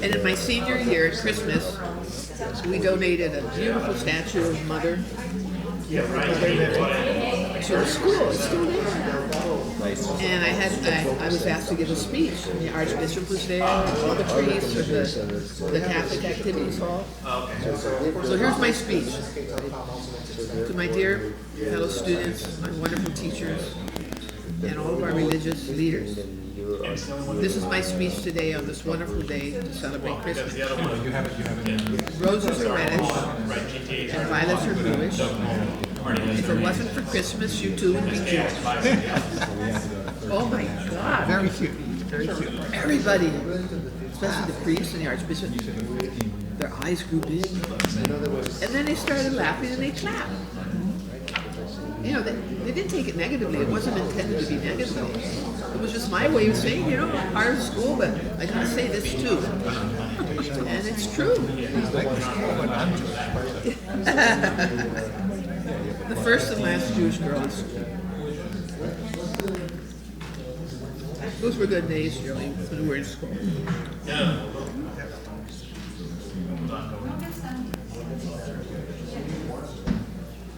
And in my senior year at Christmas, we donated a beautiful statue of Mother to the school. It's still there. Nice. And I was asked to give a speech. And the Archbishop was there, all the priests of the Catholic Activities Hall. So here's my speech. To my dear fellow students, my wonderful teachers, and all of our religious leaders. This is my speech today on this wonderful day to celebrate Christmas. Roses are reddish and violets are bluish. If it wasn't for Christmas, you too would be Jewish. Oh my God. Very cute. Very cute. Everybody, especially the priests and the Archbishop, their eyes grew big. And then they started laughing and they clapped. You know, they didn't take it negatively. It wasn't intended to be negative. It was just my way of saying, you know, I'm part of the school, but I gotta say this too. And it's true. The first and last Jewish girl in school. Those were good days, Joey, when we were in school.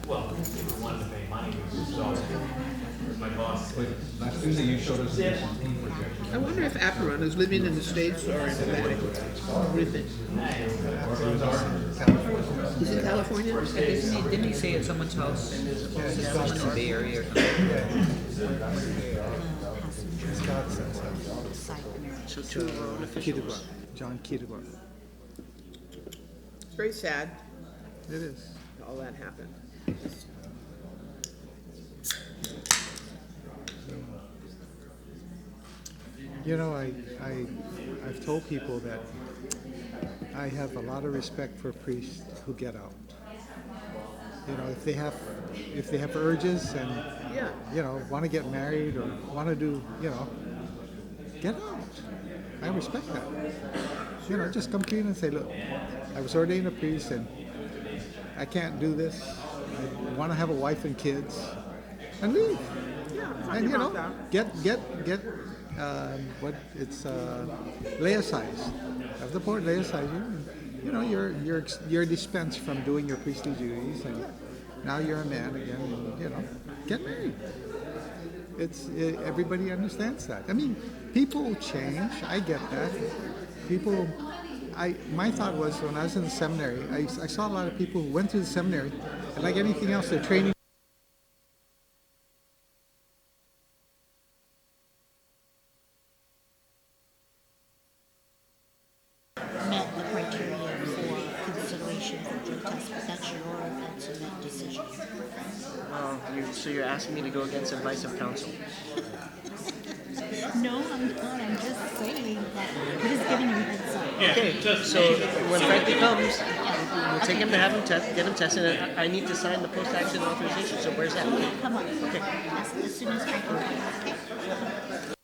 Well, if we wanted to pay money, so my boss. Last Tuesday you showed us this I wonder if Aparon is living in the States or in Nevada. What do you think? He's in California? Didn't he say at someone's house? Someone in the Bay Area or something? So two road officials. John Kittigwa. It's very sad It is. all that happened. You know, I've told people that I have a lot of respect for priests who get out. You know, if they have urges and Yeah. you know want to get married or want to do, you know, get out. I respect that. You know, just come clean and say, look, I was ordained a priest and I can't do this. I want to have a wife and kids, and leave. Yeah, And you know, that. get what it's laicized. Have the board laicize you. And, you know, you're dispensed from doing your priestly duties, and now you're a man again. And, you know, get married. Everybody understands that. I mean, people change. I get that. People. My thought was when I was in the seminary, I saw a lot of people who went to the seminary, and like anything else, they're training. Met the criteria for consideration for drug test, but that's your ultimate decision. Well, so you're asking me to go against advice of counsel? No, I'm not. I'm just saying that. I'm just giving you a heads up. Okay, so when Frankie comes, we'll take him to have him get him tested. And I need to sign the post-action authorization. So where's that? Come on. Okay. As soon as Frankie comes. Okay.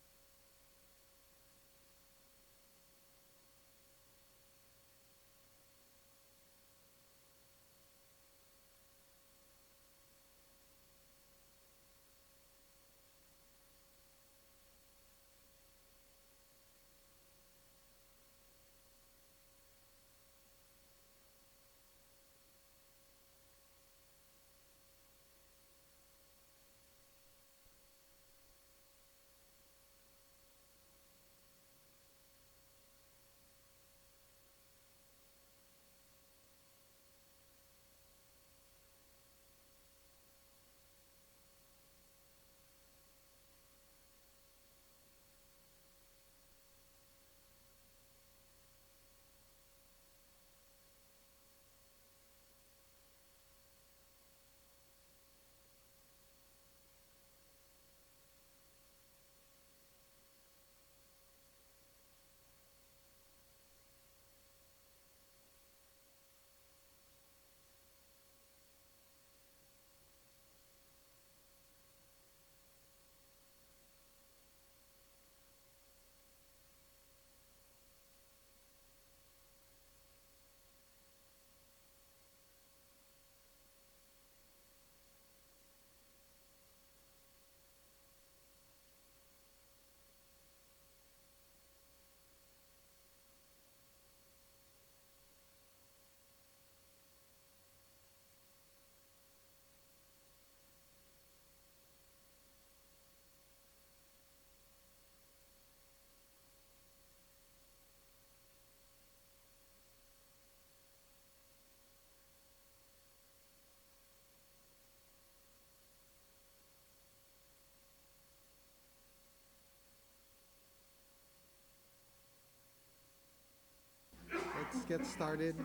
let's get started.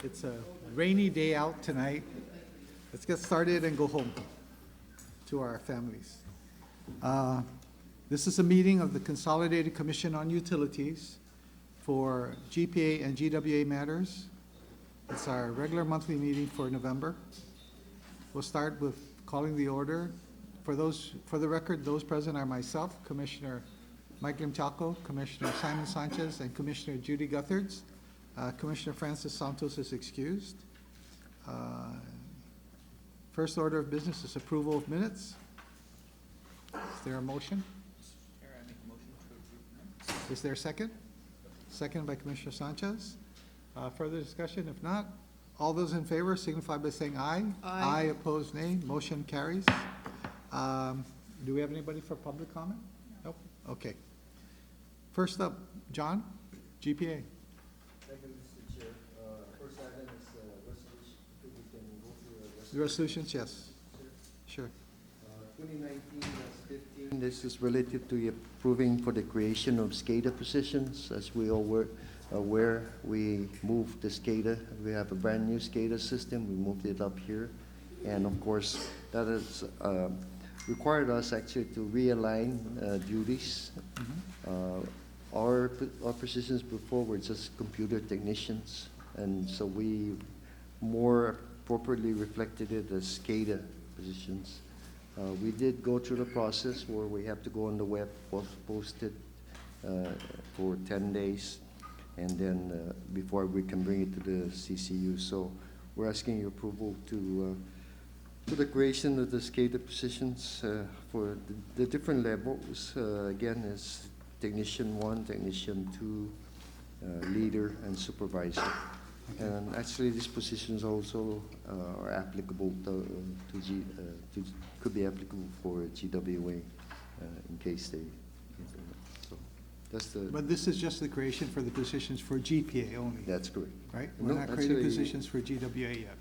It's a rainy day out tonight. Let's get started and go home to our families. This is a meeting of the Consolidated Commission on Utilities for GPA and GWA matters. It's our regular monthly meeting for November. We'll start with calling the order. For the record, those present are myself, Commissioner Mike Limchalco, Commissioner Simon Sanchez, and Commissioner Judy Gutherds. Commissioner Francis Santos is excused. First order of business is approval of minutes. Is there a motion? Chair, I make a motion to approve minutes. Is there a second? Second by Commissioner Sanchez. Further discussion? If not, all those in favor signify by saying aye. Aye. Opposed, nay. Motion carries. Do we have anybody for public comment? Nope. Okay. First up, John, GPA. Thank you, Mr. Chair. First item is resolution. If we can go through a The resolutions, yes. Sure. 2019-15. This is related to approving for the creation of SCADA positions. As we all were aware, we moved the SCADA. We have a brand new SCADA system. We moved it up here. And of course, that has required us actually to realign duties. Our positions before were just computer technicians, and so we more appropriately reflected it as SCADA positions. We did go through the process where we have to go on the web, post it for 10 days, and then before we can bring it to the CCU. So we're asking your approval to the creation of the SCADA positions for the different levels. Again, is Technician 1, Technician 2, Leader, and Supervisor. And actually, these positions also are applicable could be applicable for GWA in case they. So that's the. But this is just the creation for the positions for GPA only, That's correct. right? No, We're not creating actually- positions for GWA yet.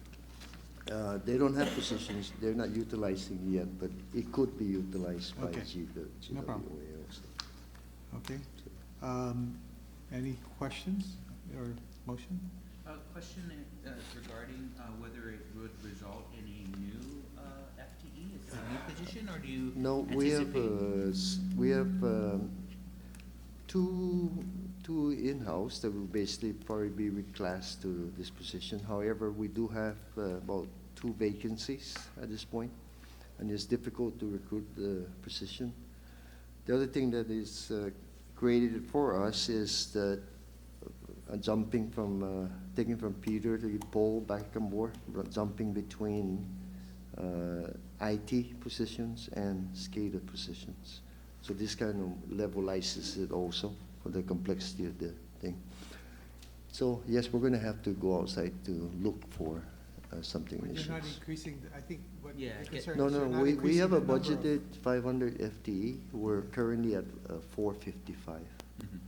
They don't have positions. They're not utilizing yet, but it could be utilized by Okay. GWA No problem. also. Okay. Any questions or motion? Question regarding whether it would result in a new FTE? Is it a new position, or do you No, anticipate? we have two in-house that will basically probably be reclassed to this position. However, we do have about 2 vacancies at this point, and it's difficult to recruit the position. The other thing that is created for us is that taking from Peter to Paul back and forth, jumping between IT positions and SCADA positions. So this kind of levelizes it also for the complexity of the thing. So yes, we're going to have to go outside to look for something But you're not initial. increasing, I think what Yeah, the get- concern No, is you're not we increasing have a the number of- budgeted 500 FTE. We're currently at 455. Mhm.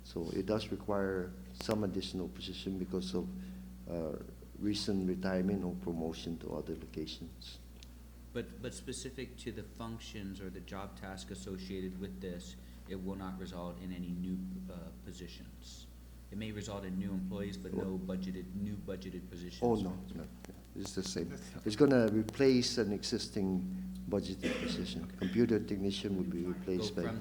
So it does require some additional position because of recent retirement or promotion to other locations. But specific to the functions or the job task associated with this, it will not result in any new positions. It may result in new employees, but no new budgeted positions. Oh, no, it's the same. That's- It's gonna replace an existing budgeted position. Computer technician will be Go replaced by from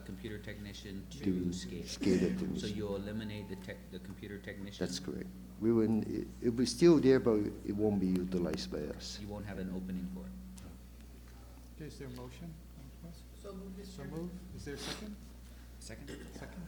computer technician to SCADA. SCADA So technician. you'll eliminate the computer technician? That's correct. It'll be still there, but it won't be utilized by us. You won't have an opening for it? Okay, is there a motion? So move this So year. move. Is there a second? Second? Second.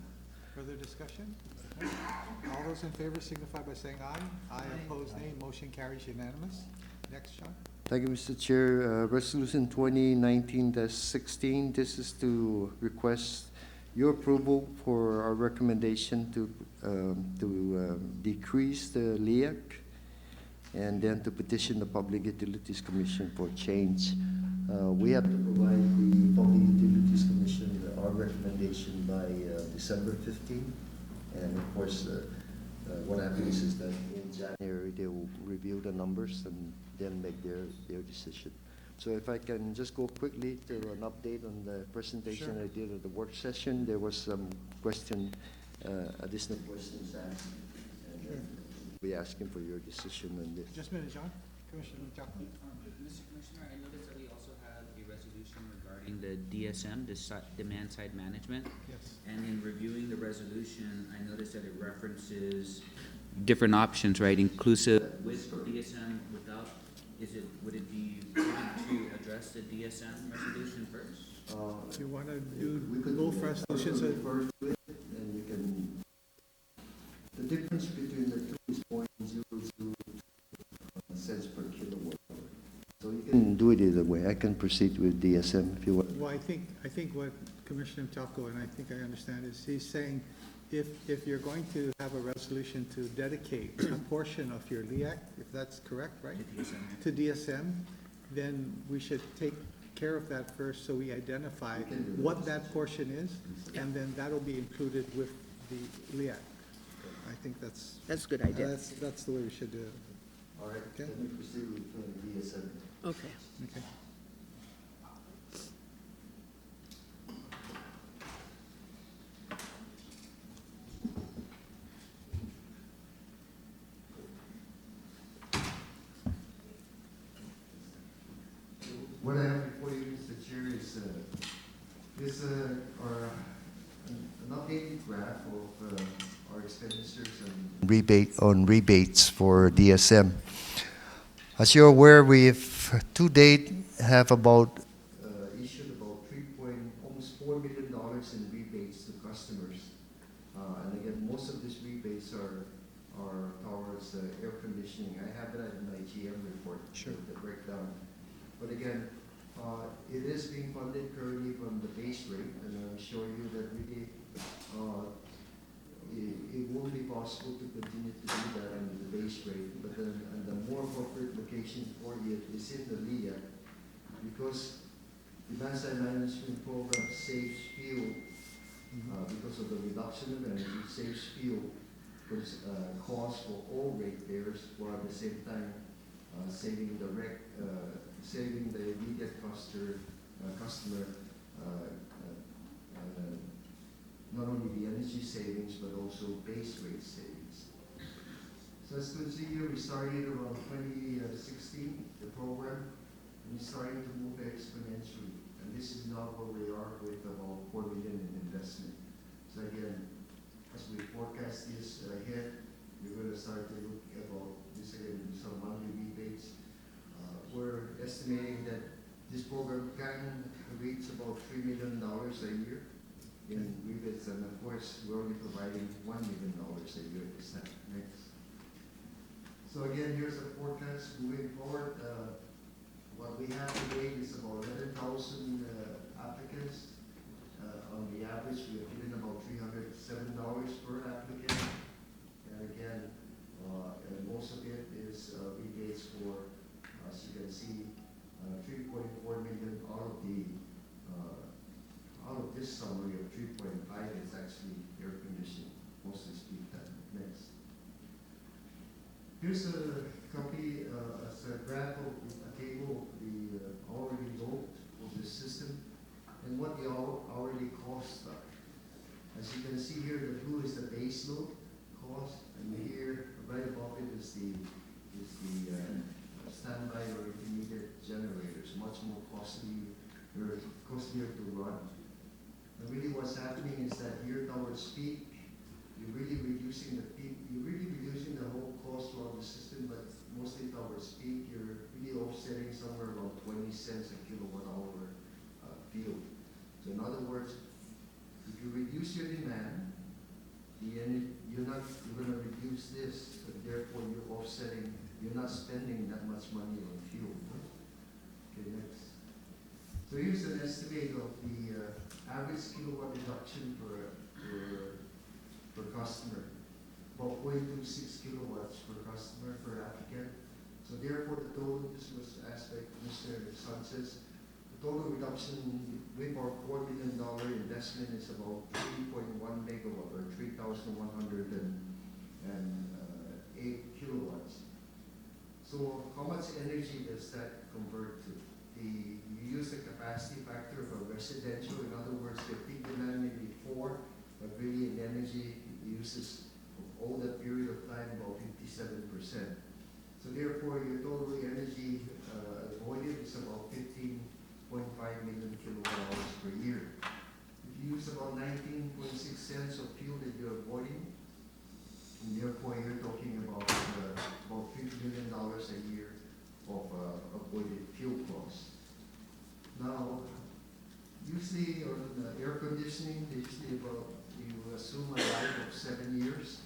Further discussion? All those in favor signify by saying aye. Aye, opposed, nay. Motion carries unanimous. Next, John. Thank you, Mr. Chair. Resolution 2019-16, this is to request your approval for our recommendation to decrease the LEAC and then to petition the Public Utilities Commission for change. We have to provide the Public Utilities Commission our recommendation by December 15. And of course, what happens is that in January, they will review the numbers and then make their decision. So if I can just go quickly to an update on the presentation Sure. I did at the work session, there was some additional questions asked. We're asking for your decision on this. Just a minute, John. Commissioner Chaco. Mr. Commissioner, I noticed that we also have a resolution regarding the DSM, demand side management. Yes. And in reviewing the resolution, I noticed that it references different options, right, inclusive with DSM, without, would it be prudent to address the DSM resolution first? If you want to do We could both resolutions, refer to it, and you can, the difference between the two is 0.02 cents per kilowatt hour. So you can do it either way. I can proceed with DSM if you want. well, I think what Commissioner Chaco, and I think I understand, is he's saying if you're going to have a resolution to dedicate a portion of your LEAC, if that's correct, right? To DSM, then we should take care of that first, so we identify what that portion is, and then that'll be included with the LEAC. I think that's That's a good idea. that's the way we should do it. All right, Okay. let me proceed with DSM. Okay. Okay. What I have before you, Mr. Chair, is our an updated graph of our expenditures and rebates for DSM. As you're aware, we've to date have about issued about almost $4 million in rebates to customers. And again, most of these rebates are towards air conditioning. I have that in my GM report, Sure. the breakdown. But again, it is being funded currently from the base rate, and I'm showing you that really it won't be possible to continue to do that under the base rate. But then, and the more appropriate location for it is in the LEAC, because the demand side management program saves fuel because of the reduction of energy, saves fuel, which costs for all ratepayers, while at the same time saving the immediate customer not only the energy savings but also base rate savings. So as you can see here, we started around 2016, the program, and it's starting to move exponentially. And this is now where we are with about $4 million in investment. So again, as we forecast this ahead, we're going to start to look about this again, some monthly rebates. We're estimating that this program can reach about $3 million a year in rebates, and of course, we're only providing $1 million a year this time. Next. So again, here's a forecast moving forward. What we have today is about 11,000 applicants. On the average, we are giving about $307 per applicant. And again, and most of it is rebates for, as you can see, 3.4 million out of this summary of 3.5 is actually air conditioning, mostly speed time. Next. Here's a copy, as a graph of a table of the hourly load of the system and what the hourly costs are. As you can see here, the blue is the base load cost, and here right above it is the standby or intermediate generators, much more costlier to run. And really what's happening is that here towards peak, you're really reducing the peak, you're really reducing the whole cost throughout the system, but mostly towards peak, you're really offsetting somewhere around 20 cents a kilowatt hour fuel. So in other words, if you reduce your demand, you're going to reduce this, but therefore you're offsetting, you're not spending that much money on fuel. Okay, next. So here's an estimate of the average kilowatt reduction per customer, about 0.26 kilowatts per customer per applicant. So therefore the total, this was asked by Mr. Sanchez, the total reduction with our $4 million investment is about 3.1 megawatt or 3,108 kilowatts. So how much energy does that convert to? You use the capacity factor of a residential. In other words, the peak demand may be 4, but really in energy it uses all that period of time, about 57%. So therefore, your total energy avoided is about 15.5 million kilowatt hours per year. If you use about 19.6 cents of fuel that you're avoiding, and therefore you're talking about $50 million a year of avoided fuel costs. Now, usually on air conditioning, they usually you assume a life of 7 years.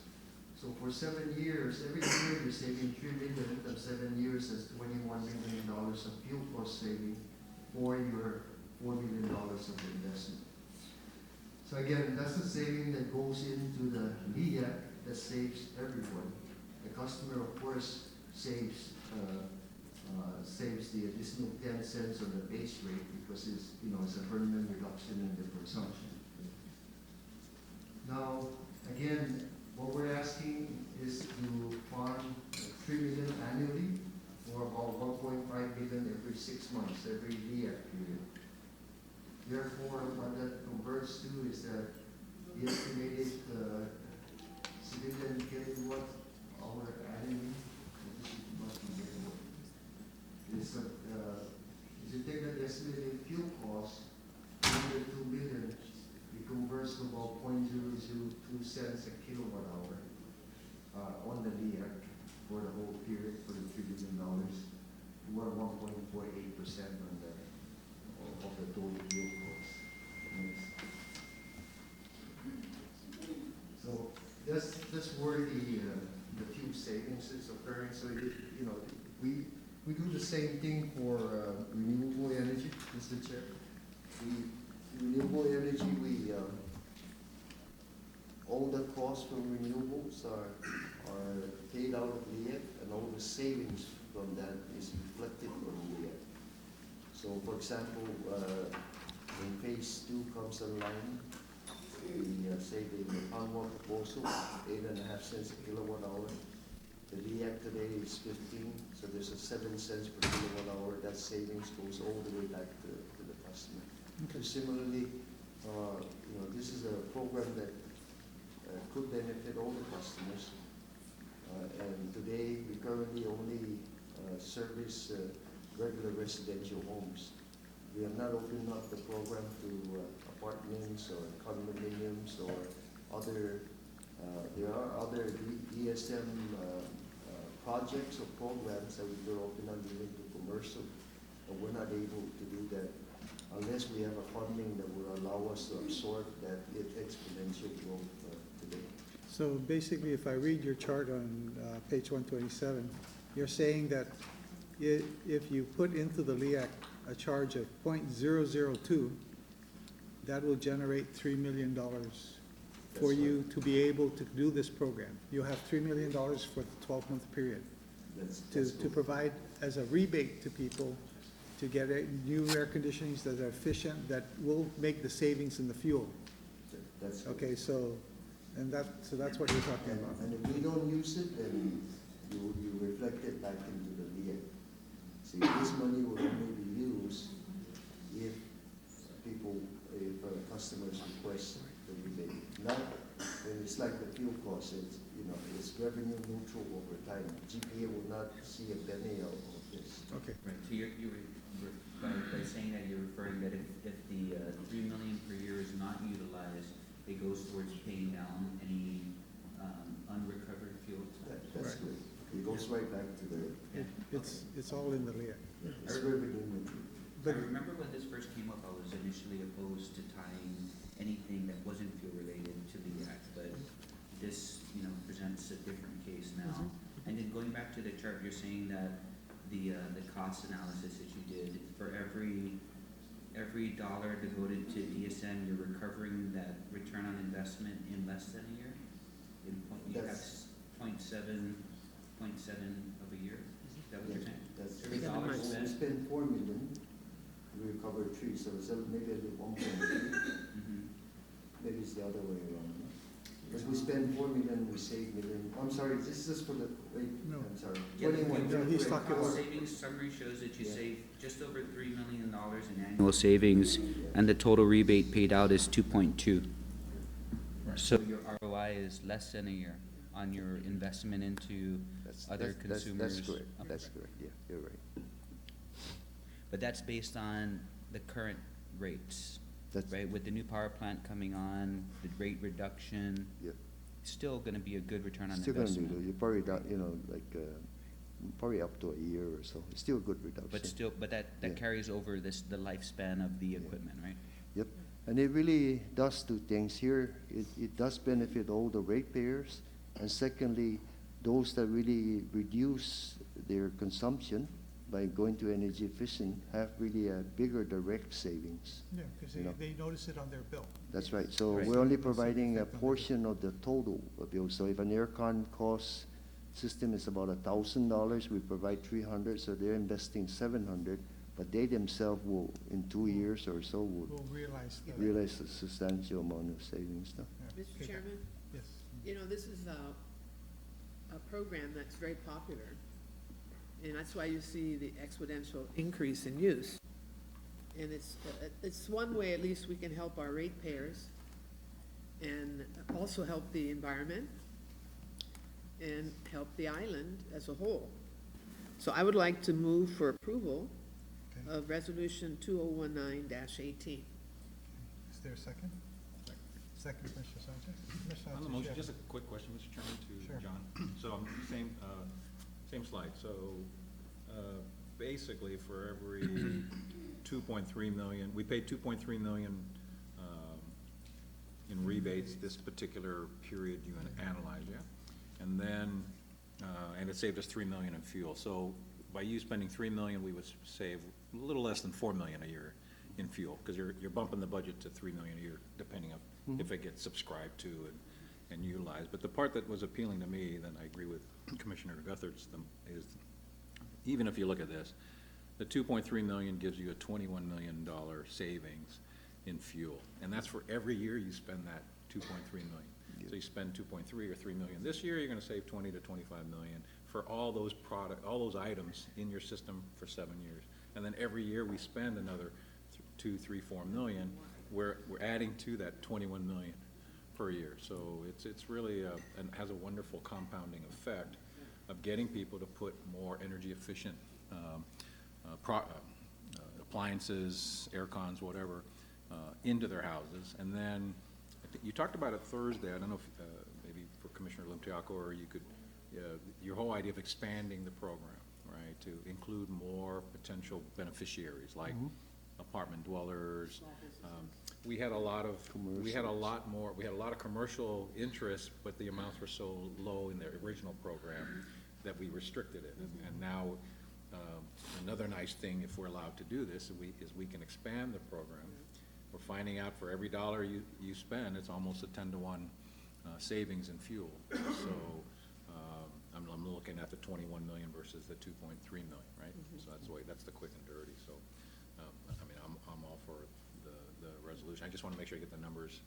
So for 7 years, every year you're saving $3 million, of 7 years, that's $21 million of fuel cost saving for your $4 million of investment. So again, that's the saving that goes into the LEAC that saves everyone. The customer, of course, saves the additional 10 cents on the base rate because it's a permanent reduction in the consumption. Now, again, what we're asking is to fund $3 million annually or about $1.5 million every 6 months, every LEAC period. Therefore, what that converts to is that the estimated civilian kilowatt hour annually, is you take that estimated fuel cost, under $2 million, it converts to about 0.002 cents a kilowatt hour on the LEAC for the whole period for the $3 billion. We're 1.48% of the total fuel cost. So that's where the fuel savings is occurring. So we do the same thing for renewable energy, Mr. Chair. Renewable energy, all the costs from renewables are paid out of LEAC, and all the savings from that is reflected from LEAC. So, for example, when phase 2 comes online, we save in the on-one proposal 8.5 cents a kilowatt hour. The LEAC today is 15, so there's a 7 cents per kilowatt hour. That savings goes all the way back to the customer. Okay. So similarly, this is a program that could benefit all the customers. And today, we currently only service regular residential homes. We have not opened up the program to apartments or condominiums or other. There are other DSM projects or programs that we could open up even to commercial, but we're not able to do that unless we have a funding that will allow us to absorb that exponential growth today. So basically, if I read your chart on page 127, you're saying that if you put into the LEAC a charge of 0.002, that will generate $3 million for you to be able to do this program. You'll have $3 million for the 12-month period to provide as a rebate to people to get new air conditionings that are efficient, that will make the savings in the fuel. That's okay. So that's what you're talking about. And if we don't use it, then you reflect it back into the LEAC. See, this money will only be used if customers request the rebate. Not when it's like the fuel cost. It's revenue neutral over time. GPA will not see a penny out of this. Okay. Right, so by saying that, you're referring that if the $3 million per year is not utilized, it goes towards paying down any unrecovered fuel. That's good. It goes right back to the. It's all in the LEAC. It's revenue neutral. I remember when this first came up, I was initially opposed to tying anything that wasn't fuel related to the act, but this, presents a different case now. Mm-hmm. And then going back to the chart, you're saying that the cost analysis that you did, for every dollar devoted to DSM, you're recovering that return on investment in less than a year? You have 0.7 of a year? Is that what you're saying? That's every dollar spent? We spend $4 million, we recover 3, so it's maybe a little 1.3. Mm-hmm. Maybe it's the other way around. Because we spend $4 million, we save $1 million. I'm sorry, this is for the, No. I'm sorry. Yeah, 21. No, he's talking about. Cost savings summary shows that you save just over $3 million in annual savings, and the total rebate paid out is 2.2. So your ROI is less than a year on your investment into other consumers? That's correct, Okay. that's correct, yeah, you're right. But that's based on the current rates, That's, right? With the new power plant coming on, the rate reduction, yeah. still gonna be a good return on Still gonna investment. do, you're probably not, probably up to a year or so. It's still a good reduction. But still, but that Yeah. carries over the lifespan of the equipment, right? Yep, and it really does two things here. It does benefit all the ratepayers, and secondly, those that really reduce their consumption by going to energy efficient have really a bigger direct savings. Yeah, because You know. they notice it on their bill. That's right, so Right. we're only So it's providing a effect on the portion of the total bill. So if an aircon cost system is about $1,000, we provide 300, so they're investing 700, but they themselves will, in 2 years or so, will We'll realize that. realize a substantial amount of savings now. Yeah. Mr. Okay. Chairman, Yes. you know, this is a program that's very popular, and that's why you see the exponential increase in use. And it's one way, at least, we can help our ratepayers and also help the environment and help the island as a whole. So I would like to move for approval Okay. of Resolution 2019-18. Is there a second? Second, Commissioner Sanchez. Commissioner On the Sanchez, motion, you just have- a quick question, Mr. Chairman, Sure. to John. So, same slide. So, basically, for every 2.3 million, we paid 2.3 million in rebates this particular period you analyzed, yeah? And then, and it saved us 3 million in fuel. So, by you spending 3 million, we would save a little less than 4 million a year in fuel, because you're bumping the budget to 3 million a year, depending on if it gets subscribed to and utilized. But the part that was appealing to me, then I agree with Commissioner Guthers, is even if you look at this, the 2.3 million gives you a $21 million savings in fuel. And that's for every year you spend that 2.3 million. So you spend 2.3 or 3 million this year, you're gonna save 20 to 25 million for all those all those items in your system for 7 years. And then every year we spend another 2, 3, 4 million, we're adding to that 21 million per year. So it's really and has a wonderful compounding effect of getting people to put more energy efficient appliances, air cons, whatever, into their houses. And then, I think you talked about it Thursday, I don't know if, maybe for Commissioner Limtiaco, or you could, your whole idea of expanding the program, right, to include more potential beneficiaries, like apartment dwellers. We had a lot of, we had a lot of commercial interest, but the amounts were so low in the original program that we restricted it. And now, another nice thing, if we're allowed to do this, is we can expand the program. We're finding out for every dollar you spend, it's almost a 10-to-1 savings in fuel. So I'm looking at the 21 million versus the 2.3 million, right? So that's the quick and dirty. So I mean, I'm all for the resolution. I just want to make sure I get the numbers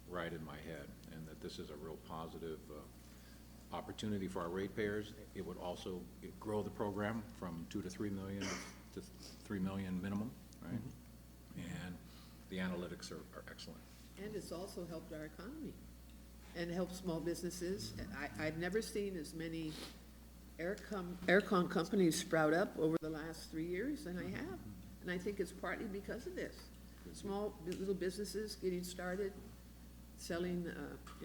right in my head, and that this is a real positive opportunity for our ratepayers. It would also grow the program from 2 to 3 million to 3 million minimum, right? And the analytics are excellent. And it's also helped our economy and helped small businesses. I've never seen as many aircon companies sprout up over the last 3 years than I have. And I think it's partly because of this. Small, little businesses getting started, selling,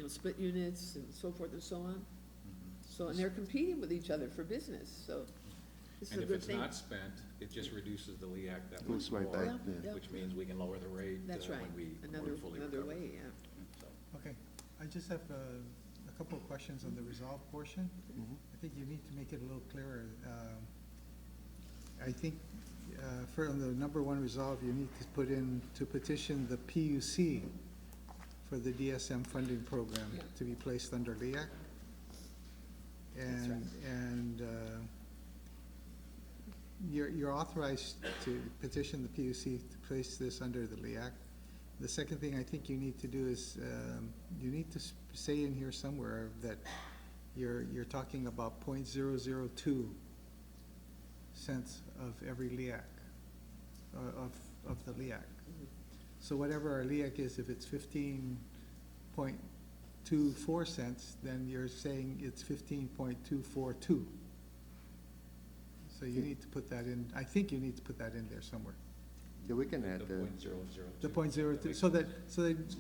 split units and so forth and so on. So, and they're competing with each other for business, so this is And a if good it's thing. not spent, it just reduces the LEAC that much Goes right more, back, yeah. which means we can lower the rate That's right, when we another fully way, recover. yeah. So, Okay, I just have a couple of questions on the resolve portion. I think you need to make it a little clearer. I think for the number one resolve, you need to put in to petition the PUC for the DSM funding program to be placed under LEAC. And you're authorized to petition the PUC to place this under the LEAC. The second thing I think you need to do is, you need to say in here somewhere that you're talking about 0.002 cents of every LEAC, of the LEAC. So whatever our LEAC is, if it's 15.2 15.24 cents, then you're saying it's 15.242. So you need to put that in, I think you need to put that in there somewhere. Yeah, we can add The the, 0.002. The 0.02, so that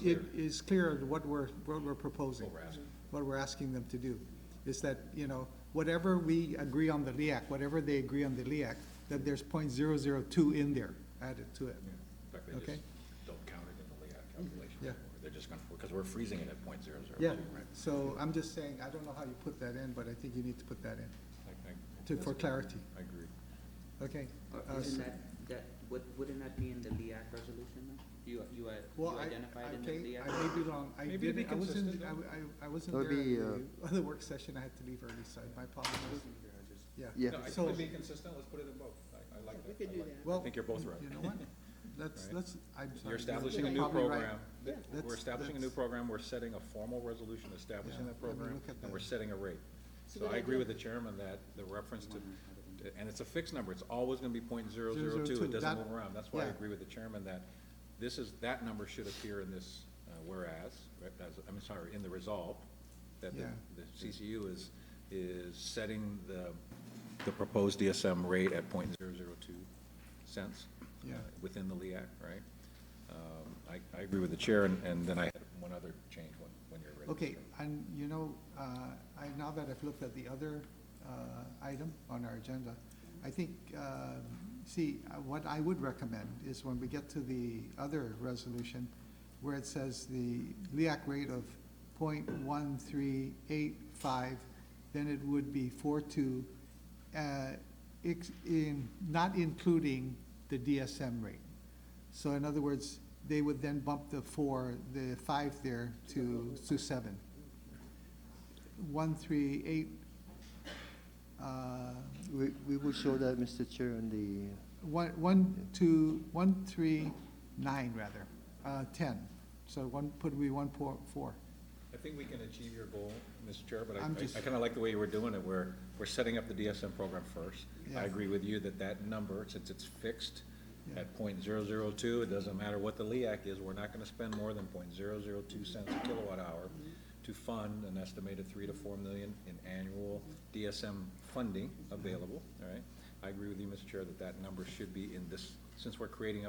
it is clear what we're proposing. What we're asking. What we're asking them to do, is that, you know, whatever we agree on the LEAC, whatever they agree on the LEAC, that there's 0.002 in there, added to it. Yeah. In fact, they Okay. just don't count it in the LEAC calculation. Yeah. They're just gonna, because we're freezing it at 0.002, Yeah, right? so I'm just saying, I don't know how you put that in, but I think you need to put that in, for clarity, I agree. okay? Isn't wouldn't that be in the LEAC resolution though? You Well, identified in the okay, LEAC? I may be wrong, Maybe to be I wasn't, consistent, I wasn't It'll there be, at the other work session, I had to leave early, so my apologies. yeah. Yeah, No, I so, think to be consistent, let's put it in both. I like We that. could I do like- that. well, I think you're both right. you know what? Let's, Right. I'm sorry. You're establishing a new probably right. program. We're Let's- establishing a new program, we're setting a formal resolution establishing Yeah, that let me program, look at and that. we're setting a rate. So So good I agree idea. with the chairman that the reference to, and it's a fixed number, it's always gonna be 0.002, 0.002, it doesn't that- move around. That's why I yeah. agree with the chairman that that number should appear in this whereas, right, I'm sorry, in the resolve, that Yeah. the CCU is setting the proposed DSM rate at 0.002 cents Yeah. within the LEAC, right? I agree with the chair, and then I had one other change when you're ready. Okay, and you know, now that I've looked at the other item on our agenda, I think, what I would recommend is when we get to the other resolution, where it says the LEAC rate of 0.1385, then it would be 4.2, not including the DSM rate. So in other words, they would then bump the 5 there to 7. 138, We will show that, Mr. Chair, on the, 139 rather, 10. So put we 1.4. I think we can achieve your goal, Mr. Chair, but I'm I just- kind of like the way you were doing it, where we're setting up the DSM program first. Yeah. I agree with you that number, since it's fixed Yeah. at 0.002, it doesn't matter what the LEAC is, we're not going to spend more than 0.002 cents a kilowatt hour to fund an estimated 3 to 4 million in annual DSM funding available, all right? I agree with you, Mr. Chair, that number should be in this, since we're creating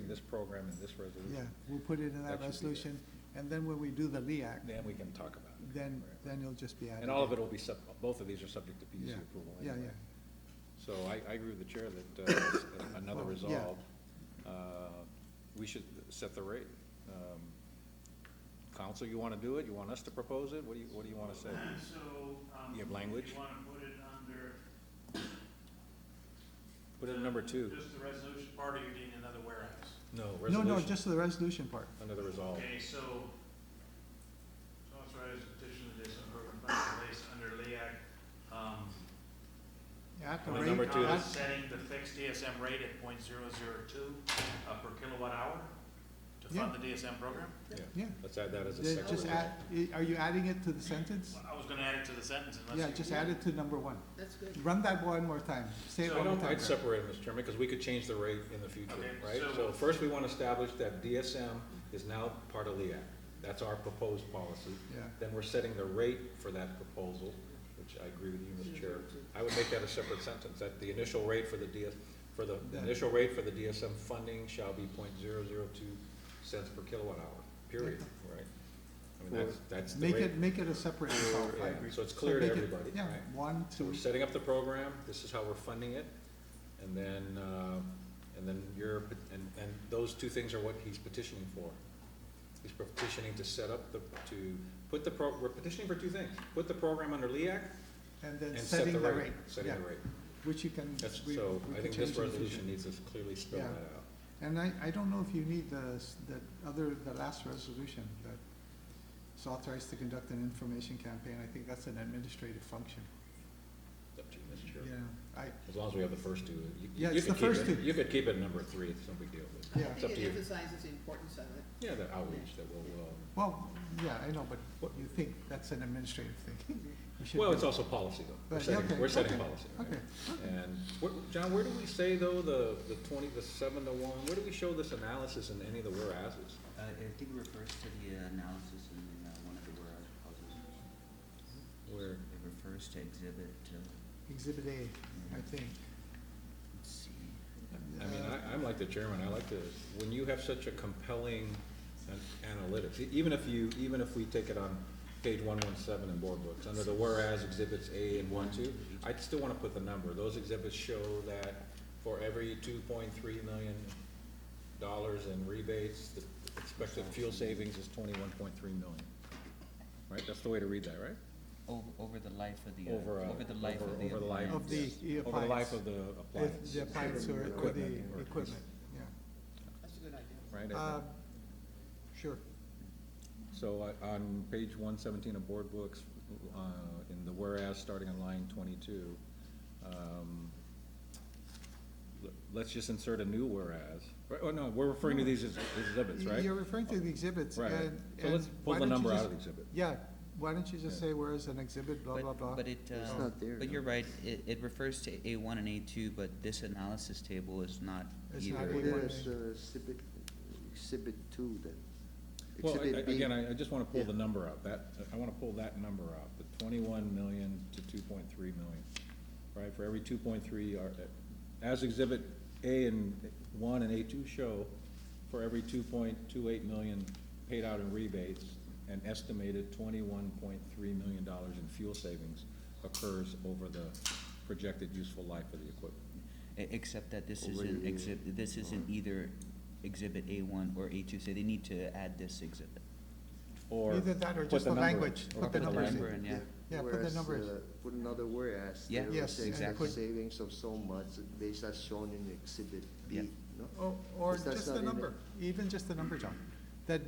this program in this resolution. Yeah, we'll put it in that That should be resolution, and then when we do the LEAC, Then we can talk about it. then Right. it'll just be added. And all of in. it will be, both of these are subject to PUC Yeah. approval Yeah, anyway. yeah. So I agree with the chair that another Well, yeah. resolve, we should set the rate. Council, you want to do it? You want us to propose it? What do you want to say? So, You have language? you wanna put it under? Put it in number 2. Just the resolution part, or you need another whereas? No, No, resolution. no, just the resolution part. Under the resolve. Okay, so, authorize petition of this program place under LEAC, At the On rate, number two, at- setting the fixed DSM rate at 0.002 per kilowatt hour to fund Yeah. the DSM program? yeah. Let's add that as a Then second. just add, are you adding it to the sentence? I was gonna add it to the sentence unless Yeah, you. just add it to number 1. That's good. Run that one more time, say it So one more time. I'd separate it, Mr. Chairman, because we could change the rate in the future, Okay, right? so- So first, we want to establish that DSM is now part of LEAC. That's our proposed policy. Yeah. Then we're setting the rate for that proposal, which I agree with you, Mr. Chair. I would make that a separate sentence, that the initial rate for the initial rate for the DSM funding shall be 0.002 cents per kilowatt hour, period, right? I mean, that's the rate. Make it a separate resolve, I Yeah, agree. so it's clear to make it- everybody, Yeah, right? 1, So 2, we're setting up the program, this is how we're funding it, and then those two things are what he's petitioning for. He's petitioning to set up we're petitioning for 2 things. Put the program under LEAC and then and set setting the the rate. rate. Setting Yeah, the rate. which you can. we So can I think change this in the future. resolution needs to clearly spell Yeah. that out. And I don't know if you need the last resolution that is authorized to conduct an information campaign. I think that's an administrative function. It's up to you, Mr. Chair. Yeah, As long as we have the first 2. Yeah, you it's could the keep first it- 2. You could keep it number 3, it's no big deal. I Yeah. It's up think to it you. emphasizes the importance of it. Yeah, the outreach that will, well, yeah, I know, but you think that's an administrative thing. You should well, do it's it. also policy though. But, okay, We're setting okay, policy, right? Okay, And, John, where do we say though, the 7 to 1, where do we show this analysis in any of the whereases? I think it refers to the analysis in one of the whereas. refers to exhibit, Exhibit A, I think. let's see. I mean, I'm like the chairman, I like to, when you have such a compelling analytics, even if we take it on page 117 in board books, under the whereas exhibits A and 1, 2, I'd still wanna put the number. Those exhibits show that for every $2.3 million in rebates, the expected fuel savings is 21.3 million. Right, that's the way to read that, right? Over the life of the, Over the life of the over the life Of appliance. the Over the life of the If appliance. the appliance or the Equipment. equipment, yeah. That's a good idea. Right, Sure. so on page 117 of board books, in the whereas, starting on line 22, let's just insert a new whereas. Right, oh, no, we're referring to these as exhibits, right? You're referring to the exhibits, Right. and. So let's and pull why the don't you number out just- of the exhibit. Yeah, why don't you just say whereas an exhibit, blah, blah, blah? But it, It's not there, but no. you're right, it refers to A1 and A2, but this analysis table is not It's either. not Put A1. it as exhibit 2 then. Well, Exhibit B. again, I just wanna pull Yeah. the number out, I wanna pull that number out, the 21 million to 2.3 million, right? For every 2.3, as exhibit A and 1 and A2 show, for every 2.28 million paid out in rebates, an estimated $21.3 million in fuel savings occurs over the projected useful life of the equipment. Except that this Over isn't the- exhibit, this isn't either exhibit A1 or A2, so they need to add this exhibit. Or Either that or put just the number in. language, Or put the numbers in. number in, yeah. Yeah, put the Whereas, numbers. Put another whereas. Yeah. there Yes, was exactly. savings of so much based as shown in exhibit B, Yeah. no? Or Because that's just not the in number, even just the number, John. That,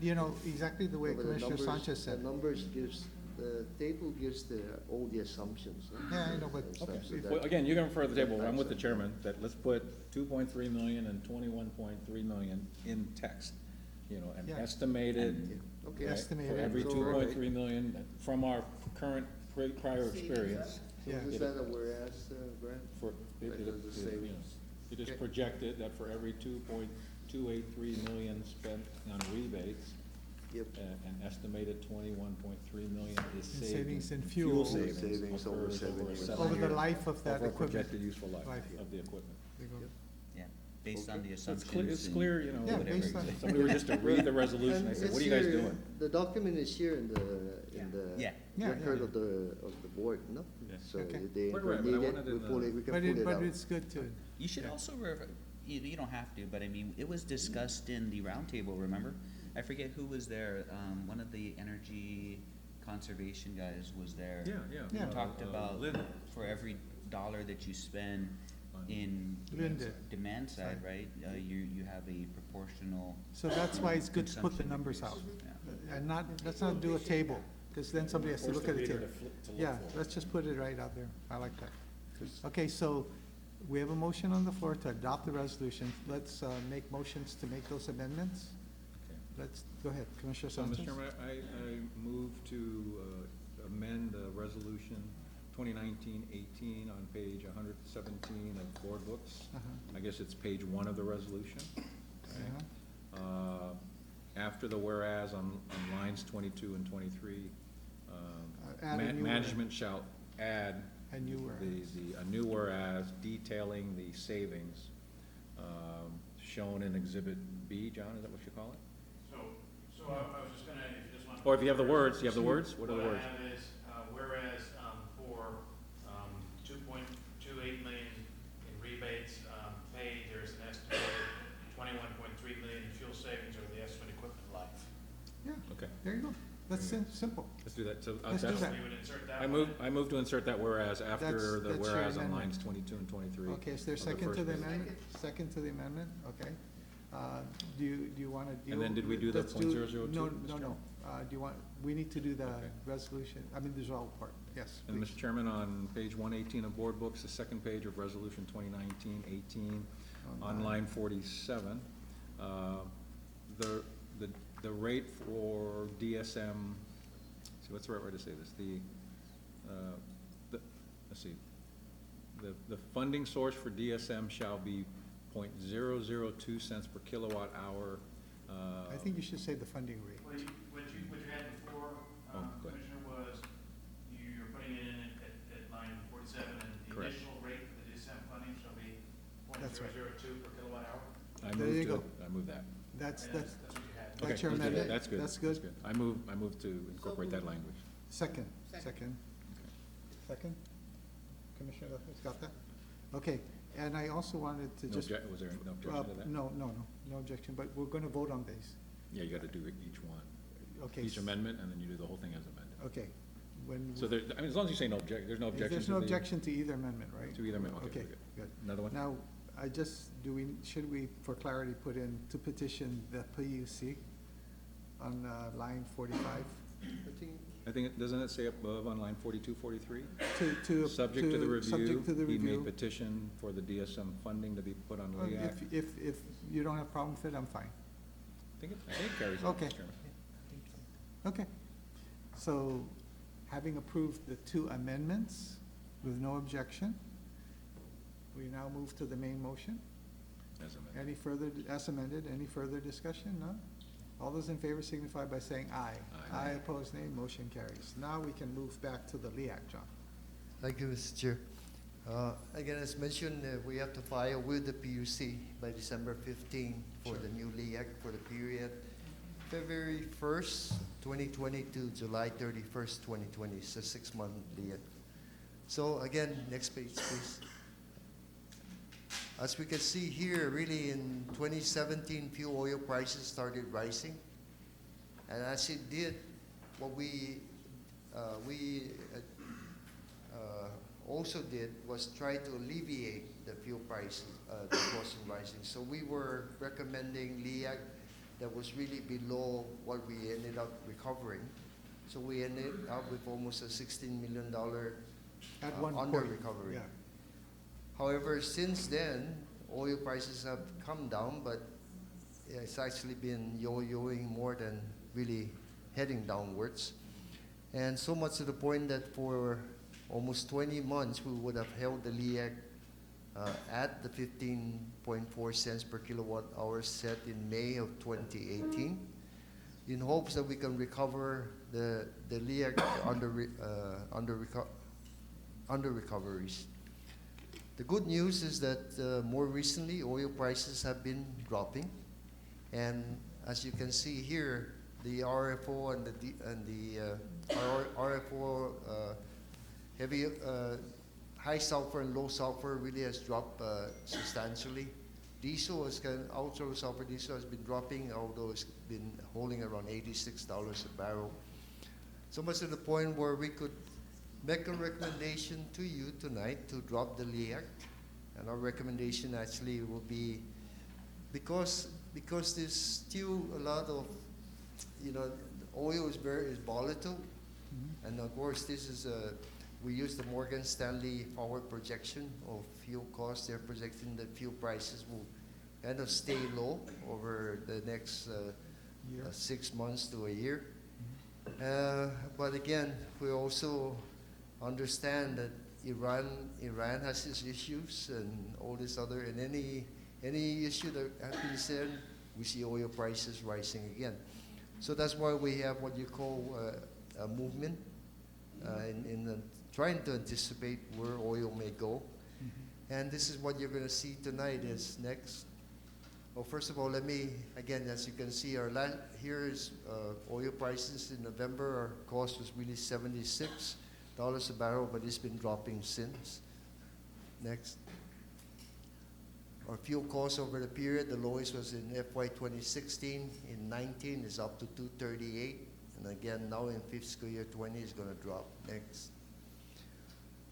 exactly the way No, but the Commissioner numbers- Sanchez said. The numbers gives, the table gives all the assumptions. no? Yeah, I know, but- And stuff, Okay. so Well, that- again, you can refer to the table, I'm with the that's- chairman, that let's put 2.3 million and 21.3 million in text. An Yeah. estimated, Okay. right, Estimated. for every So, 2.3 million, from our current prior experience, So Yeah. is that a whereas, Grant? for, Like the savings. it is Okay. projected that for every 2.283 million spent on rebates, Yep. an estimated 21.3 million is In saved savings in fuel fuel. savings Savings over occurs 7 over a years. 7 Over the year- life of that over a equipment. projected useful life Life. of the equipment. There you go. Yeah, based on the It's assumptions. clear, it's and clear, Yeah, whatever based on- exhibit. somebody were just to read the resolution, I And said, it's what are you guys here- doing? The document is here in the Yeah. Yeah, record yeah. of the board, no? Yeah. So Okay. if they Right, right, but I need it, wanted we in pull the- it, we can But pull it out. it's good to, You should Yeah. also, you don't have to, but I mean, it was discussed in the roundtable, remember? I forget who was there, one of the energy conservation guys was there. Yeah. Yeah. Talked about Lynn. for every dollar that you spend On in Lynn did. demand side, right? You have a proportional. so that's why it's good to put the Consumption numbers out. increase, yeah. And let's not do a table, because then somebody has to Force look the at the reader table. to flip- to look Yeah, for it. let's just put it right out there. I like that. Okay, so we have a motion on the floor to adopt the resolution. Let's make motions to make those amendments. Okay. Let's, go ahead, Commissioner So, Sanchez. Mr. Chairman, I move to amend the resolution 2019-18 on page 117 of board books. Uh-huh. I guess it's page 1 of the resolution. Uh-huh. After the whereas on lines 22 and 23, Add a new management shall add And you were, a new whereas detailing the savings shown in Exhibit B, John, is that what you call it? So I was just gonna, if you just want. Or if you have the words, you have the words? What are the What I words? have is, whereas, for, 2.28 million in rebates, paid, there's an estimated 21.3 million in fuel savings over the estimated equipment life. yeah, Okay, there you go. That's simple. let's do that. So Let's do that's, that. We would insert that I one. move to insert that whereas after That's- the that's your whereas on amendment. lines 22 and 23. Okay, is there a of the second first to the page. amendment? Second to the amendment, okay. Do you want to deal? And then did we do the let's do- .002, No, Mr. no. Do you want, we need to do the Okay. resolution, I mean, the result part, yes, And please. Mr. Chairman, on page 118 of board books, the second page of resolution 2019-18, on line 47, the rate for DSM, see, what's the right way to say this? Let's see, the funding source for DSM shall be .002 cents per kilowatt hour. I think you should say the funding rate. What you had before, Oh, go ahead. Commissioner, was you're putting it in at There you go. I move that. That's Okay, your let's do that. amendment? That's good. That's good? I move to incorporate that language. Second. Second. Commissioner has got that? Okay, and I also wanted to No just. was there no objection to that? No objection, but we're gonna vote on these. Yeah, you gotta do each one. Okay. Each amendment, and then you do the whole thing as amended. Okay. When. So there, I mean, as long as you say no there's no objection There's to no the- objection to either amendment, right? To either amendment, okay, Okay, very good. Another one? Now, should we, for clarity, put in to petition the PUC on line 45? I think, doesn't it say above on line 42, 43? To. Subject to the review. Subject to the He may review. petition for the DSM funding to be put on LEAC. If you don't have problem with it, I'm fine. I think it carries on, Okay. Mr. Chairman. Okay. So, having approved the two amendments with no objection, we now move to the main motion. As amended. Any further, as amended, any further discussion? None? All those in favor signify by saying aye. Aye. Opposed, nay. Motion carries. Now we can move back to the LEAC, John. Thank you, Mr. Chair. Again, as mentioned, we have to file with the PUC by December 15 for the new LEAC for the period February 1st, 2020 to July 31st, 2020. It's a 6-month LEAC. So again, next page, please. As we can see here, really in 2017, fuel oil prices started rising. And as it did, what we also did was try to alleviate the fuel prices, the cost of rising. So we were recommending LEAC that was really below what we ended up recovering. So we ended up with almost a $16 million At one under point. recovery. Yeah. However, since then, oil prices have come down, but it's actually been yo-yoing more than really heading downwards. And so much to the point that for almost 20 months, we would have held the LEAC at the 15.4 cents per kilowatt hour set in May of 2018, in hopes that we can recover the LEAC under recoveries. The good news is that more recently, oil prices have been dropping, and as you can see here, the RFO and the RFO heavy, high sulfur and low sulfur really has dropped substantially. Diesel has ultra sulfur diesel has been dropping, although it's been holding around $86 a barrel. So much to the point where we could make a recommendation to you tonight to drop the LEAC, and our recommendation actually will be because there's still a lot of, oil is volatile, and of course this is we use the Morgan Stanley forward projection of fuel costs. They're projecting that fuel prices will kind of stay low over the next 6 months to a year. But again, we also understand that Iran has its issues and all this other, and any issue that happens there, we see oil prices rising again. So that's why we have what you call a movement in trying to anticipate where oil may go. And this is what you're going to see tonight is next. Well, first of all, let me, again, as you can see, here is oil prices in November. Our cost was really $76 a barrel, but it's been dropping since. Next. Our fuel cost over the period, the lowest was in FY 2016. In 19, is up to $2.38. And again, now in fiscal year 20, it's going to drop. Next.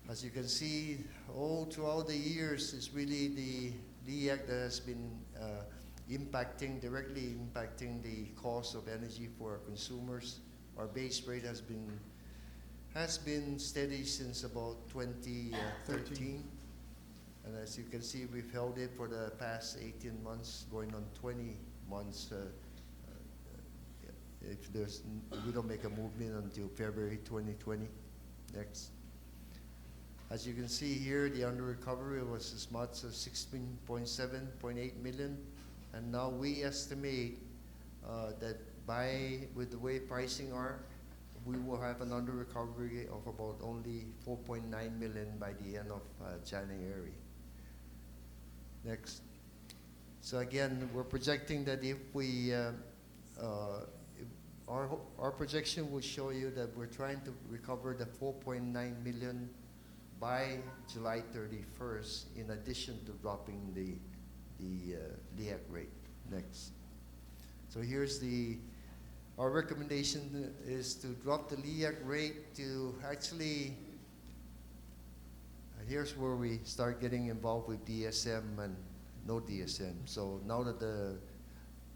As you can see, all throughout the years, it's really the LEAC that has been directly impacting the cost of energy for our consumers. Our base rate has been steady since about 2013. And as you can see, we've held it for the past 18 months, going on 20 months. We don't make a movement until February 2020. Next. As you can see here, the under recovery was as much as 16.7.8 million, and now we estimate that with the way pricing are, we will have an under recovery of about only 4.9 million by the end of January. Next. So again, we're projecting that if we, our projection will show you that we're trying to recover the 4.9 million by July 31st, in addition to dropping the LEAC rate. Next. So here's our recommendation is to drop the LEAC rate to actually, here's where we start getting involved with DSM and no DSM. So now that the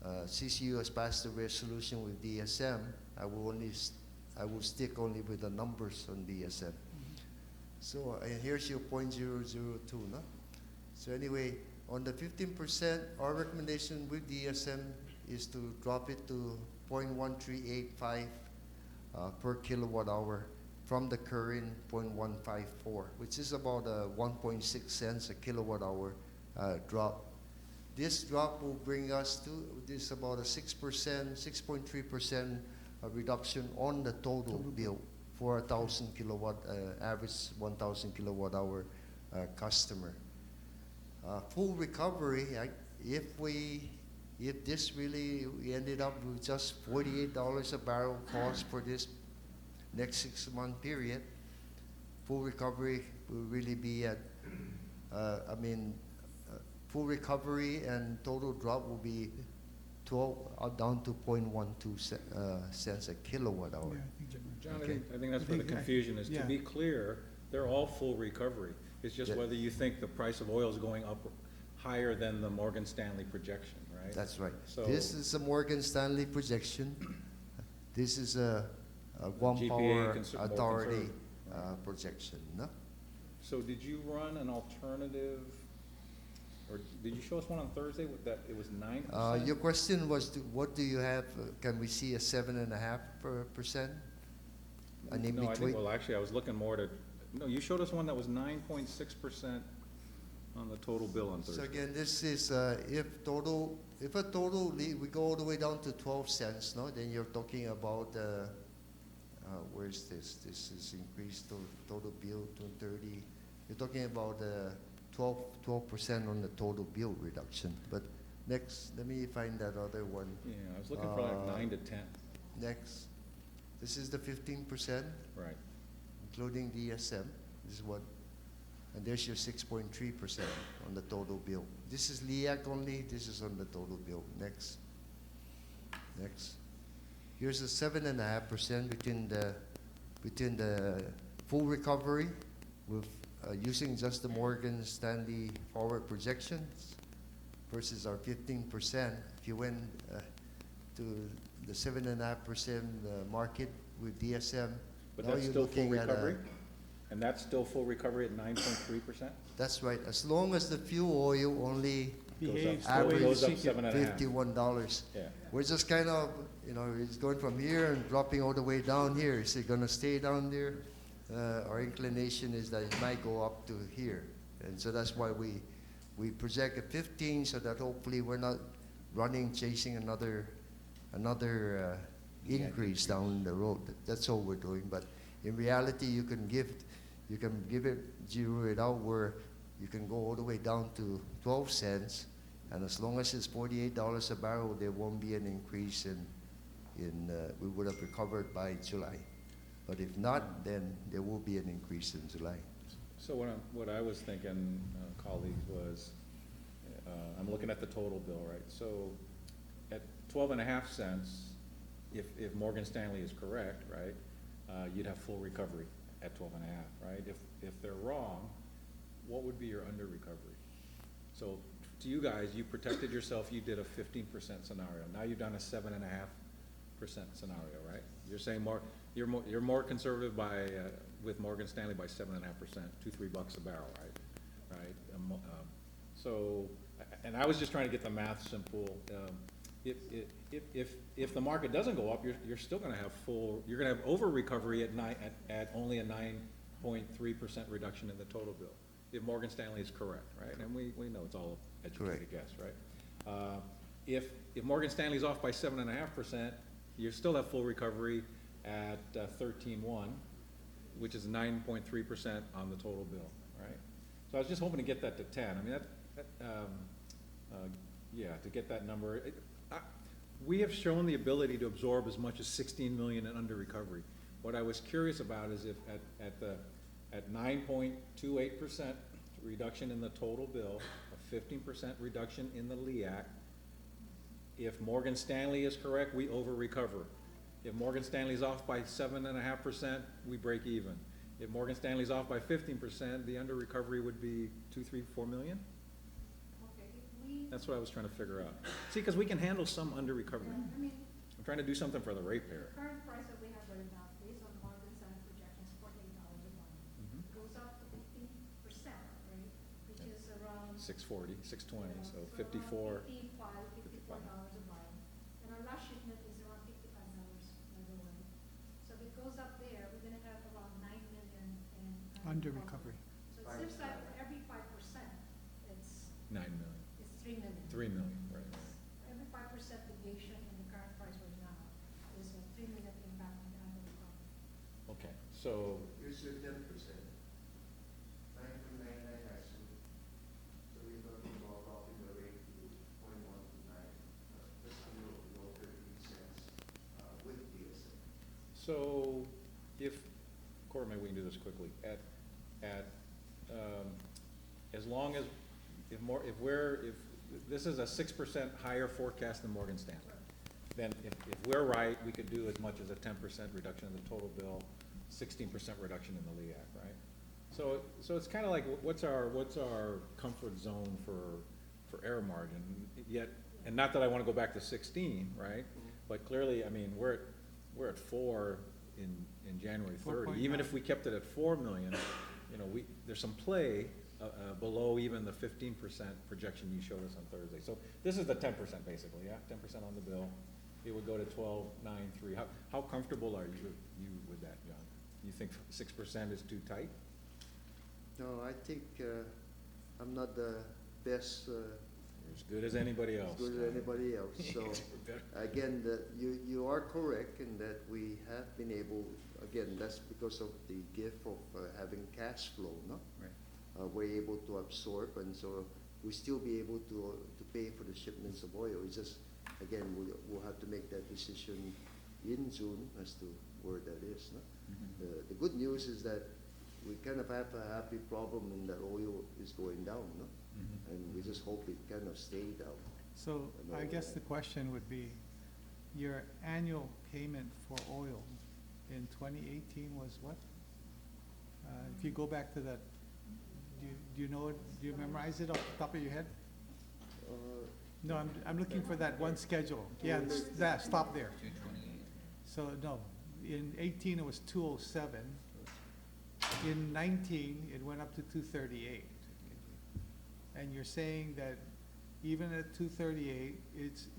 CCU has passed the resolution with DSM, I will stick only with the numbers on DSM. So here's your 0.002, no? So anyway, on the 15%, our recommendation with DSM is to drop it to 0.1385 per kilowatt hour from the current 0.154, which is about 1.6 cents a kilowatt hour drop. This drop will bring us to this about a 6%, 6.3% reduction on the total bill for 1,000 kilowatt, average 1,000 kilowatt hour customer. Full recovery, if this really, we ended up with just $48 a barrel cost for this next 6-month period, full recovery will really be at, full recovery and total drop will be down to 0.12 cents a kilowatt hour. John, Okay. I think that's where the confusion is. To be clear, they're all full recovery. It's just Yeah. whether you think the price of oil is going up higher than the Morgan Stanley projection, right? That's right. So This is a Morgan Stanley projection. This is a Guam GPA Power more Authority conservative. projection. No? So did you run an alternative, or did you show us one on Thursday with that it was 9%? Your question was, what do you have? Can we see a 7.5%? And in No, I between? think, well, actually, I was looking more to, no, you showed us one that was 9.6% on the total bill on So Thursday. again, this is if a total we go all the way down to 12 cents, no? Then you're talking about where's this? This is increased to total bill to 30. You're talking about 12% on the total bill reduction. But next, let me find that other one. Yeah, I was looking for like 9 to 10, Next, this is the 15%, right. including DSM. This is what, and there's your 6.3% on the total bill. This is LEAC only. This is on the total bill. Next. Here's a 7.5% between the full recovery with using just the Morgan Stanley forward projections versus our 15%. If you went to the 7.5% market with DSM, But now that's you're still full looking at recovery? And that's still full recovery at 9.3%? that's right. As long as the fuel oil only Behaves Goes up, the way you goes up seek it. 7.5. $51. Yeah. We're just kind of, it's going from here and dropping all the way down here. Is it going to stay down there? Our inclination is that it might go up to here. And so that's why we project a 15 so that hopefully we're not chasing another increase down the road. That's all we're doing. But in reality, you can give it, zero it out where you can go all the way down to 12 cents, and as long as it's $48 a barrel, there won't be an increase we would have recovered by July. But if not, then there will be an increase in July. So what I was thinking, colleagues, was, I'm looking at the total bill, right? So at 12.5 cents, if Morgan Stanley is correct, right, you'd have full recovery at 12.5, right? If they're wrong, what would be your under recovery? So to you guys, you protected yourself, you did a 15% scenario. Now you've done a 7.5% scenario, right? You're saying you're more conservative with Morgan Stanley by 7.5%, $2-3 a barrel, right? So, and I was just trying to get the math simple. If the market doesn't go up, you're still going to have you're going to have over recovery at only a 9.3% reduction in the total bill, if Morgan Stanley is correct, right? And we know it's all educated guess, right? If Morgan Stanley's off by 7.5%, you still have full recovery at 13.1, which is 9.3% on the total bill, right? So I was just hoping to get that to 10. I mean, yeah, to get that number. We have shown the ability to absorb as much as 16 million in under recovery. What I was curious about is if at 9.28% reduction in the total bill, a 15% reduction in the LEAC, if Morgan Stanley is correct, we over-recover. If Morgan Stanley's off by 7.5%, we break even. If Morgan Stanley's off by 15%, the under recovery would be 2, 3, 4 million? Okay, if we, That's what I was trying to figure out. See, because we can handle some under recovery. I mean, I'm trying to do something for the ratepayer. the current price that we have right now, based on Morgan Stanley projections, $48 a month. Mhm. Goes up to 15%, right, which is around. 640, 620, so around 54. $54 a month. And our last shipment is around $55, by the way. So if it goes up there, we're gonna have around 9 million in. Under recovery. So it seems like for every 5%, it's, 9 million, it's 3 million. 3 million, right. Every 5% deviation in the current price right now is a 3 million impact on the under recovery. Okay, so, Here's your 10%. 9.99 actually. So we're talking about dropping the rate to 0.129, just under below 13 cents, with DSA. so if, Cory, maybe we can do this quickly, as long as, if this is a 6% higher forecast than Morgan Stanley, then if we're right, we could do as much as a 10% reduction in the total bill, 16% reduction in the LEAC, right? So it's kind of like, what's our comfort zone for error margin? Yet, and not that I want to go back to 16, right? But clearly, I mean, we're at 4 in January 30. Even if we kept it at 4 million, you know, there's some play below even the 15% projection you showed us on Thursday. So this is the 10% basically, yeah, 10% on the bill. It would go to 12.93. How comfortable are you with that, John? You think 6% is too tight? No, I think I'm not the best, As good as anybody else. as good as anybody else. So again, you are correct in that we have been able, again, that's because of the gift of having cash flow, no? Right. We're able to absorb, and so we still be able to pay for the shipments of oil. It's just, again, we'll have to make that decision in June as to where that is, no? Mhm. The good news is that we kind of have a happy problem in that oil is going down, no? Mhm. And we just hope it kind of stay down. So I guess the question would be, your annual payment for oil in 2018 was what? If you go back to that, do you know it, do you memorize it off the top of your head? Uh, No, I'm looking for that one schedule. Yeah, stop there. 228. So, no, in 18 it was 207. In 19, it went up to 238. And you're saying that even at 238,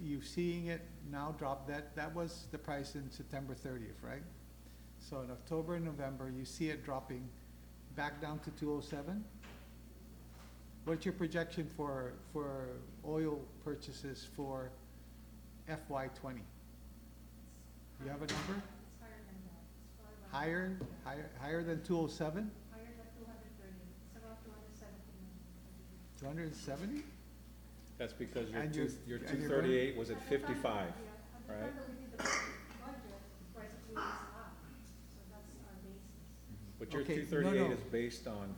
you're seeing it now drop, that was the price in September 30th, right? So in October and November, you see it dropping back down to 207? What's your projection for oil purchases for FY '20? You have a number? It's higher than that. It's probably about Higher than 207? higher than 230. It's around 270 million. 270? That's because And your you're 238 was at 55, Yeah, at the right? time that we did the budget, the price of fuel is up, so that's our basis. But your Okay, 238 no. is based on,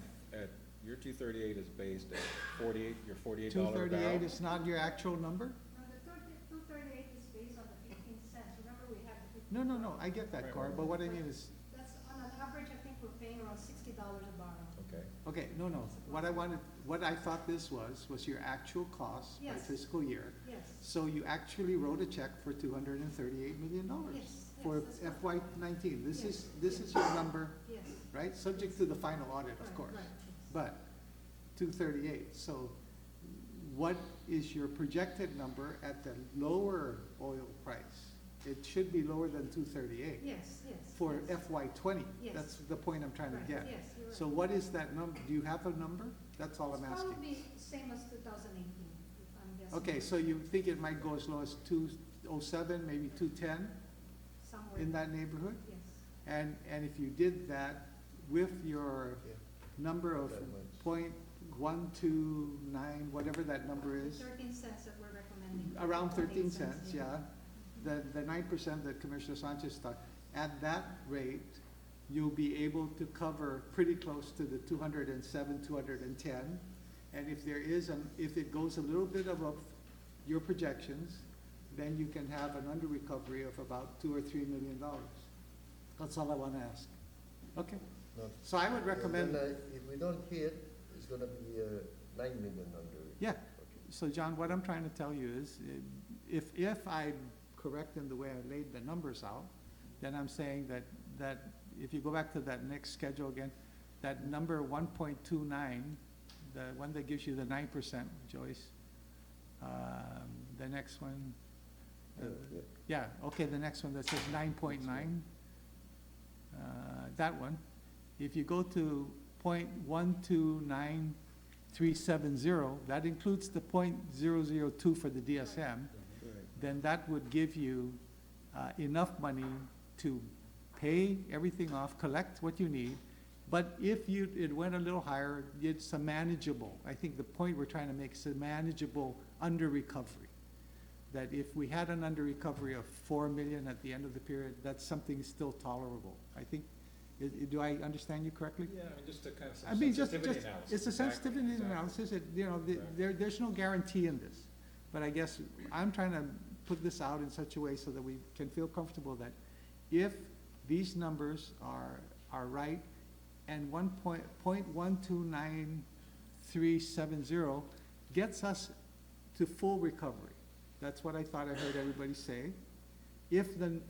your 238 is based at 48, your $48 barrel? 238 is not your actual number? Now, the 238 is based on the 15 cents. Remember, we had the 15. No, I get that, Cor, but what I mean is, That's on an average, I think we're paying around $60 a barrel. Okay, okay, no, what I thought this was your actual cost by Yes. fiscal year. Yes, So you actually wrote a check for $238 million Yes, for yes, that's FY '19. This Yes. is your number, yes. right? Subject to the final audit, of Right, course. right, yes. But 238, so what is your projected number at the lower oil price? It should be lower than 238 Yes, yes. for yes. FY '20. Yes. That's the point I'm trying to Right, get. yes, you're right. So what is that number? Do you have a number? That's all I'm It's asking. probably same as 2018, if I'm guessing. Okay, so you think it might go as low as 207, maybe 210 Somewhere. in that neighborhood? Yes, And if you did that with your number of That much. 129, whatever that number is, 13 cents that we're recommending. around 13 8 cents, yeah. The 9% that Commissioner Sanchez talked, at that rate, you'll be able to cover pretty close to the 207, 210. And if there is if it goes a little bit above your projections, then you can have an under recovery of about $2 or $3 million. That's all I want to ask. Okay. No. So I would recommend. Then, if we don't hit, it's gonna be 9 million under. Yeah. Okay. So John, what I'm trying to tell you is, if I'm correct in the way I laid the numbers out, then I'm saying that if you go back to that next schedule again, that number 1.29, the one that gives you the 9%, Joyce, the next one, yeah, okay, the next one that says 9.9, that one, if you go to 0.129370, that includes the 0.002 for the DSM, then that would give you enough money to pay everything off, collect what you need. But if it went a little higher, it's a manageable. I think the point we're trying to make is a manageable under recovery. That if we had an under recovery of 4 million at the end of the period, that's something still tolerable. I think, do I understand you correctly? Yeah, I mean, just to kind of I mean, sensitivity analysis. it's a sensitivity Exactly. analysis, there's no guarantee in this. But I guess I'm trying to put this out in such a way so that we can feel comfortable that if these numbers are right, and 1.129370 gets us to full recovery. That's what I thought I heard everybody say. If the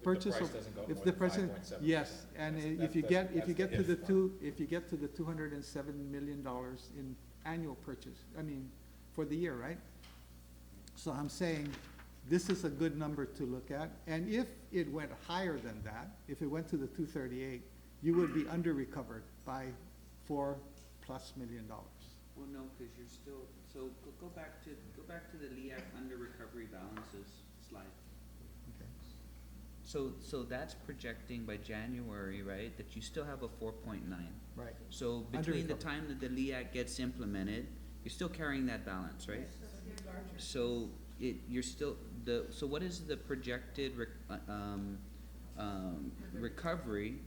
purchase price of, doesn't go if more the than person, 5.7%. yes, and That's- if you that's- get to that's the the if you get to the $207 million in annual purchase, I mean, for the year, right? So I'm saying, this is a good number to look at, and if it went higher than that, if it went to the 238, you would be under recovered by $4+ million. Well, no, because you're still, so go back to the LEAC under recovery balances slide. Okay. So that's projecting by January, right, that you still have a 4.9. Right. So Under between the recovery. time that the LEAC gets implemented, you're still carrying that balance, right? So you're still, so what is the projected recovery,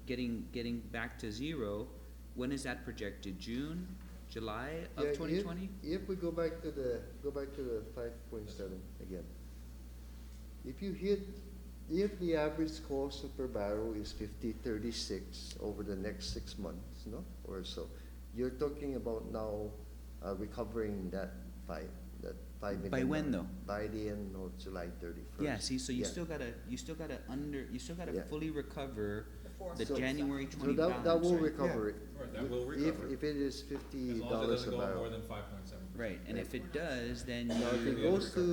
getting back to zero? When is that projected? June, July of Yeah, 2020? If we go back to the 5.7 again. If the average cost per barrel is 50.36 over the next 6 months, no, or so, you're talking about now recovering that 5 million. By when, though? By the end of July 31st. Yeah, see, so you Yeah. still gotta Yeah. fully recover the So- January 20 So balance, that will right? recover it. Right, that will recover. If it is As $50 long as it a doesn't go more barrel. than 5.7%. Right, and if it does, then Now, if it you're goes to, under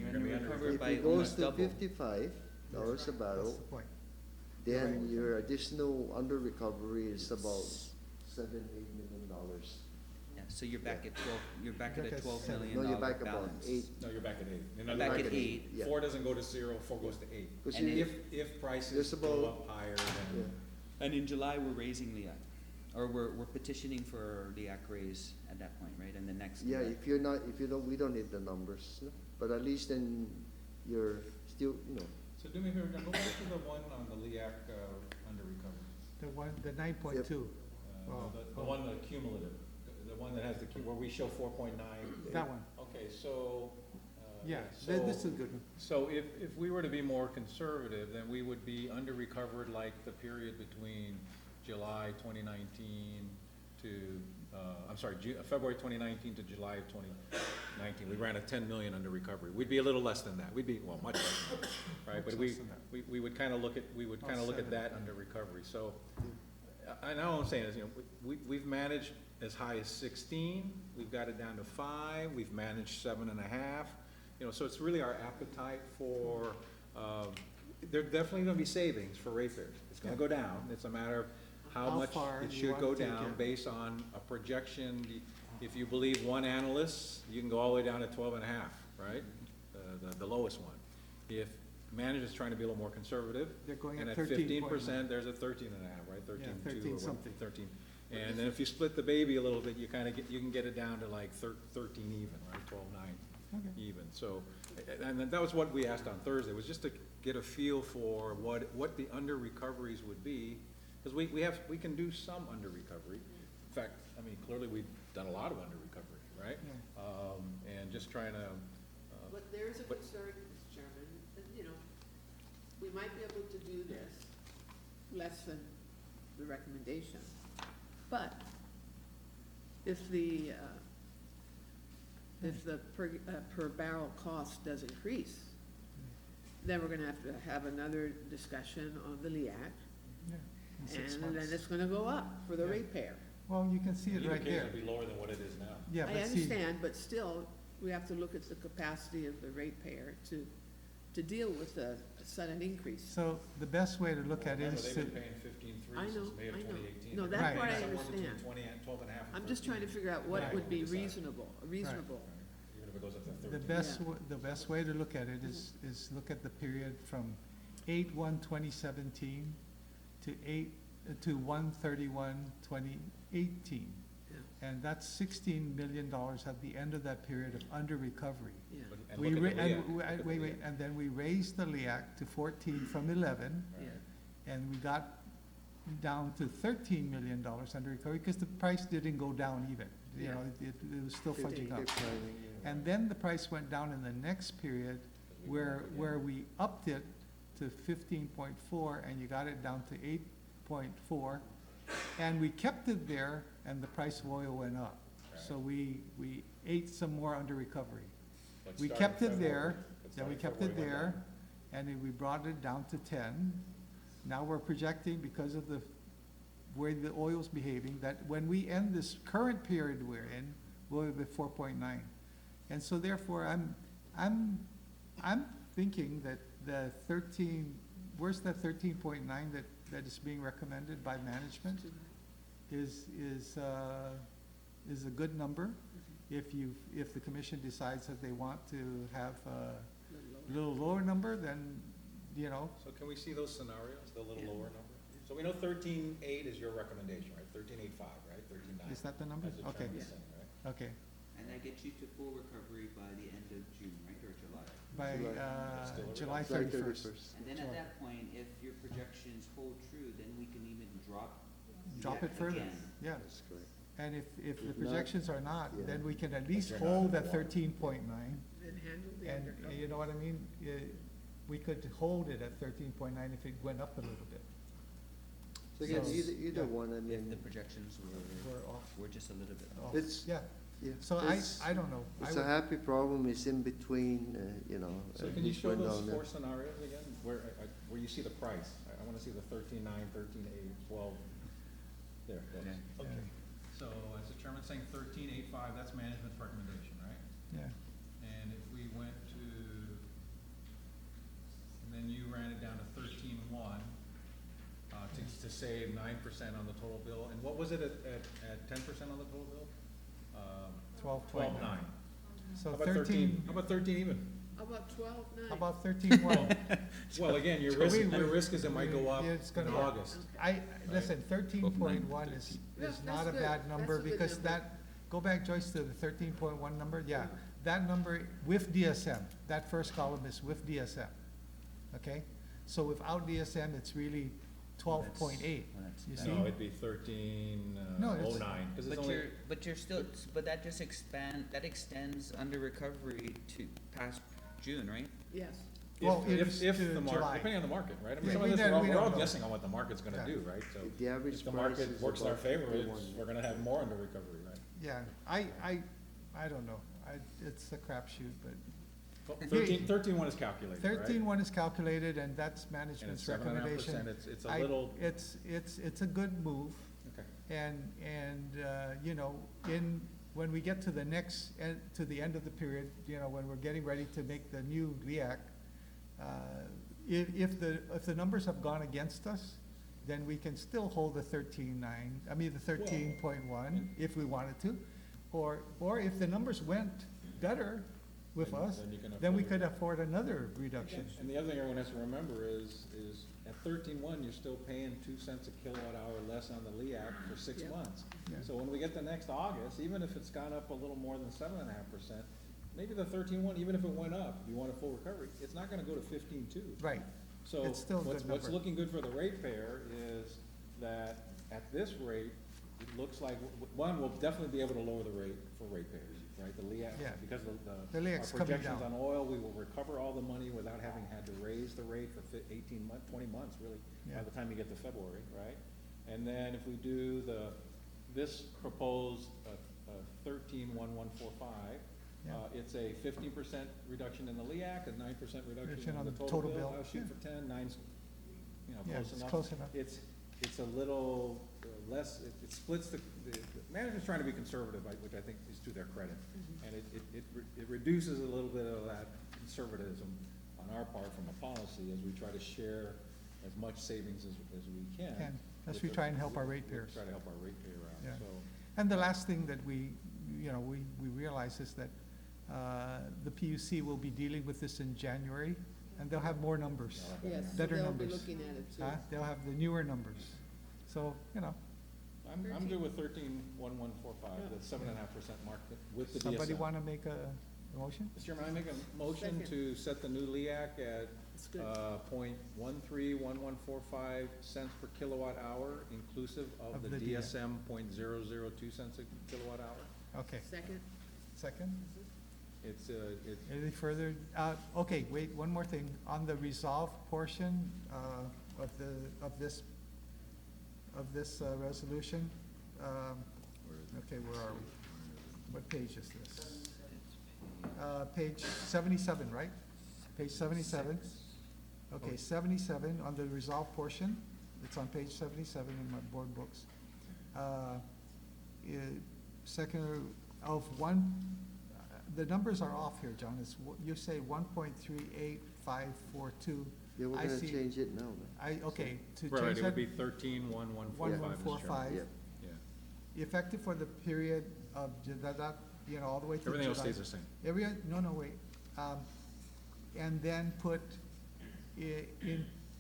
You're gonna be under recovered if by it goes almost to double. $55 a That's barrel, the point. then your additional under recovery is about $7-8 million. Yeah, so you're back at 12, you're back at Back a at $12 seven. million No, you're dollar back about balance. 8. No, you're back at 8. In other Back words, at 8. Yeah. 4 doesn't go to 0, 4 goes to 8. Because And you- If prices There's go about- up higher, yeah. then And in July, we're raising LEAC, or we're petitioning for LEAC raise at that point, right, and the next. Yeah, LEAC. if you don't, we don't need the numbers, no? But at least then you're still, So do me a favor, go back to the one on the LEAC under recovery. The 9.2, Oh, The one, the cumulative, the one that has where we show 4.9. that one, Okay, so. yeah, so- this is a good one. So if we were to be more conservative, then we would be under recovered like the period between July 2019 to, February 2019 to July of 2019. We ran a 10 million under recovery. We'd be a little less than that. We'd be, well, much less than that, right? But Much less than that. we would kind of look at that under recovery. So, I know what I'm saying is, we've managed as high as 16, we've got it down to 5, we've managed 7.5. So it's really our appetite for, there are definitely gonna be savings for ratepayers. It's gonna go down, it's a matter of how How much far it you should want go to take down it. based on a projection. If you believe one analyst, you can go all the way down to 12.5, right? The lowest one. If management's trying to be a little more conservative, They're going and at at 13.9. 15%, there's a 13.5, right? 13.2 or 13 something. 13. And then if you split the baby a little bit, you kind of get, you can get it down to like 13 even, right, 12.9 even. So, and then that was what we asked on Thursday, was just to get a feel for what the under recoveries would be. Because we can do some under recovery. In fact, I mean, clearly we've done a lot of under recovery, right? And just trying to. But there is a concern, Mr. Chairman, that, you know, we might be able to do this less than the recommendation. But if the per barrel cost does increase, then we're gonna have to have another discussion on the LEAC. Yeah, in 6 And then months. it's gonna go up for the Yeah. ratepayer. Well, you can see it Either right case, there. it'll be lower than what it is now. Yeah, I but see, understand, but still, we have to look at the capacity of the ratepayer to deal with the sudden increase. so the best way to look at it Remember, is they've to, been paying 15.3 I know, since May of I know. 2018. No, that Right. part I Somewhere between understand. 20 and 12.5 and I'm just trying to 13. figure out what Right. would be Decide. reasonable. Even if it goes up to 13. the best way to look at it is look at the period from 8/1/2017 to 1/31/2018. Yeah, And that's $16 million at the end of that period of under recovery. yeah. And We look ra- at the and LEAC. we- Look at the wait, LEAC. and then we raised the LEAC to 14 from 11, Yeah. and we got down to $13 million under recovery, because the price didn't go down even. You Yeah. know, it was still fudging up. Keep climbing, yeah. And then the price went down in the next period, where we upped it to 15.4, and you got it down to 8.4, and we kept it there, and the price of oil went up. So we ate some more under recovery. But We starting kept it February- there, but then we starting kept it February went there, down. and then we brought it down to 10. Now we're projecting, because of the way the oil's behaving, that when we end this current period we're in, we'll be 4.9. And so therefore, I'm thinking that the 13, where's that 13.9 that is being recommended by management is a good number. If the commission decides that they want to have a little lower number, then, you know, So can we see those scenarios, the little Yeah. lower number? So we know 13.8 is your recommendation, right? 13.85, right? 13.9. is that the number? As the Okay, chairman is saying, right? okay. And that gets you to full recovery by the end of June, right, or July? By That's still a July July 31st. And then at that point, if your projections hold true, then we can even drop Drop yet it further, again. yeah. That's correct. And if the If not, projections are not, yeah. then we can at least you're not hold in at the water. 13.9. Then handle the And undercover. you know what I mean? We could hold it at 13.9 if it went up a little bit. So again, So, either yeah. one, I If the mean, projections We're off. were just a little bit off. it's, Yeah, yeah. so I don't know. I It's a would- happy problem, it's in between, you know. So can you which show went those down four there. scenarios again, where you see the price? I wanna see the 13.9, 13.8, 12. There, Yeah. okay. So as the chairman's saying 13.85, that's management's recommendation, right? Yeah, And if we went to, and then you ran it down to 13.1, to save 9% on the total bill, and what was it at 10% on the total bill? 12.9. 12.9. So How about 13, how about 13 even? How about 12.9? How about 13.1? Well, again, your So risk, we- your risk is it might go up Yeah, it's in gonna go up. August. Listen, 13.1 is Yeah, not a that's bad good. number, That's a good because number. that, go back, Joyce, to the 13.1 number, yeah. That number with DSM, that first column is with DSM, okay? So without DSM, it's really 12.8, you see? No, it'd be 13.09, No, it's- because it's But only, you're still, but that just extends under recovery to past June, right? Yes. Well, it's if to the market, July. depending on the market, right? I mean, Yeah, some we of this, don't- we we're don't all know. guessing on what the market's gonna Yeah. do, right? So If the average if the price market is works in our above favor, 51. we're gonna have more under recovery, right? Yeah, I don't know, it's a crapshoot, but Well, 13.1 is calculated, right? 13.1 is calculated, and that's And management's it's 7.5%, recommendation. it's a little, It's a good move, okay. and, you know, when we get to the to the end of the period, you know, when we're getting ready to make the new LEAC, if the numbers have gone against us, then we can still hold the 13.1 if we wanted to. Or if the numbers went better with Then- us, then you can then we afford could afford another reduction. And the other thing everyone has to remember is at 13.1, you're still paying 2 cents a kilowatt hour less on the LEAC for 6 Yeah. months. Yeah. So when we get the next August, even if it's gone up a little more than 7.5%, maybe the 13.1, even if it went up, if you want a full recovery, it's not gonna go to 15.2. Right. So It's still a what's good number. looking good for the ratepayer is that at this rate, it looks like, one, we'll definitely be able to lower the rate for ratepayers, right? The LEAC, Yeah. because of The LEAC's our coming projections down. on oil, we will recover all the money without having had to raise the rate for 18 months, 20 months, really, Yeah. by the time you get to February, right? And then if we do this proposed, 13.1145, Yeah. it's a 15% reduction in the LEAC, a 9% reduction Reduction in on the the total total bill. bill, I'll shoot yeah. for 10, 9's, Yeah, close it's enough. close enough. It's a little less, it splits the management's trying to be conservative, which I think is to their credit. And it reduces a little bit of that conservatism on our part from a policy as we try to share as much savings as we can. As with we the- try and help our ratepayers. Try to help our ratepayer Yeah. out, so. And the last thing that we realize is that the PUC will be dealing with this in January, and they'll have more numbers. Yes, so Better they'll be numbers. looking at it too. They'll have the newer numbers. So, I'm good with 13.1145, the 7.5% mark with the DSM. somebody want to make a motion? Mr. Chairman, I make a motion Second. to set the new LEAC at, That's good. .131145 cents per kilowatt hour, inclusive of Of the the DSM .002 cents a kilowatt hour. Okay, Second, second? It's, Any further? Okay, wait, one more thing. On the resolve portion of this resolution, okay, where are we? What page is this? Page 77, right? Page 77. Okay, 77 on the resolve portion. It's on page 77 in my board books. Second of one, the numbers are off here, John. You say 1.38542. Yeah, we're I gonna see- change it now. Okay, to right, change it would that, be 13.1145, Mr. Chairman. 1145. Yep. Yeah, Effective for the period of, all the way to July. everything else stays the same. No, wait. And then put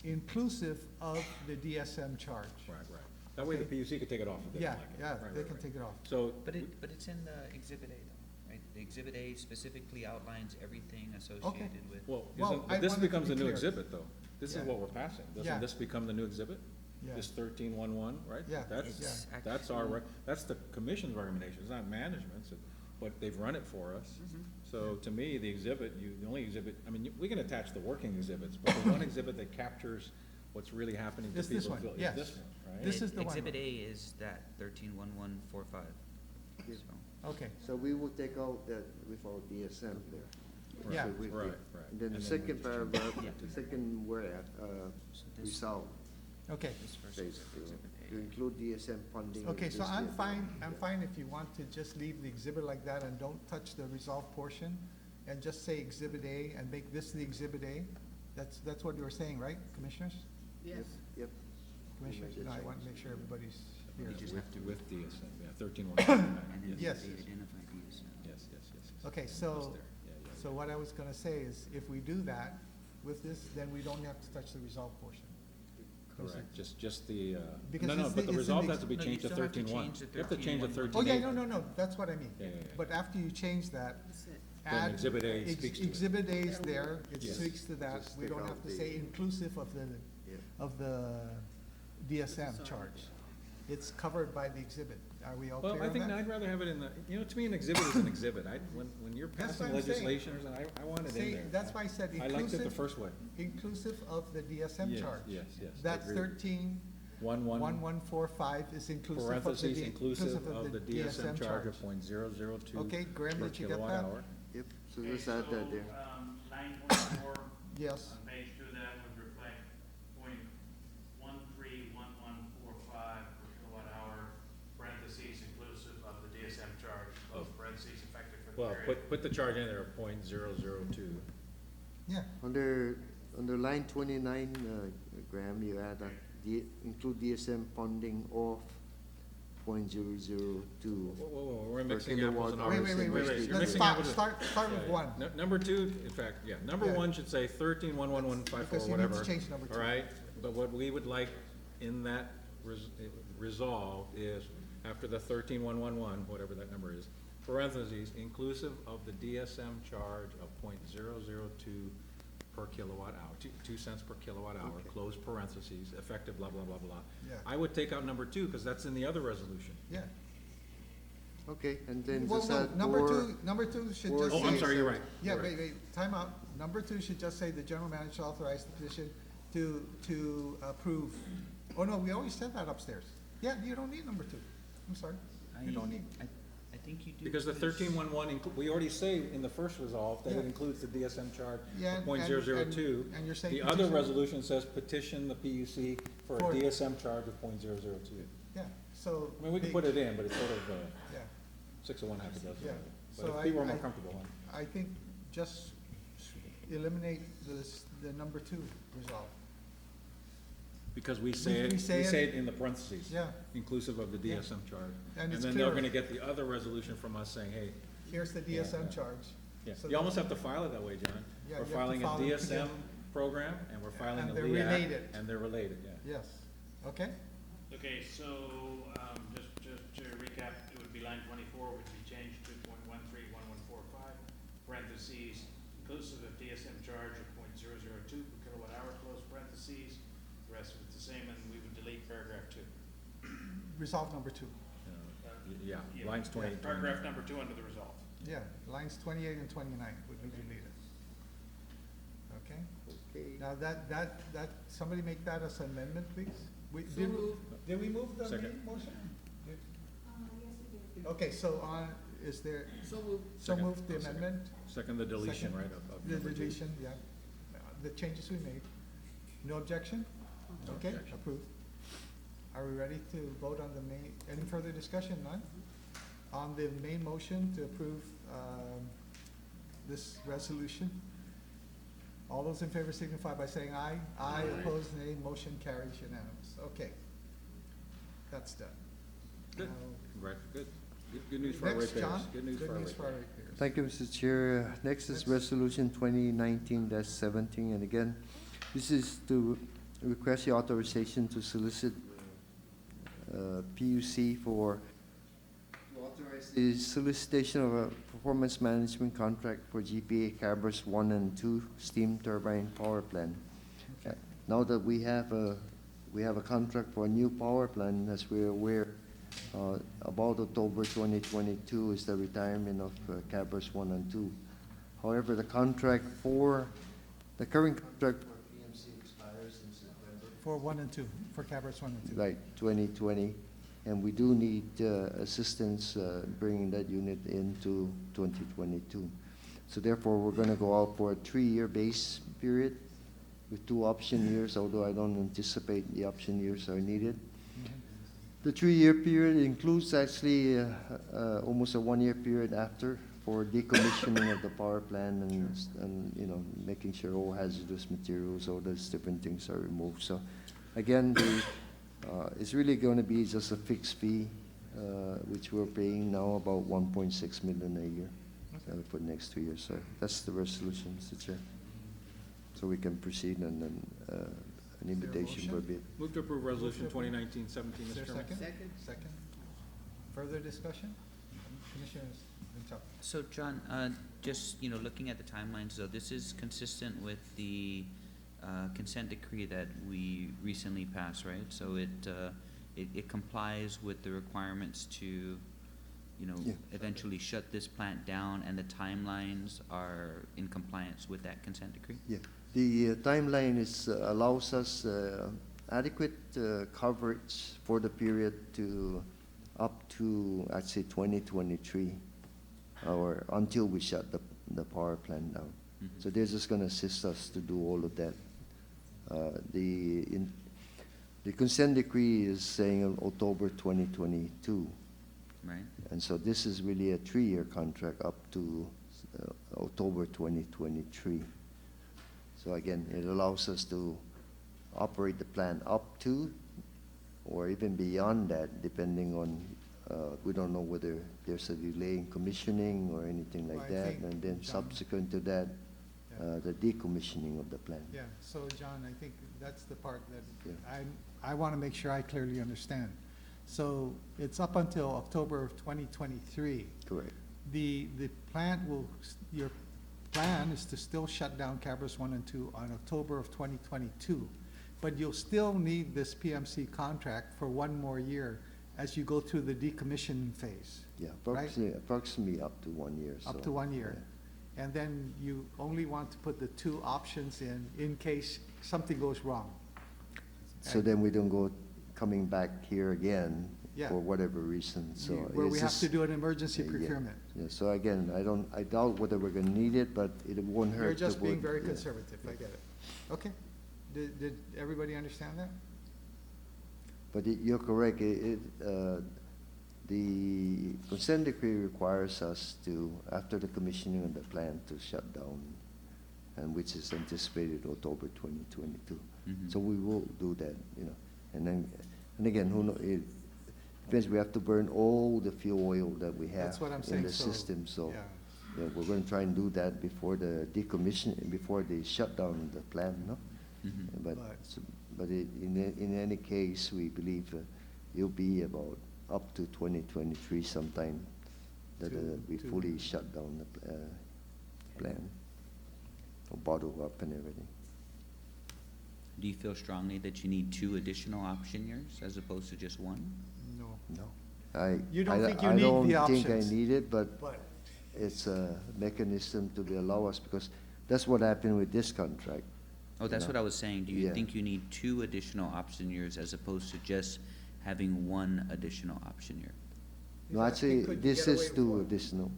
inclusive of the DSM charge. Right. That way the PUC could take it off if they Yeah, don't like it. yeah, Right, they right, can right. take it off. So, But it's in the Exhibit A though, right? The Exhibit A specifically outlines everything associated with. well, Well, I this wanted to becomes be a new clear. exhibit, though. This is Yeah. what we're passing. Yeah. Doesn't this become the new exhibit? Yeah. This 13.11, right? Yeah. It's That's that's the commission's recommendation, it's not management's, but they've run it for us. Mm-hmm. So to me, the only exhibit, I mean, we can attach the working exhibits, but the one exhibit that captures what's really happening to Is this people one, is yes. this one, right? This is the one. Exhibit A is that 13.1145. Yeah. So. Okay, So we will take out that without DSM there. Yeah. So Right. And then the And then second we just change- paragraph, Yeah. the second word, resolve, okay. This first says is Exhibit to A. include DSM funding. Okay, so I'm listed. fine if you want to just leave the exhibit like that and don't touch the resolve portion and just say Exhibit A and make this the Exhibit A. That's what you were saying, right, commissioners? yes. Yep. Commissioners, no, I want to make sure everybody's here. You just have to, With DSM, yeah, 13.11. and then Yes. they identify these. Yes. Okay, It's so, there. Yeah. so what I was gonna say is, if we do that with this, then we don't have to touch the resolve portion. Correct, just the, Because no, it's but the the resolve ex- has to be No, you changed to still have to 13.1. change the You have to change the 13.1. Oh, yeah, 13.8. no, that's what I mean. Yeah. But after you change that, That's it. Then add. Exhibit A speaks to it. Exhibit A is there, it Yes. speaks to that, Just we take don't out have to the- say inclusive of Yeah. the DSM charge. It's covered by the exhibit. Are we all clear Well, I on think that? I'd rather have it in the, to me, an exhibit is an exhibit. When you're That's passing what I'm saying. legislation, or something, I want it in Say, there. that's why I said I liked it the inclusive, first way. inclusive of the DSM Yes, charge. yes, I That's agree. 13.1145 is inclusive of the, Parentheses, inclusive of the DSM charge of charge. .002 Okay, Graham, per did you get kilowatt that? hour. Yep, so Okay, let's add that so, there. 9.4 Yes, on page 2, that would reflect .131145 per kilowatt hour, parentheses inclusive of the DSM charge, close parentheses effective for the Well, period. put the charge in there of .002. yeah, Under line 29, Graham, you add include DSM funding of .002. Whoa, we're Per mixing apples and kilowatt oranges. hour. wait, You're let's mixing start, apples. start with Yeah, one. Number 2, in fact, number Yeah. 1 should say 13.1115 Because or you need to whatever. change number 2. All right, but what we would like in that resolve is, after the 13,111, whatever that number is, parentheses, inclusive of the DSM charge of .002 per kilowatt hour, 2 cents per kilowatt hour, Okay. close parentheses, effective blah, blah, blah, blah. Yeah. I would take out number 2, because that's in the other resolution. Yeah. Okay, and then Well, just well, add number two should or- just Oh, say. I'm sorry, you're right. Yeah, You're right. wait, time out. Number 2 should just say the general manager authorized the position to approve. Oh, no, we always said that upstairs. Yeah, you don't need number 2. I'm sorry. You don't need. I think you do. Because the 1311, we already say in the first resolve that Yeah. it includes the DSM charge Yeah, of .002. and you're saying The other petition- resolution says petition the PUC for a For- DSM charge of .002. Yeah, so. I mean, we can the- put it in, but it's sort of Yeah, 6 of one, half a dozen. Yeah. But So if people are I- more comfortable, I think just eliminate the number 2 resolve. because we say it, We we say say it- it in the parentheses. Yeah. Inclusive of the DSM charge. And it's then they're clear. gonna get the other resolution from us saying, hey, Here's the Yeah, DSM yeah. charge. yeah, So you almost that- have to file it that way, John. Yeah, you We're have to filing a file them DSM together. program, and we're filing a And they're LEAC, related. and they're related, yeah. Yes, okay? Okay, so, just to recap, it would be line 24 would be changed to .131145, parentheses, inclusive of DSM charge of .002 per kilowatt hour, close parentheses. The rest of it's the same, and we would delete paragraph 2. Resolve number 2. Yeah, lines 28, 29. Paragraph number 2 under the resolve. Yeah, lines 28 and 29 would be deleted. Okay? Okay. Now, that, somebody make that as an amendment, please? So moved. Did we move the Second. main motion? Yes, we did. Okay, so on, is there, So moved. so Second. move the I'll second. amendment? Second, the deletion, Second. right, of The number 2. deletion, yeah. The changes we made. No objection? No Okay, objection. approved. Are we ready to vote on the main, any further discussion, none? On the main motion to approve, this resolution? All those in favor signify by saying aye. Aye, opposed, nay, motion carries unanimous. Okay. That's done. Good. Now, Right, good. Good news for our Next, ratepayers. John. Good news for our ratepayers. ratepayers. Thank you, Mr. Chair. Next is Resolution 2019-17, and again, this is to request the authorization to solicit PUC for the solicitation of a performance management contract for GPA Cabras 1 and 2 steam turbine power plant. Okay. Now that we have a contract for a new power plant, as we're aware, about October 2022 is the retirement of Cabras 1 and 2. However, the current contract for PMC expires in September. For 1 and 2, for Cabras 1 and 2. Right, 2020, and we do need assistance bringing that unit into 2022. So therefore, we're going to go out for a 3-year base period with 2 option years, although I don't anticipate the option years are needed. The 3-year period includes actually almost a 1-year period after for decommissioning of the power plant and you know, making sure all hazardous materials, all those different things are removed. So again, it's really going to be just a fixed fee, which we're paying now about 1.6 million a year for the next 2 years. So that's the resolution, Mr. Chair. So we can proceed and then an invitation for a bid. Move to approve Resolution Move to approve. 2019-17, Is there Mr. a Chairman. second? Second. Second. Further discussion? Commissioners, Vinchap. So, John, just, looking at the timelines, though, this is consistent with the consent decree that we recently passed, right? So it complies with the requirements to, Yeah. eventually shut this plant down, and the timelines are in compliance with that consent decree? Yeah, the timeline allows us adequate coverage for the period to up to actually 2023, or until we shut the power plant down. Mhm. So they're just going to assist us to do all of that. The consent decree is saying on October 2022. Right? And so this is really a 3-year contract up to October 2023. So again, it allows us to operate the plant up to, or even beyond that, depending on, we don't know whether there's a delay in commissioning or anything like Well, I that. think, And then John- subsequent to that, Yeah. Yeah. the decommissioning of the plant. Yeah, so John, I think that's the part that Yeah. I want to make sure I clearly understand. So it's up until October of 2023. Correct. The plant will, your plan is to still shut down Cabras 1 and 2 on October of 2022, but you'll still need this PMC contract for 1 more year as you go through the decommissioning phase. Yeah, Right. approximately up to 1 year. Up so, to 1 year. yeah. And then you only want to put the 2 options in case something goes wrong. So then we don't go coming back here again Yeah. for whatever reason, so. Where it's we have just- to do an emergency yeah, procurement. Yeah, so again, I doubt whether we're gonna need it, but it won't hurt. You're to just being put- very yeah. conservative, I get it. Okay. Did everybody understand that? But you're correct, the consent decree requires us to, after the commissioning of the plant, to shut down, and which is anticipated October 2022. Mhm. So we will do that, and then, and again, who know, it depends, we have to burn all the fuel oil that we have That's what I'm in saying, the so, system, so. yeah. Yeah, we're gonna try and do that before the decommission, before they shut down the plant, no? Mhm. But, Right. but in any case, we believe it'll be about up to 2023 sometime that we To- fully shut down the plant, or bottle up and everything. Do you feel strongly that you need 2 additional option years as opposed to just 1? No. No. I You don't think you I need the don't think I options. need it, but But, it's a mechanism to allow us, because that's what happened with this contract. Oh, that's No. what I was saying. Do you Yeah. think you need 2 additional option years as opposed to just having 1 additional option year? No, He's asking, actually, could you this get is away with two one? additional.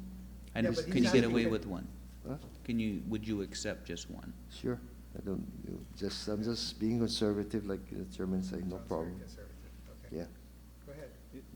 I Yeah, know, but can he's you get asking away if- with 1? Huh? Would you accept just 1? Sure, I'm just being conservative, like the chairman said, no Sounds very problem. conservative. Okay. Yeah, Go ahead.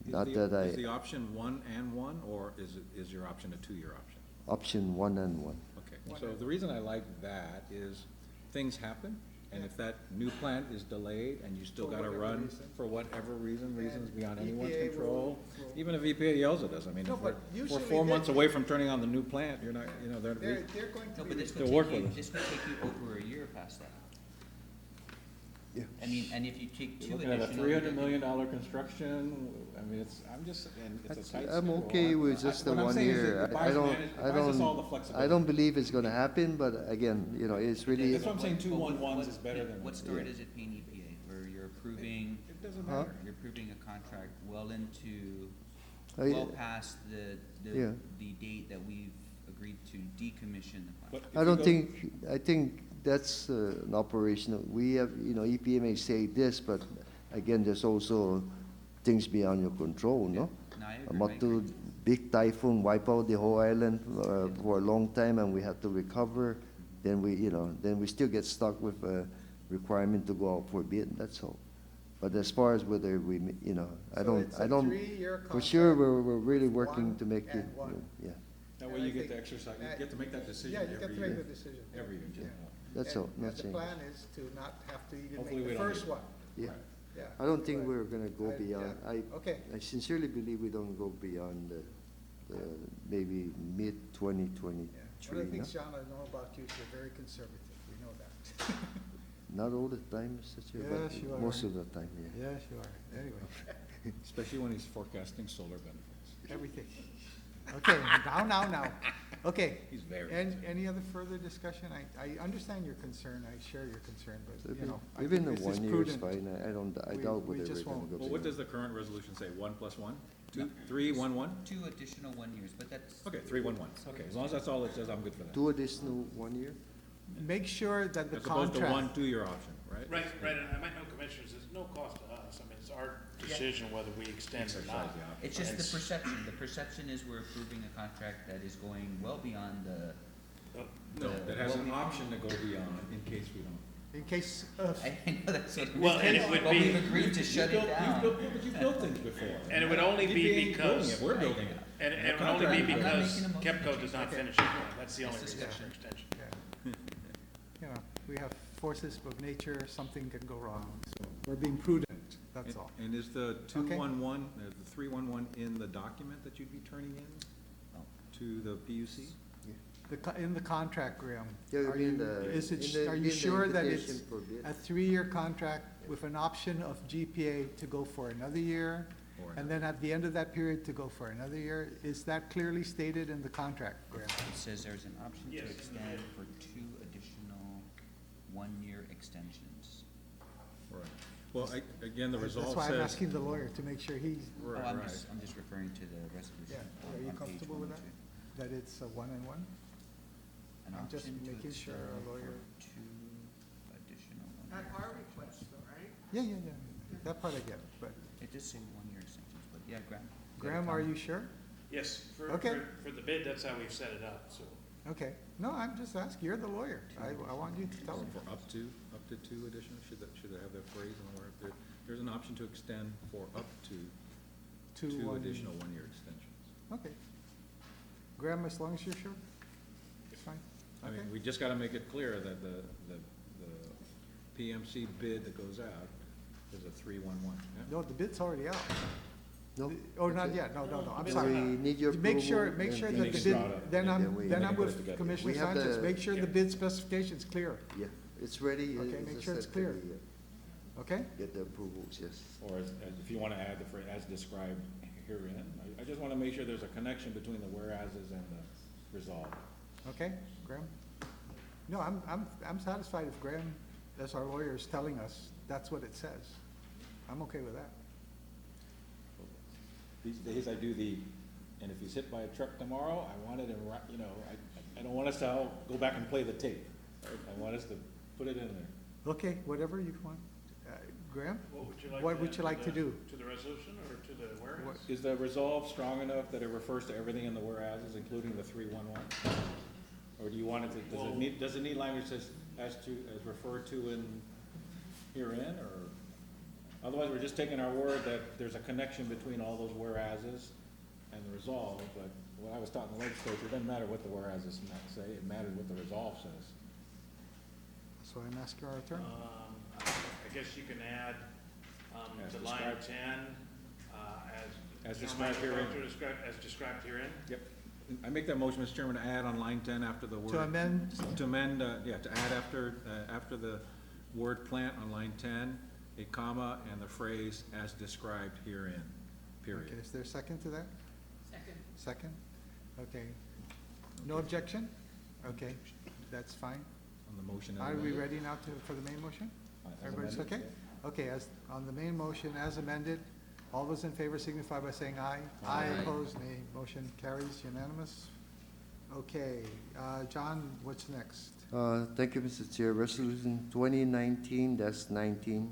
Not that I- Is the option 1 and 1, or is your option a 2-year option? option 1 and 1. Okay, so the reason I like that is things happen, and if that new plant is delayed and you still For gotta whatever run reason. for whatever reasons And beyond anyone's EPA control, will- even if EPA yells at us, I mean, No, if we're, but we're usually 4 months they- away from turning on the new plant, you're not, They're going to No, be. but this Still would work take you, with us. this would take you over a year past that. Yeah. I mean, and if you take 2 you're looking at a additional. $300 million construction, I mean, I'm just, and it's a tight I'm schedule. okay with just the What I'm 1 saying is year. it buys us all the I flexibility. don't believe it's gonna happen, but again, it's really, That's what I'm saying, 2 But 1-1s is better than. What story does it paint EPA, where you're approving, It doesn't Huh? matter. you're approving a contract well into, I- well past Yeah. the date that we've agreed to decommission the plant? But if I you don't go- think, I think that's an operational, we have, EPA may say this, but again, there's also things beyond your control, no? No, I A agree. Matu big typhoon wipe out the whole island for a long time, and we have to recover. Then we still get stuck with a requirement to go out for bid. That's all. But as far as whether we, I So it's a don't. 3-year For sure, contract we're really with working 1 to make it. and 1. Yeah, That And way I you get to think exercise, you that- get to make that decision Yeah, you get every to make year. the decision. Every year, Yeah. that's And- all. Not And the changing. plan is to not have to even Hopefully make we the don't first need- one. Yeah. Right. Yeah. I don't think Right. we're gonna go I- beyond. yeah. I Okay. sincerely believe we don't go beyond the maybe mid Yeah. 2023. One of the no? things, John, I know about you is you're very conservative. We know that. Not all the time, Mr. Chair, Yes, you but are. most of the time, yeah. Yes, you are. Anyway, Especially when he's forecasting solar benefits. everything. Okay, now. Okay. He's very Any other further discussion? I understand your concern. I share your concern, but, I Even think the this is 1 year is prudent. fine. I We- doubt we whether just we're gonna won't. go Well, what beyond. does the current resolution say? 1 + 1? 2, No. 3, 1, 1? 2 additional 1 years, but that's. Okay, 3, 1, 1. Okay, as long as that's all it says, I'm good for that. 2 additional 1 year? Make sure that the As opposed to contract. 1 2-year option, right? Right, and I might know, Commissioners, there's no cost to us. I mean, it's our decision whether we extend or Exercise not. the option. It's just the It's- perception. The perception is we're approving a contract that is going well beyond the. No, that has an well, option to go beyond in case we don't. In case of, I know that's what. Well, and it would But be- we've agreed to shut it down. But you've built things before. And it would only be EPA ain't building because- it, we're building it. And And it the would only be contract- I'm not because making a motion. KEPCO does not Okay. finish it. That's the only It's reason for discussion. extension. we have forces of nature, something can go wrong. So we're being prudent, that's all. And is the Okay. 211, the 311 in the document that you'd be turning in Oh. to the PUC? In the contract, Graham, There will are be in you, the- is it, in the- are in you the sure that it's invitation for bid. a 3-year contract with an option of GPA to go for another year? Or And then at the end of that period to go for another year? Is that clearly stated in the contract, Graham? It says there's an option to Yes. extend for 2 additional 1-year extensions. Right. Well, again, the That's resolve why I'm says. asking the lawyer to make sure he's, Oh, Right, I'm right. just referring to the resolution. yeah, are on you page comfortable with that? 102. That it's a 1 and 1? An I'm just option to making sure our extend for lawyer- 2 additional At 1-year. our request, though, right? Yeah. That part I get, but It does say 1-year extensions, but yeah, Graham. Graham, are you sure? Yes, Okay. for the bid, that's how we've set it up, so. Okay. No, I'm just asking, you're the lawyer. I want you to tell him. For up to 2 additional, should I have that phrase in where there's an option to extend for up to 2 1 additional 1-year extensions. Okay. Graham, as long as you're sure, it's fine. I Okay. mean, we just gotta make it clear that the PMC bid that goes out is a 3-1-1. Yeah? No, the bid's already out. No? Oh, not Okay. yet, no, I'm So sorry. we need your approval. Make sure and that the Make it bid, drawn up. then And then I'm put it with together. Commissioner We have Sanchez, the- make sure the bid specification's clear, Yeah, it's ready. Okay, It's make just sure it's that clear. we, okay? get the approvals, yes. Or if you wanna add the phrase, as described herein, I just wanna make sure there's a connection between the whereases and the resolve. Okay, Graham? No, I'm satisfied if Graham, as our lawyer, is telling us that's what it says. I'm okay with that. These days I do and if he's hit by a truck tomorrow, I want it in, I don't want us to all go back and play the tape. Right? I want us to put it in there. Okay, whatever you want. Graham? What would you like? What to would add you like to do? To the resolution or to the whereas? Is the resolve strong enough that it refers to everything in the whereases, including the 3-1-1? Or do you want it to, does it need language as referred to in herein, or? Otherwise, we're just taking our word that there's a connection between all those whereases and the resolve, but when I was taught in the legislature, it doesn't matter what the whereases say, it matters what the resolve says. So I'm asking our attorney. I guess you can add, As to line described. 10, As General described herein. Manager as described herein. Yep. I make that motion, Mr. Chairman, to add on line 10 after the word. To amend, To amend, to add after the word plant on line 10, a comma and the phrase as described herein, period. okay, is there a second to that? Second. Second? Okay. No objection? Okay, that's fine. On the motion. as Are we amended. ready now for the main motion? As Everybody's amended, okay? Okay, on the main motion as amended, all those in favor signify by saying aye. Aye, opposed, nay. Motion carries unanimous. Okay, John, what's next? Thank you, Mr. Chair. Resolution 2019-19.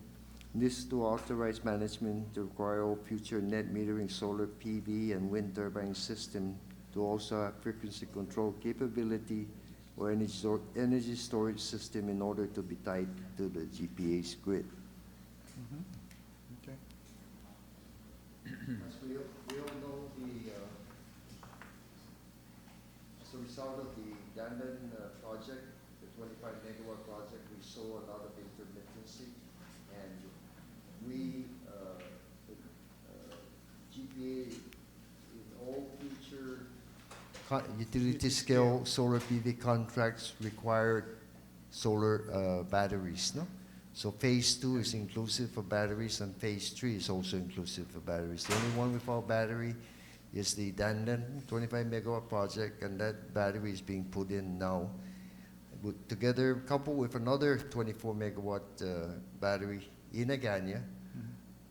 This is to authorize management to require all future net metering solar PV and wind turbine system to also have frequency control capability or energy storage system in order to be tied to the GPA's grid. Mhm. Okay, As we all know, as a result of the Dandan project, the 25 megawatt project, we saw a lot of intermittency, and we, GPA, in all future utility scale solar PV contracts required solar batteries, no? So phase 2 is inclusive of batteries, and phase 3 is also inclusive of batteries. The only one without battery is the Dandan 25 megawatt project, and that battery is being put in now. Together, coupled with another 24 megawatt battery in Agana,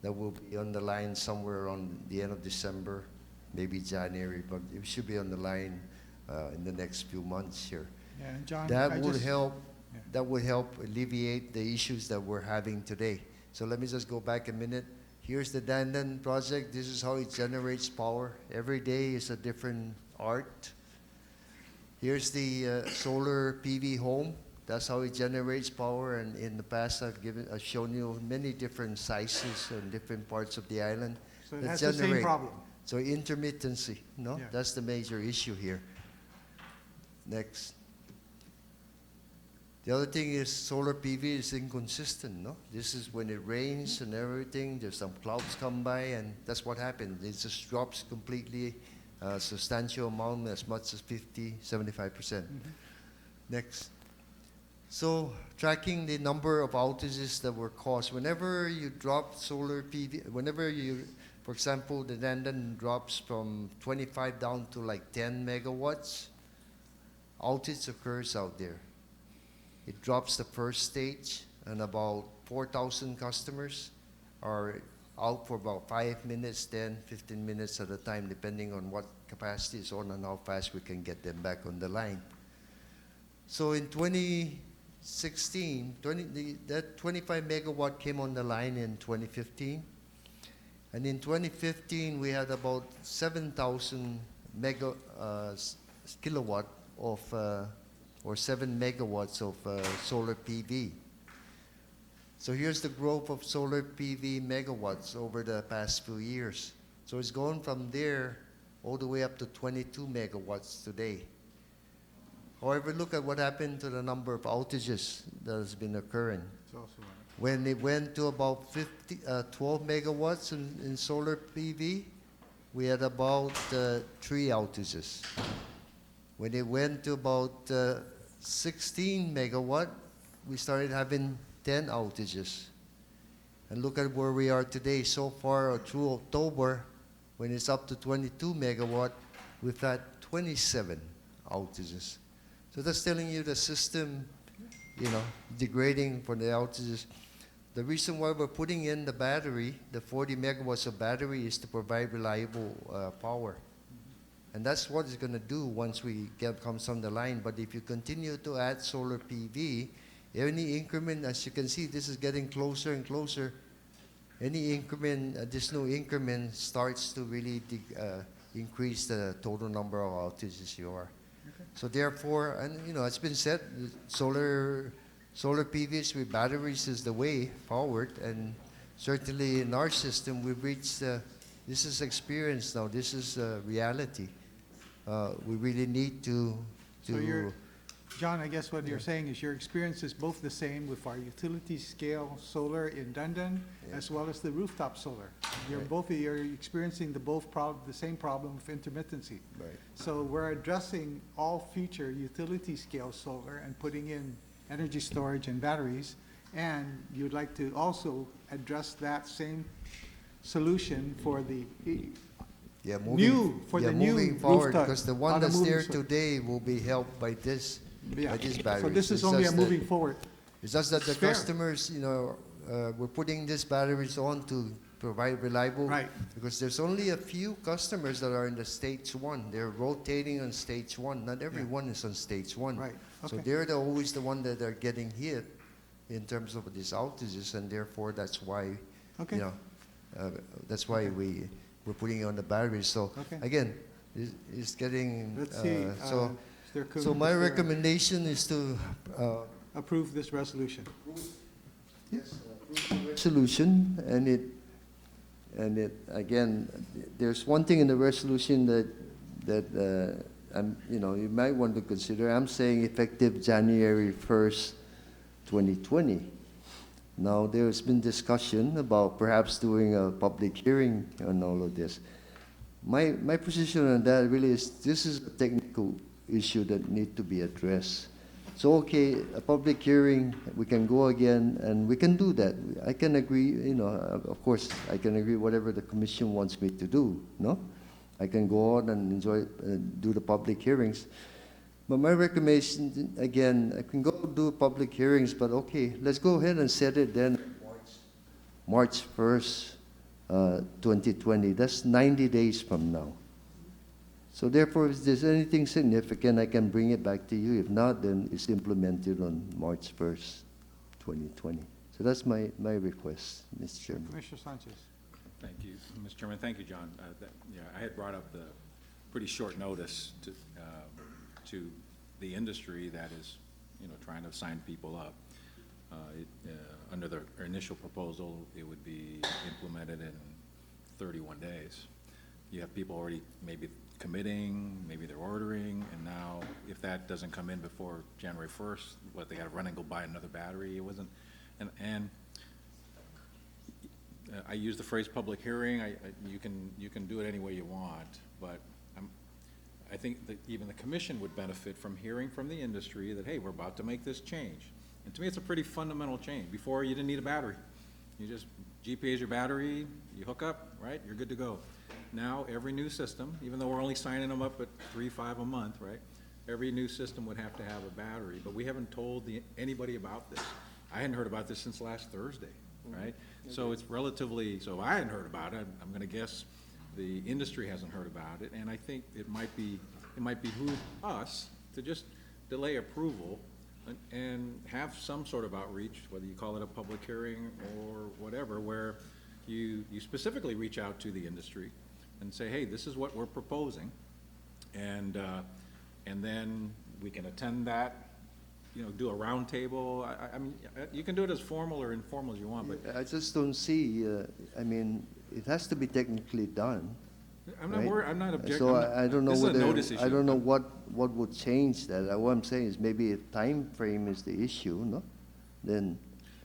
that will be on the line somewhere on the end of December, maybe January, but it should be on the line in the next few months here. yeah, and John, That I would just- help. yeah. That would help alleviate the issues that we're having today. So let me just go back a minute. Here's the Dandan project. This is how it generates power. Every day is a different art. Here's the solar PV home. That's how it generates power. And in the past, I've shown you many different sizes and different parts of the island. So it that has the same generate. problem. So intermittency, no? Yeah. That's the major issue here. Next. The other thing is solar PV is inconsistent, no? This is when it rains and everything, there's some clouds come by, and that's what happens. It just drops completely substantial amount, as much as 50, 75%. Next. So tracking the number of outages that were caused. Whenever you drop solar PV, whenever you, for example, the Dandan drops from 25 down to like 10 megawatts, outage occurs out there. It drops the first stage, and about 4,000 customers are out for about 5 minutes, 10, 15 minutes at a time, depending on what capacity is on and how fast we can get them back on the line. So in 2016, that 25 megawatt came on the line in 2015. And in 2015, we had about 7,000 kilowatt of, or 7 megawatts of solar PV. So here's the growth of solar PV megawatts over the past few years. So it's gone from there all the way up to 22 megawatts today. However, look at what happened to the number of outages that has been occurring. It's also right. When it went to about 12 megawatts in solar PV, we had about 3 outages. When it went to about 16 megawatt, we started having 10 outages. And look at where we are today. So far through October, when it's up to 22 megawatt, we've had 27 outages. So that's telling you the system, degrading for the outages. The reason why we're putting in the battery, the 40 megawatts of battery, is to provide reliable power. And that's what it's going to do once we comes on the line. But if you continue to add solar PV, any increment, as you can see, this is getting closer and closer. Any increment, additional increment, starts to really increase the total number of outages you are. Okay. So therefore, and it's been said, solar PVs with batteries is the way forward. And certainly in our system, we've reached. This is experience now. This is reality. We really need to. So John, I guess what you're saying is your experience is both the same with our utility scale solar in Dundan, as well as the rooftop solar. You're experiencing the same problem of intermittency. Right. So we're addressing all future utility scale solar and putting in energy storage and batteries, and you'd like to also address that same solution for the moving forward, rooftop, because the one that's there today will be helped by this. Yeah. By this battery. So this is only a moving forward. It's just that the customers, we're putting these batteries on to provide reliable. Right. Because there's only a few customers that are in the stage 1. They're rotating on stage 1. Not everyone is on stage 1. Right. Okay. So they're always the one that are getting hit in terms of these outages, and therefore that's why, that's why we're putting on the batteries. So again, it's getting. Let's see. So my recommendation is to approve this resolution. Yes, approve the resolution, and it again. There's one thing in the resolution that you might want to consider. I'm saying effective January 1st, 2020. Now there's been discussion about perhaps doing a public hearing on all of this. My position on that really is this is a technical issue that need to be addressed. So a public hearing, we can go again, and we can do that. I can agree, of course, I can agree whatever the commission wants me to do, no? I can go on and do the public hearings. But my recommendation, again, I can go do public hearings, but let's go ahead and set it then March 1st, 2020. That's 90 days from now. So therefore, if there's anything significant, I can bring it back to you. If not, then it's implemented on March 1st, 2020. So that's my request, Mr. Chairman. Commissioner Sanchez. Thank you, Mr. Chairman. Thank you, John. I had brought up the pretty short notice to the industry that is, trying to sign people up. Under the initial proposal, it would be implemented in 31 days. You have people already maybe committing, maybe they're ordering, and now if that doesn't come in before January 1st, they got to run and go buy another battery. It wasn't, and I use the phrase public hearing. You can do it any way you want, but I think that even the commission would benefit from hearing from the industry that, hey, we're about to make this change. And to me, it's a pretty fundamental change. Before, you didn't need a battery. You just, GPA is your battery, you hook up, right, you're good to go. Now, every new system, even though we're only signing them up at $3, $5 a month, right, every new system would have to have a battery, but we haven't told anybody about this. I hadn't heard about this since last Thursday, right? So it's relatively, so I hadn't heard about it, I'm gonna guess the industry hasn't heard about it, and I think it might behoove us to just delay approval and have some sort of outreach, whether you call it a public hearing or whatever, where you specifically reach out to the industry and say, hey, this is what we're proposing, and then we can attend that, you know, do a roundtable. I mean, you can do it as formal or informal as you want, but I just don't see, I mean, it has to be technically done. I'm not right? worried, I'm not objecting. So I don't know This is a whether, notice I issue. don't know what would change that. What I'm saying is maybe a time frame is the issue, no? Then,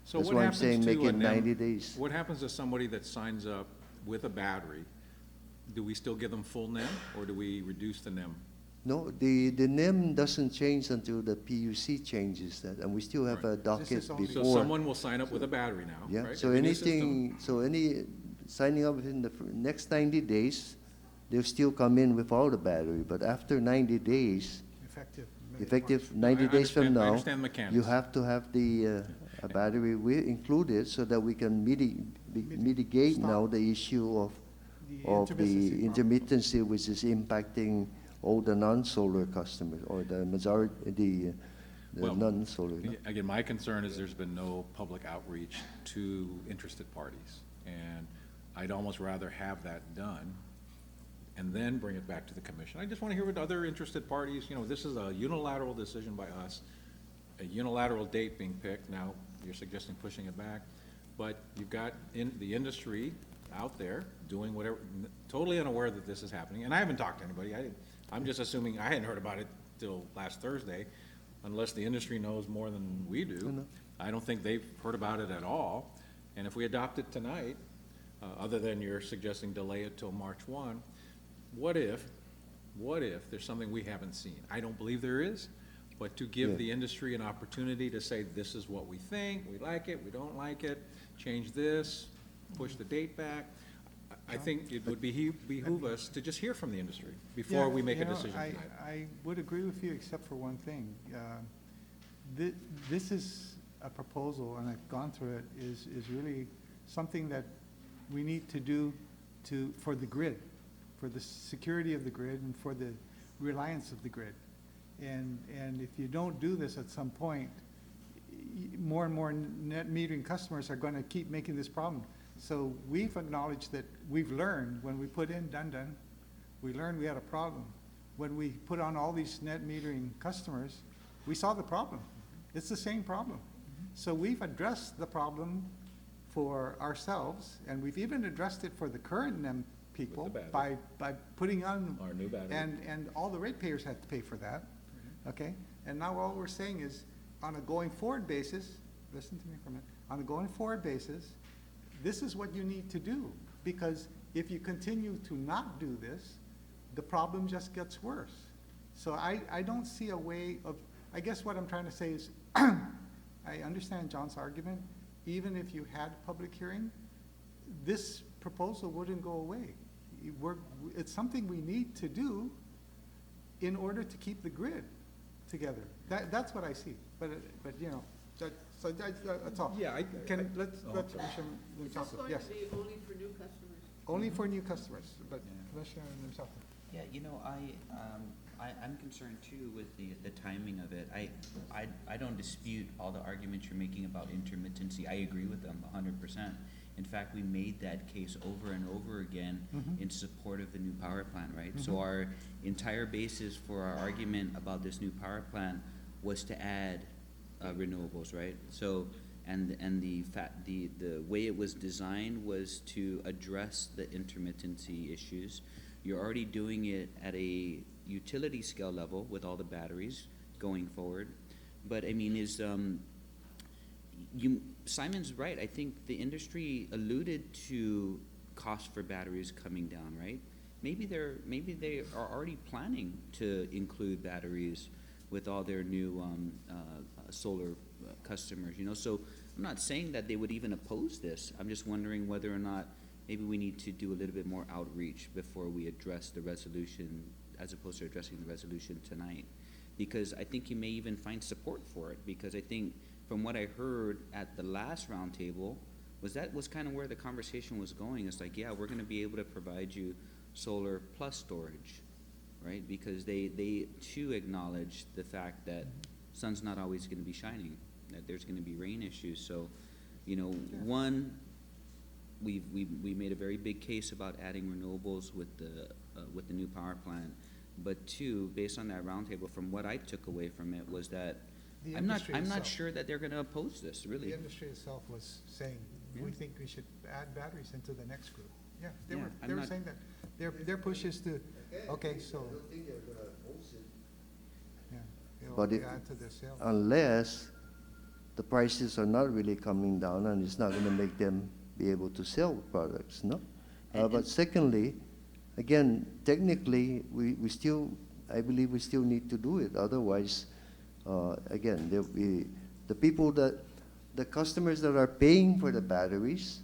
So that's what why I'm happens saying to make a it NEM 90 days. What happens to somebody that signs up with a battery? Do we still give them full NEM, or do we reduce the NEM? No, the NIM doesn't change until the PUC changes that, and we still have a docket is only- So before. someone will sign up with a battery now, Yeah, right? so Every new system. anything, so any, signing up within the next 90 days, they'll still come in without a battery, but after 90 days, effective 90 I days from understand- I now, understand mechanics. you have to have the, a battery included so that we can mitigate now the issue of the intermittency, which is impacting all the non-solar customers, or the majority, the Well, non-solar. no? Again, my concern is there's been no public outreach to interested parties. And I'd almost rather have that done and then bring it back to the commission. I just want to hear what other interested parties, you know, this is a unilateral decision by us, a unilateral date being picked. Now, you're suggesting pushing it back. But you've got the industry out there doing whatever, totally unaware that this is happening. And I haven't talked to anybody. I'm just assuming, I hadn't heard about it till last Thursday, unless the industry knows more than we do. I don't think they've heard about it at all. And if we adopt it tonight, other than you're suggesting delay it till March 1, what if there's something we haven't seen? I don't believe there is, but to give the industry an opportunity to say, this is what we think, we like it, we don't like it, change this, push the date back. I think it would behoove us to just hear from the industry before we make a decision tonight. I would agree with you, except for one thing. This is a proposal, and I've gone through it, is really something that we need to do for the grid, for the security of the grid and for the reliance of the grid. And if you don't do this at some point, more and more net metering customers are going to keep making this problem. So we've acknowledged that we've learned when we put in Dun, we learned we had a problem. When we put on all these net metering customers, we saw the problem. It's the same problem. So we've addressed the problem for ourselves, and we've even addressed it for the current NEM people by putting on Our new battery. and all the ratepayers had to pay for that. Okay? And now all we're saying is, on a going forward basis, listen to me for a minute, on a going forward basis, this is what you need to do, because if you continue to not do this, the problem just gets worse. So I don't see a way of, I guess what I'm trying to say is, I understand John's argument. Even if you had a public hearing, this proposal wouldn't go away. It's something we need to do in order to keep the grid together. That's what I see. But you know, that's all. Yeah, Let's Commissioner Is this Limsato, going yes. to be only for new customers? Only for new customers, but Commissioner Limsato. Yeah, you know, I'm concerned too with the timing of it. I don't dispute all the arguments you're making about intermittency. I agree with them 100%. In fact, we made that case over and over again in support of the new power plant, right? So our entire basis for our argument about this new power plant was to add renewables, right? So, and the way it was designed was to address the intermittency issues. You're already doing it at a utility scale level with all the batteries going forward. But I mean, Simon's right. I think the industry alluded to cost for batteries coming down, right? maybe they are already planning to include batteries with all their new solar customers, you know. So I'm not saying that they would even oppose this. I'm just wondering whether or not maybe we need to do a little bit more outreach before we address the resolution, as opposed to addressing the resolution tonight. Because I think you may even find support for it, because I think from what I heard at the last roundtable, that was kind of where the conversation was going. It's like, yeah, we're gonna be able to provide you solar plus storage, right? Because they too acknowledge the fact that sun's not always gonna be shining, that there's gonna be rain issues. So, you know, one, we made a very big case about adding renewables with the new power plant. But two, based on that roundtable, from what I took away from it was that The I'm not industry itself. sure that they're gonna oppose this, really. The industry itself was saying, we think we should add batteries into the next group. Yeah, they Yeah, were, I'm they were not- saying that. Their push is to, okay, so, yeah, But it'll it- add to their sales. Unless the prices are not really coming down and it's not gonna make them be able to sell products, no? But secondly, again, technically, we still, I believe we still need to do it. Otherwise, again, the people the customers that are paying for the batteries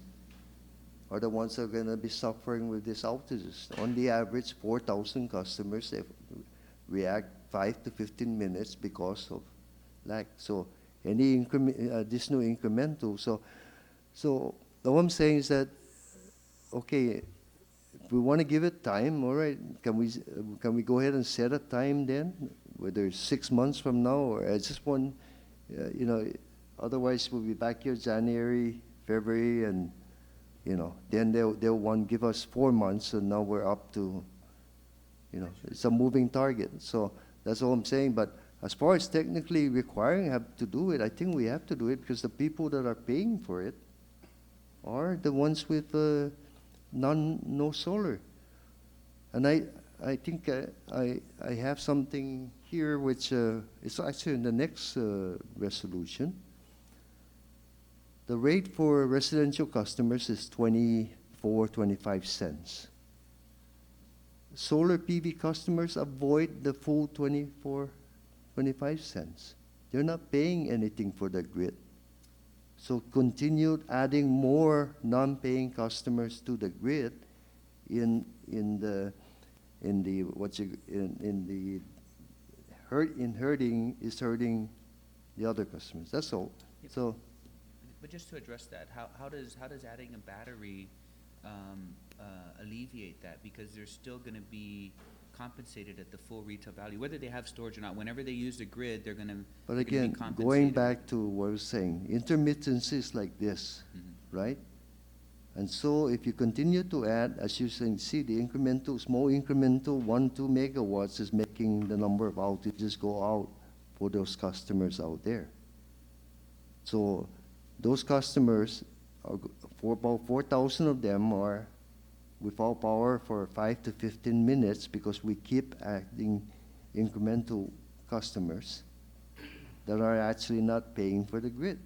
are the ones that are gonna be suffering with these outages. On the average, 4,000 customers, they react 5 to 15 minutes because of lag. So any additional incremental. So what I'm saying is that, okay, if we want to give it time, all right, can we go ahead and set a time then, whether it's 6 months from now, or I just want, you know, otherwise we'll be back here January, February, and, you know, then they'll want to give us 4 months, and now we're up to, you know, it's a moving target. So that's all I'm saying. But as far as technically requiring have to do it, I think we have to do it because the people that are paying for it are the ones with no solar. And I think I have something here which is actually in the next resolution. The rate for residential customers is 24.25 cents. Solar PV customers avoid the full 24.25 cents. They're not paying anything for the grid. So continued adding more non-paying customers to the grid in hurting the other customers. That's all. Yep. So But just to address that, how does adding a battery alleviate that? Because they're still gonna be compensated at the full retail value, whether they have storage or not. Whenever they use the grid, they're gonna But be again, compensated. going back to what I was saying, intermittency is like this, Mhm. right? And so if you continue to add, as you can see, the incremental, small incremental 1-2 megawatts is making the number of outages go out for those customers out there. So those customers, for about 4,000 of them are without power for 5 to 15 minutes because we keep adding incremental customers that are actually not paying for the grid.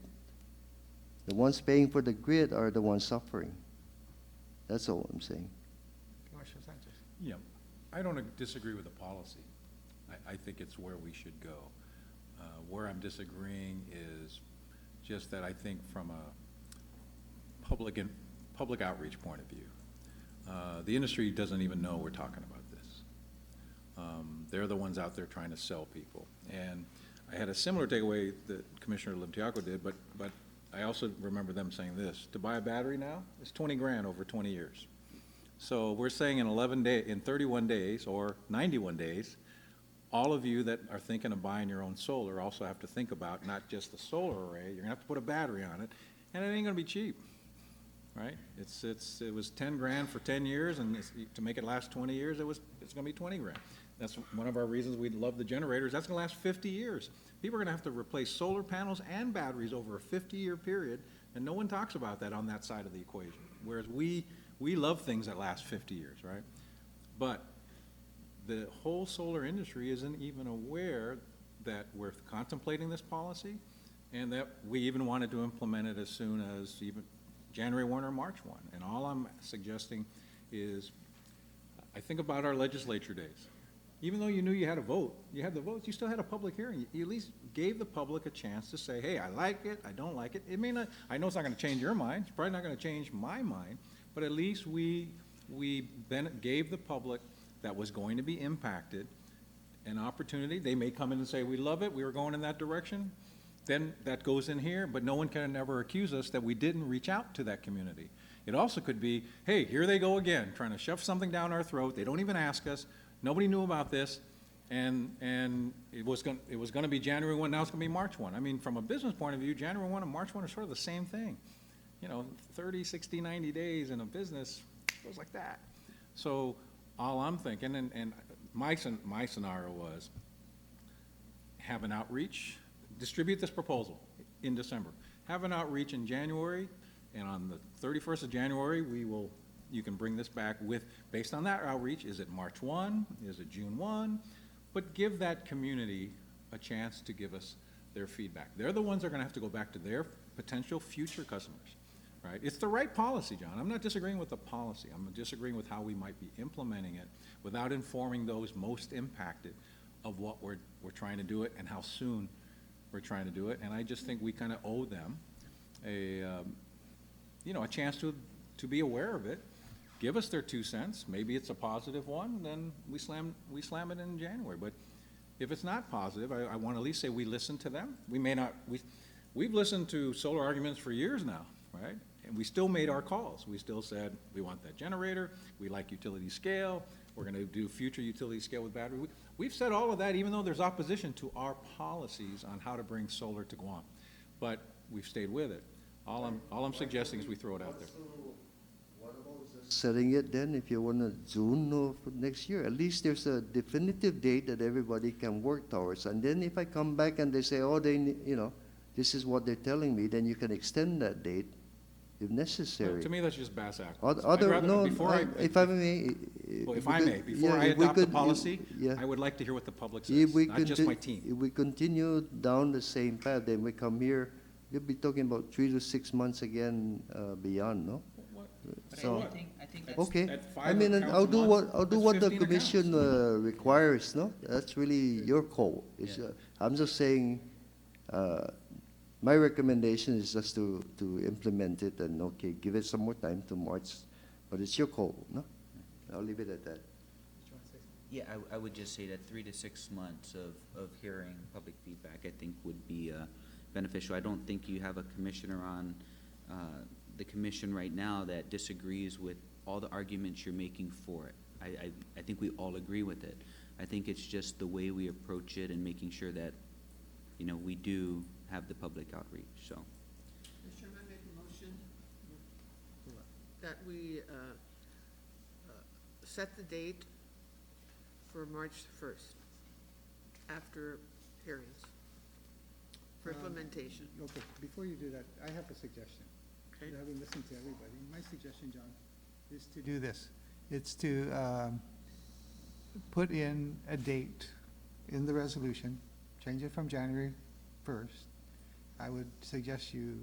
The ones paying for the grid are the ones suffering. That's all I'm saying. Commissioner Sanchez. Yeah, I don't disagree with the policy. I think it's where we should go. Where I'm disagreeing is just that I think from a public outreach point of view, the industry doesn't even know we're talking about this. They're the ones out there trying to sell people. And I had a similar takeaway that Commissioner Limtiaco did, but I also remember them saying this: to buy a battery now is 20 grand over 20 years. So we're saying in 31 days or 91 days, all of you that are thinking of buying your own solar also have to think about not just the solar array, you're gonna have to put a battery on it, and it ain't gonna be cheap, right? It was 10 grand for 10 years, and to make it last 20 years, it's gonna be 20 grand. That's one of our reasons we love the generators. That's gonna last 50 years. People are gonna have to replace solar panels and batteries over a 50-year period, and no one talks about that on that side of the equation. Whereas we love things that last 50 years, right? But the whole solar industry isn't even aware that we're contemplating this policy and that we even wanted to implement it as soon as even January 1 or March 1. And all I'm suggesting is I think about our legislature days. Even though you knew you had a vote, you had the votes, you still had a public hearing. You at least gave the public a chance to say, hey, I like it, I don't like it. It may not, I know it's not gonna change your mind, it's probably not gonna change my mind, but at least we then gave the public that was going to be impacted an opportunity. They may come in and say, we love it, we were going in that direction. Then that goes in here, but no one can ever accuse us that we didn't reach out to that community. It also could be, hey, here they go again, trying to shove something down our throat. They don't even ask us. Nobody knew about this, and it was gonna be January 1, now it's gonna be March 1. I mean, from a business point of view, January 1 and March 1 are sort of the same thing. You know, 30, 60, 90 days in a business goes like that. So all I'm thinking, and my scenario was, have an outreach, distribute this proposal in December. Have an outreach in January, and on the 31st of January, you can bring this back with, based on that outreach, is it March 1, is it June 1? But give that community a chance to give us their feedback. They're the ones that are gonna have to go back to their potential future customers, right? It's the right policy, John. I'm not disagreeing with the policy. I'm disagreeing with how we might be implementing it without informing those most impacted of what we're trying to do it and how soon we're trying to do it. And I just think we kind of owe them a chance to be aware of it, give us their 2 cents. Maybe it's a positive one, then we slam it in January. But if it's not positive, I want to at least say we listened to them. We may not, we've listened to solar arguments for years now, right? And we still made our calls. We still said, we want that generator, we like utility scale, we're going to do future utility scale with battery. We've said all of that, even though there's opposition to our policies on how to bring solar to Guam. But we've stayed with it. All I'm suggesting is we throw it out there. Setting it then, if you want to June of next year, at least there's a definitive date that everybody can work towards. And then if I come back and they say, oh, this is what they're telling me, then you can extend that date if necessary. To me, that's just bass act. If I may. Before I adopt the policy, I would like to hear what the public says, not just my team. If we continue down the same path, then we come here, you'll be talking about 3 to 6 months again beyond, no? But So, I think that's. okay, At 5 I mean, accounts I'll a do month, what the that's 15 commission requires, no? That's really your call. I'm just saying, my recommendation is just to implement it and, okay, give it some more time to March, but it's your call, no? I'll leave it at that. Yeah, I would just say that 3 to 6 months of hearing public feedback, I think, would be beneficial. I don't think you have a commissioner on the commission right now that disagrees with all the arguments you're making for it. I think we all agree with it. I think it's just the way we approach it and making sure that, we do have the public outreach, so. Mr. Chairman, I make a motion that we set the date for March 1st, after hearings, for implementation. Okay, before you do that, I have a suggestion. Okay. Having listened to everybody, my suggestion, John, is to do this. It's to put in a date in the resolution, change it from January 1st. I would suggest you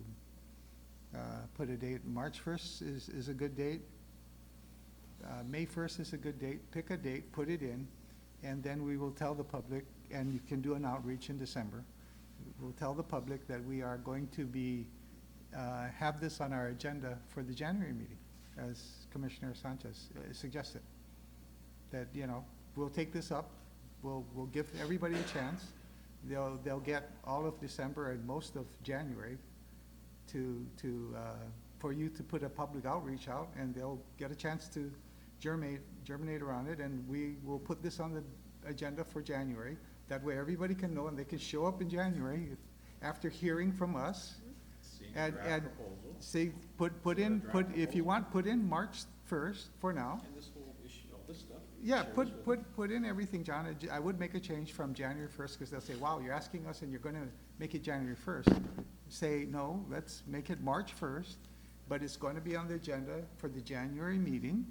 put a date, March 1st is a good date. May 1st is a good date. Pick a date, put it in, and then we will tell the public, and you can do an outreach in December. We'll tell the public that we are going to be, have this on our agenda for the January meeting, as Commissioner Sanchez suggested. That, we'll take this up, we'll give everybody a chance. They'll get all of December and most of January for you to put a public outreach out, and they'll get a chance to germinate around it, and we will put this on the agenda for January. That way everybody can know, and they can show up in January after hearing from us. And see, if you want, put in March 1st for now. And this whole issue, all this stuff. Yeah, put in everything, John. I would make a change from January 1st, because they'll say, wow, you're asking us and you're gonna make it January 1st. Say, no, let's make it March 1st, but it's gonna be on the agenda for the January meeting.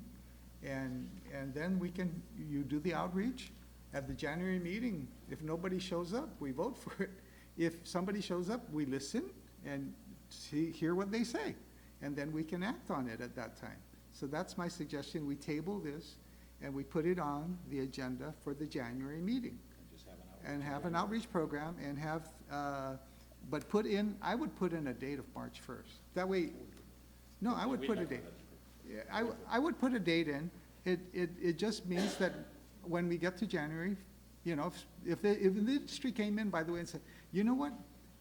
And then you do the outreach at the January meeting. If nobody shows up, we vote for it. If somebody shows up, we listen and hear what they say, and then we can act on it at that time. So that's my suggestion. We table this, and we put it on the agenda for the January meeting. Just have an outreach. And have an outreach program and have, but put in, I would put in a date of March 1st. That way, no, I would put a date. Yeah, I would put a date in. It just means that when we get to January, you know, if the industry came in, by the way, and said, you know what,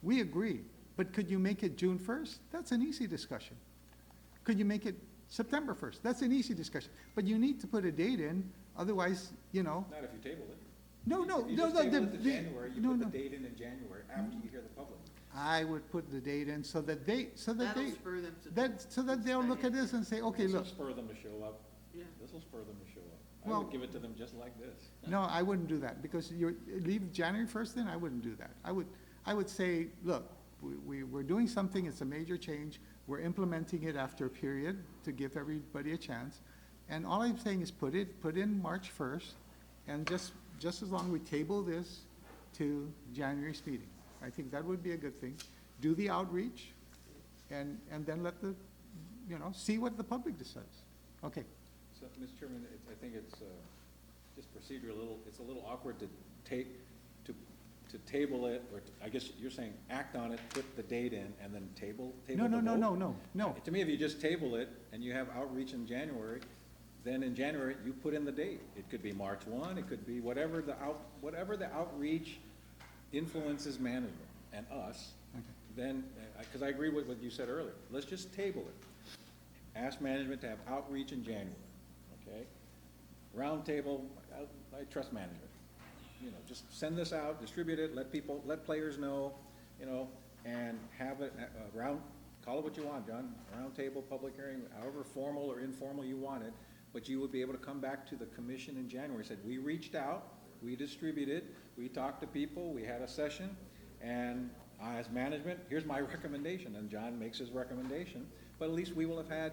we agree, but could you make it June 1st? That's an easy discussion. Could you make it September 1st? That's an easy discussion. But you need to put a date in, otherwise, you know. Not if you table it. No, no, If you no, just no. table it to January, you no, put no. the date in January after you hear the public. I would put the date in so that That'll spur them to. so that they'll look at this and say, okay, This will look. spur them to show up. Yeah. This will spur them to show up. I Well- would give it to them just like this. No, I wouldn't do that, because leave January 1st then, I wouldn't do that. I would say, look, we're doing something, it's a major change, we're implementing it after a period to give everybody a chance. And all I'm saying is put in March 1st, and just as long as we table this to January's meeting. I think that would be a good thing. Do the outreach, and then let the, you know, see what the public decides. Okay. So, Mr. Chairman, I think it's just procedural, it's a little awkward to table it, or I guess you're saying act on it, put the date in, and then table the vote? No. To me, if you just table it and you have outreach in January, then in January, you put in the date. It could be March 1, it could be whatever the outreach influences management and us, then, because I agree with what you said earlier, let's just table it. Ask management to have outreach in January, okay? Roundtable, I trust management. You know, just send this out, distribute it, let players know, you know, and have it call it what you want, John, roundtable, public hearing, however formal or informal you want it, but you would be able to come back to the commission in January, said, we reached out, we distributed, we talked to people, we had a session, and as management, here's my recommendation, and John makes his recommendation, but at least we will have had,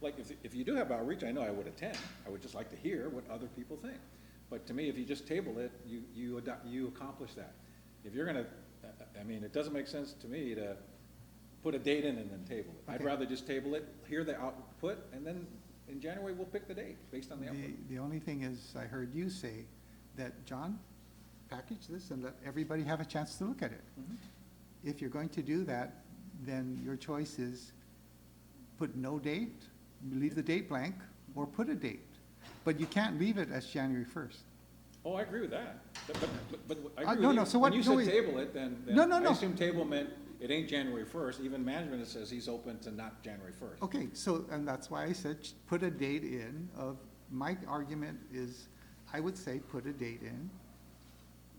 like, if you do have outreach, I know I would attend, I would just like to hear what other people think. But to me, if you just table it, you accomplish that. If you're gonna, I mean, it doesn't make sense to me to put a date in and then table it. I'd rather just table it, hear the output, and then in January, we'll pick the date based on the output. The only thing is, I heard you say that, John, package this and let everybody have a chance to look at it. If you're going to do that, then your choice is put no date, leave the date blank, or put a date. But you can't leave it as January 1st. Oh, I agree with that. But I agree no, with no, you. so what- When you no, said wait. table it, then No, no, I no. assume table meant it ain't January 1st. Even management says he's open to not January 1st. Okay, so, and that's why I said, put a date in of, my argument is, I would say, put a date in.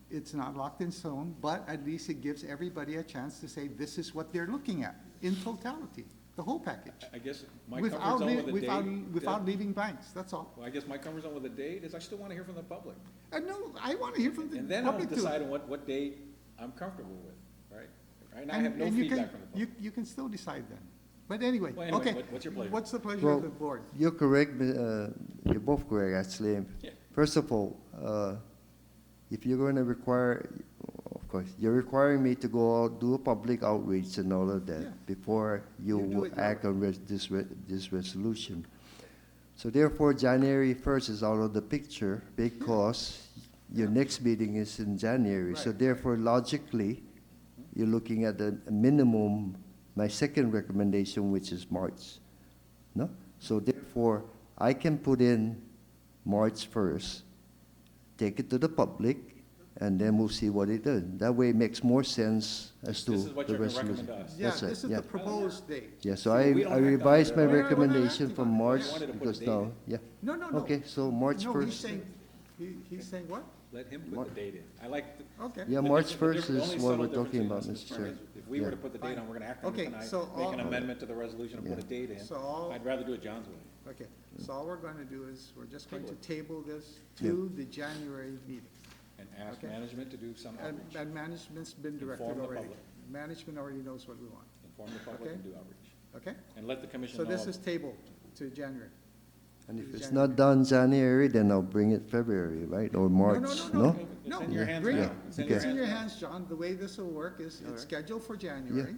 It's not locked in stone, but at least it gives everybody a chance to say, this is what they're looking at, in totality, the whole package. I guess my Without, comfort zone with the without, date. without leaving blanks, that's all. Well, I guess my comfort zone with the date is I still want to hear from the public. No, I want to hear from the And then I'll public too. decide on what date I'm comfortable with, right? Right now, I have no And you can- feedback from the public. You can still decide then. But anyway, Well, anyway, okay. what's your pleasure? What's the pleasure Well, of the board? You're correct, you're both correct, actually. Yeah. First of all, if you're going to require, of course, you're requiring me to go out, do a public outreach and all of that Yeah. before You do you it your act on this resolution. So therefore, January 1st is out of the picture because your next meeting is in January. So Right. therefore, logically, you're looking at a minimum, my second recommendation, which is March. No? So therefore, I can put in March 1st, take it to the public, and then we'll see what it does. That way it makes more sense as to This is what the you're gonna resolution. recommend to us. Yeah, That's right, this is yeah. the proposed date. Yeah, so So I we don't I act on it. revised my We're not recommendation acting from on it. March, You wanted to put a because date now, in. yeah. No, no, no. Okay, so March No, he's 1st. saying, he's saying what? Let him put the date in. I like. Okay. Yeah, the March difference- 1st the is only what subtle we're difference talking between about, us, Mr. Chairman, Chair. is if we were Yeah. to put the date on, we're gonna act on Okay, it tonight, so make an all- amendment to the resolution and put a date in. So all- I'd rather do it John's way. Okay, so all we're going to do is, we're just going to Table table this to the January meeting. And ask Okay. management to do some And, outreach. and management's been directed Inform the already. public. Management already knows what we want, Inform the public Okay. and do outreach. okay? And let the commission So know. this is tabled to January. And if it's January. not done January, then I'll bring it February, right, or March, no? It's in your hands Bring now. it. It's in Okay. It's in your now. hands, John. The way this will work is, it's scheduled for January.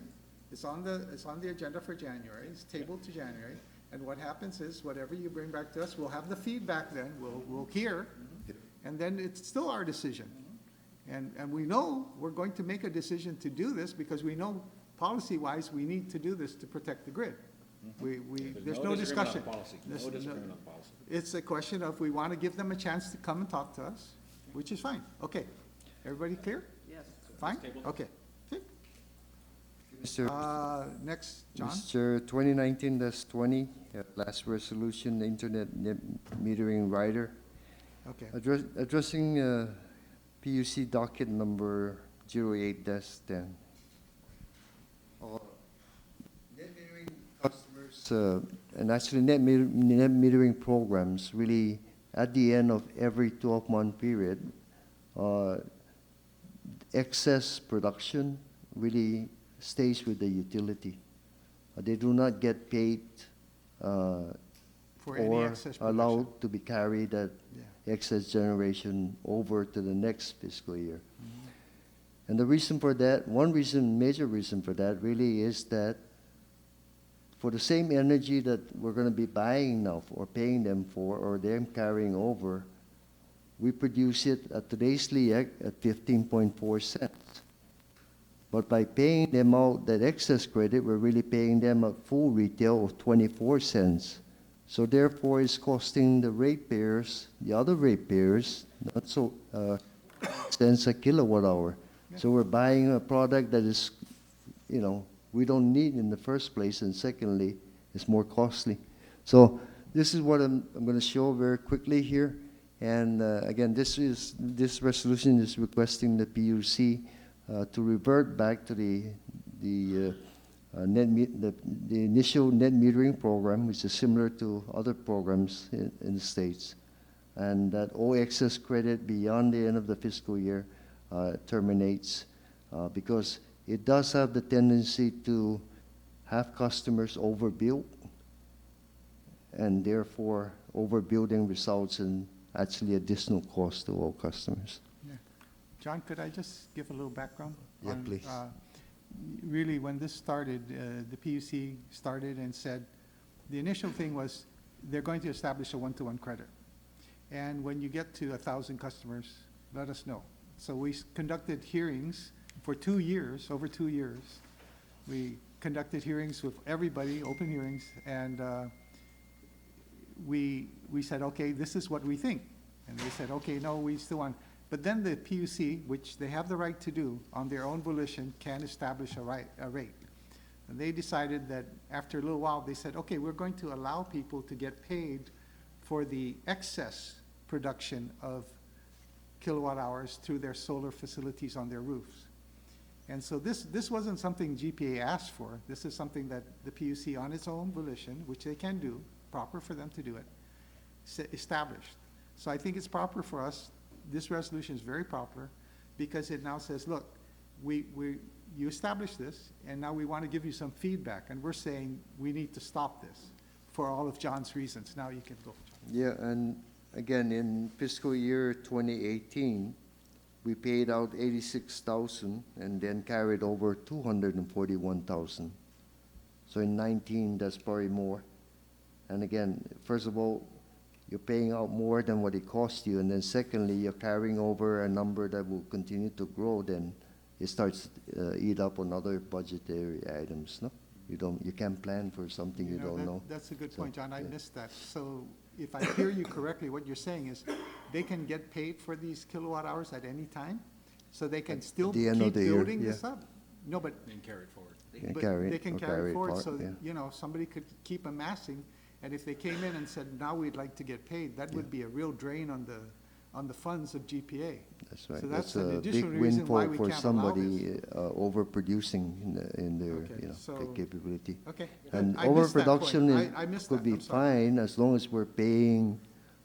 It's on the agenda for January. It's tabled to January. And what happens is, whatever you bring back to us, we'll have the feedback then, we'll hear, and then it's still our decision. And we know we're going to make a decision to do this because we know policy-wise, we need to do this to protect the grid. There's no discussion. There's It's a question of we want to give them a chance to come and talk to us, which is fine. Okay. Everybody clear? Yes. Fine? Okay. Mr. Next, John? Mr. 2019-20, last resolution, internet net metering rider. Okay. Addressing PUC docket number 08-10. Net metering customers, and actually net metering programs, really at the end of every 12-month period, excess production really stays with the utility. They do not get paid For any or excess production. allowed to be carried at Yeah. excess generation over to the next fiscal year. And the reason for that, major reason for that really is that for the same energy that we're going to be buying now or paying them for or them carrying over, we produce it at today's LEAC at 15.4 cents. But by paying them out that excess credit, we're really paying them at full retail of 24 cents. So therefore, it's costing the ratepayers, the other ratepayers, not so cents a kilowatt hour. Yeah. So we're buying a product that is, we don't need in the first place, and secondly, it's more costly. So this is what I'm going to show very quickly here. And again, this resolution is requesting the PUC to revert back to the initial net metering program, which is similar to other programs in the States, and that all excess credit beyond the end of the fiscal year terminates because it does have the tendency to have customers overbuild, and therefore overbuilding results in actually additional cost to all customers. Yeah. John, could I just give a little background? Yeah, please. Really, when this started, the PUC started and said, the initial thing was they're going to establish a one-to-one credit. And when you get to 1,000 customers, let us know. So we conducted hearings for 2 years, over 2 years. We conducted hearings with everybody, open hearings, and we said, okay, this is what we think. And they said, okay, no, we still want. But then the PUC, which they have the right to do on their own volition, can establish a rate. And they decided that after a little while, they said, okay, we're going to allow people to get paid for the excess production of kilowatt hours through their solar facilities on their roofs. And so this wasn't something GPA asked for. This is something that the PUC on its own volition, which they can do, proper for them to do it, established. So I think it's proper for us. This resolution is very proper because it now says, look, you established this, and now we want to give you some feedback, and we're saying we need to stop this for all of John's reasons. Now you can go, John. Yeah, and again, in fiscal year 2018, we paid out 86,000 and then carried over 241,000. So in 19, that's probably more. And again, first of all, you're paying out more than what it cost you, and then secondly, you're carrying over a number that will continue to grow, then it starts to eat up on other budgetary items, no? You can't plan for something you don't know. That's a good point, John. I missed that. So if I hear you correctly, what you're saying is they can get paid for these kilowatt hours at any time, so they can still the end keep of the year, building yeah. this up? No, but Then carry it forward. Can but carry they it can or carry it forward, so, yeah. Somebody could keep amassing, and if they came in and said, now we'd like to get paid, that would be a real drain on the funds of GPA. That's right. So that's a an additional big reason why windfall we for can't allow somebody overproducing in their Okay, so- capability. Okay. And I missed that point. overproduction I missed could that. be I'm sorry. fine as long as we're paying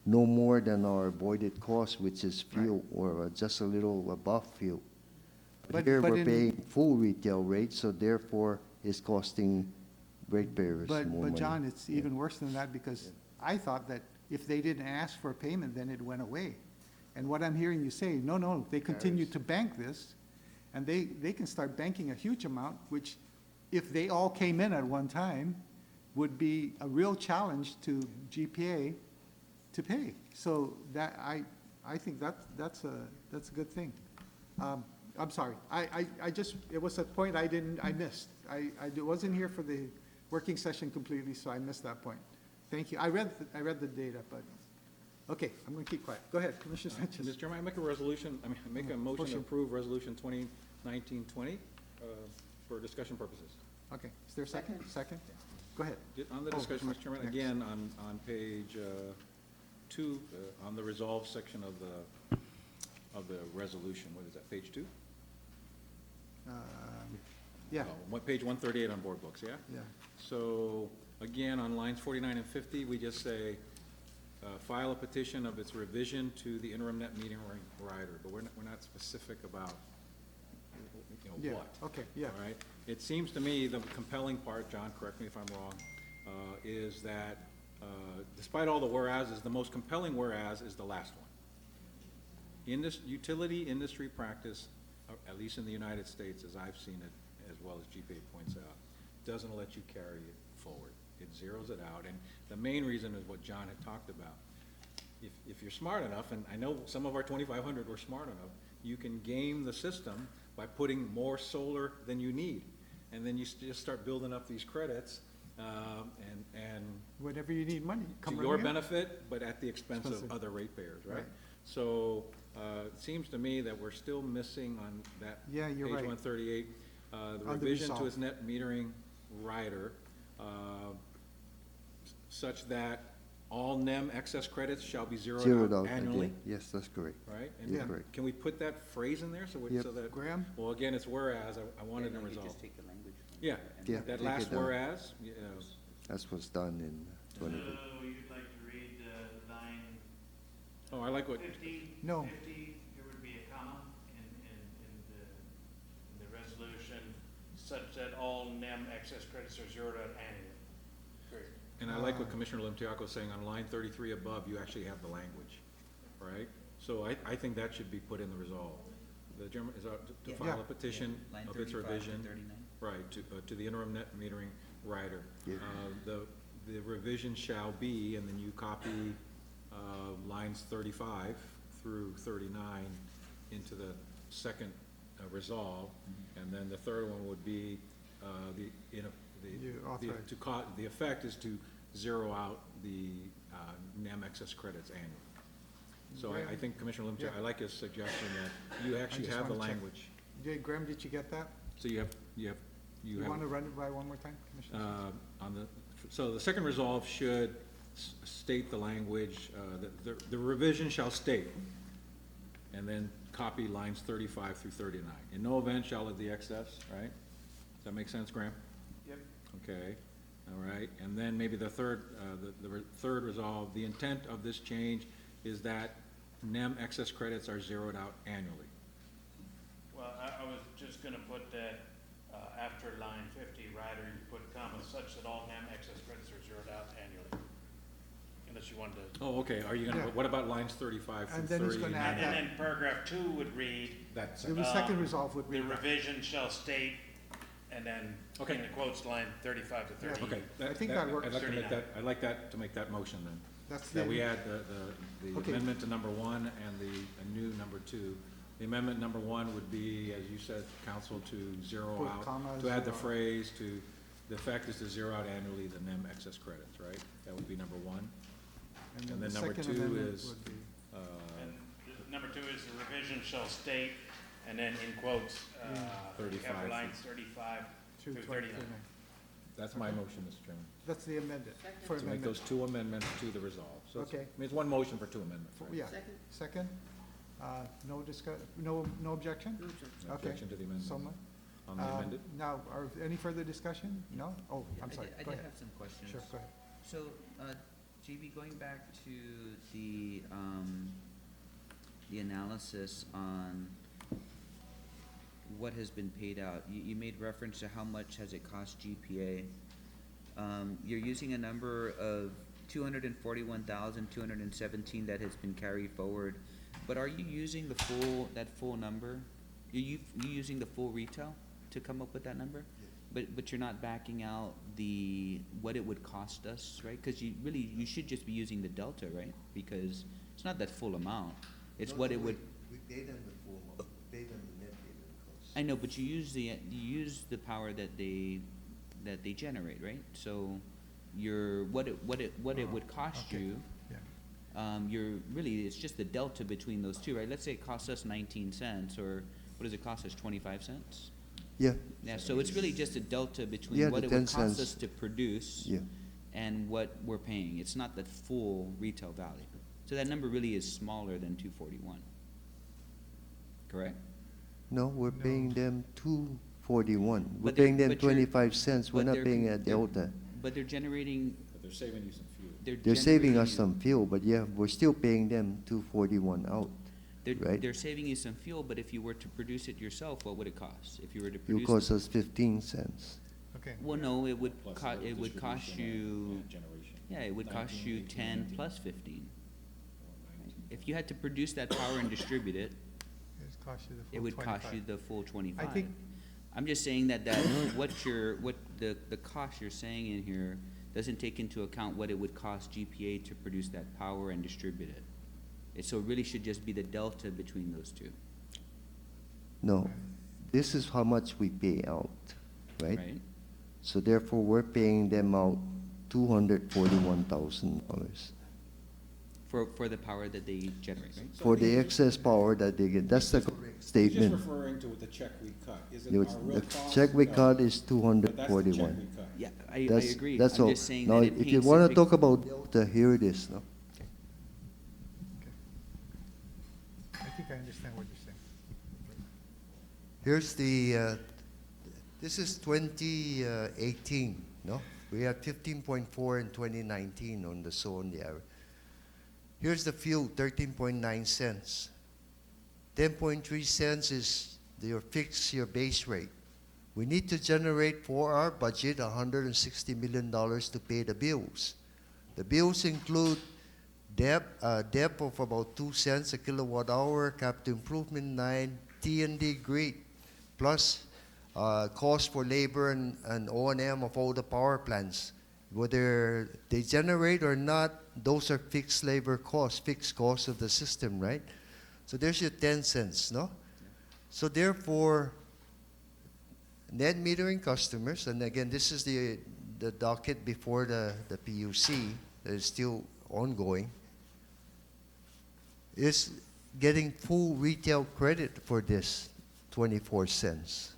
no more than our avoided cost, which is fuel, or just a little above fuel. But here but we're in- paying full retail rate, so therefore it's costing ratepayers more money. But John, it's even worse than that, because I thought that if they didn't ask for payment, then it went away. And what I'm hearing you say, no, they continue to bank this, and they can start banking a huge amount, which if they all came in at one time, would be a real challenge to GPA to pay. So that, I think that's a good thing. I'm sorry, I just, it was a point I missed. I wasn't here for the working session completely, so I missed that point. Thank you. I read the data, but, okay, I'm gonna keep quiet. Go ahead, Commissioner Sanchez. Mr. Chairman, I make a motion to approve resolution 2019-20 for discussion purposes. Okay, is there a second? Second? Go ahead. On the discussion, Mr. Chairman, next. again, on page 2, on the resolve section of the resolution, what is that, page 2? Yeah, Page 138 on board books, yeah? yeah. So, again, on lines 49 and 50, we just say, file a petition of its revision to the interim net metering rider, but we're not specific about, Yeah, what. okay, yeah. All right? It seems to me the compelling part, John, correct me if I'm wrong, is that despite all the whereases, the most compelling whereas is the last one. In this utility industry practice, at least in the United States, as I've seen it, as well as GPA points out, doesn't let you carry it forward. It zeroes it out, and the main reason is what John had talked about. If you're smart enough, and I know some of our 2,500 were smart enough, you can game the system by putting more solar than you need. And then you just start building up these credits, and Whenever you need money, to come your right in. benefit, but at the expense of Expensive. other ratepayers, right? Right. So, it seems to me that we're still missing on that Yeah, you're page right. 138, the On the revision to resolve. its net metering rider, such that all NEM excess credits shall be Zeroed zeroed out out annually, again. Yes, that's correct. right? Yeah. And Correct. can we put that phrase in there so Yep. that? Graham? Well, again, it's whereas, I wanted to You resolve. just take the language from Yeah, there and- Yeah. that take last it down. whereas, That's what's done in So 20. you'd like to read line oh, I like what, 50? No. 50, there would be a comma in the resolution such that all NEM excess credits are zeroed out annually. Period. and I like what Commissioner Limtiaco is saying, on line 33 above, you actually have the language, right? So I think that should be put in the resolve. The German, is to Yeah. file Yeah. a petition Line of its 35 to revision. 39. Right, to the interim net metering rider. Yeah. The revision shall be, and then you copy lines 35 through 39 into the second resolve, and then the third one would be You authorize. the effect is to zero out the NEM excess credits annually. So I think Commissioner Limtiaco, I like his suggestion that you actually just have the wanna check. language. Graham, did you get that? So you have. You want to run it by one more time, Commissioner? So the second resolve should state the language, that the revision shall state, and then copy lines 35 through 39. In no event shall it the excess, right? Does that make sense, Graham? Yep. Okay, all right, and then maybe the third resolve, the intent of this change is that NEM excess credits are zeroed out annually. Well, I was just gonna put that, after line 50, rider, you put commas such that all NEM excess credits are zeroed out annually. Unless you wanted to. Oh, okay, are you gonna, Yeah. what about lines 35 through And then he's 39? gonna add And then paragraph 2 would read, That's, The second resolve would the be. revision shall state, and then Okay. in the quotes, line 35 to 30. okay. I think that works. I'd like to make 39. I'd like that, to make that motion then. That's That we the, add the Okay. amendment to number 1 and a new number 2. The amendment number 1 would be, as you said, council, to zero Put out, commas, to add the zero out. phrase to, the effect is to zero out annually the NEM excess credits, right? That would be number 1. and then the number second 2 amendment is- would be- And number 2 is the revision shall state, and then in quotes, you 35. have lines 35 through 39. That's my motion, Mr. Chairman. That's the amended, for To make amendment. those 2 amendments to the resolve. So it's, I Okay. mean, it's one motion for 2 amendments, right? Yeah, Second. second, no no objection? No objection. No Okay. objection to the amendment. So much. On the amended? Now, are any further discussion? No? Oh, I'm sorry, I go did ahead. have some questions. Sure, go ahead. So, JB, going back to the analysis on what has been paid out, you made reference to how much has it cost GPA. You're using a number of 241,217 that has been carried forward, but are you using that full number? You using the full retail to come up with that number? But you're not backing out what it would cost us, right? Because you should just be using the delta, right? Because it's not that full amount. It's what it would. We pay them the full amount, we pay them the net metering cost. I know, but you use the power that they generate, right? So what it would cost okay. you. It's just the delta between those two, right? Let's say it costs us 19 cents, or what does it cost us, 25 cents? Yeah, Yeah, so it's really just a delta between Yeah, what the it would 10 cost cents. us to produce yeah. and what we're paying. It's not the full retail value. So that number really is smaller than 241. Correct? No, we're paying them 241. We're But they're- paying them but you're- 25 cents. We're but not they're paying con- a they're- delta. But they're generating, But they're saving you some fuel. They're saving us generating- some fuel, but yeah, we're still paying them 241 out. right? They're saving you some fuel, but if you were to produce it yourself, what would it cost? If you were to It produce cost us 15 cents. Okay. Well, no, it would Plus cost, the it would cost distribution you, and generation. yeah, it would cost 19, you 18, 10 19. plus 15. If you had to produce that power and distribute it, It's cost you the full it would cost 25. you the full 25. think- I'm just saying that what the cost you're saying in here doesn't take into account what it would cost GPA to produce that power and distribute it. So it really should just be the delta between those two, No, this is how much we pay out, right? right? So therefore, we're paying them out $241,000 For the power that they generate, right? for the excess power that they get. That's the correct He's just statement. referring to the check we cut. Is it The our real cost? check we No. cut is But that's the check 241. we cut. Yeah, I That's, agree. that's I'm all. just saying Now, that it if you paints a want to pic- talk about delta, here it is. No? I think I understand what you're saying. Here's this is 2018, no? We had 15.4 in 2019 on the zone, the average. Here's the fuel, 13.9 cents. 10.3 cents is your base rate. We need to generate for our budget $160 million to pay the bills. The bills include debt of about 2 cents a kilowatt hour, capital improvement 9, T&D grid, plus cost for labor and O&M of all the power plants. Whether they generate or not, those are fixed labor costs, fixed costs of the system, right? So there's your 10 cents, no? So therefore, net metering customers, and again, this is the docket before the PUC that is still ongoing, is getting full retail credit for this 24 cents.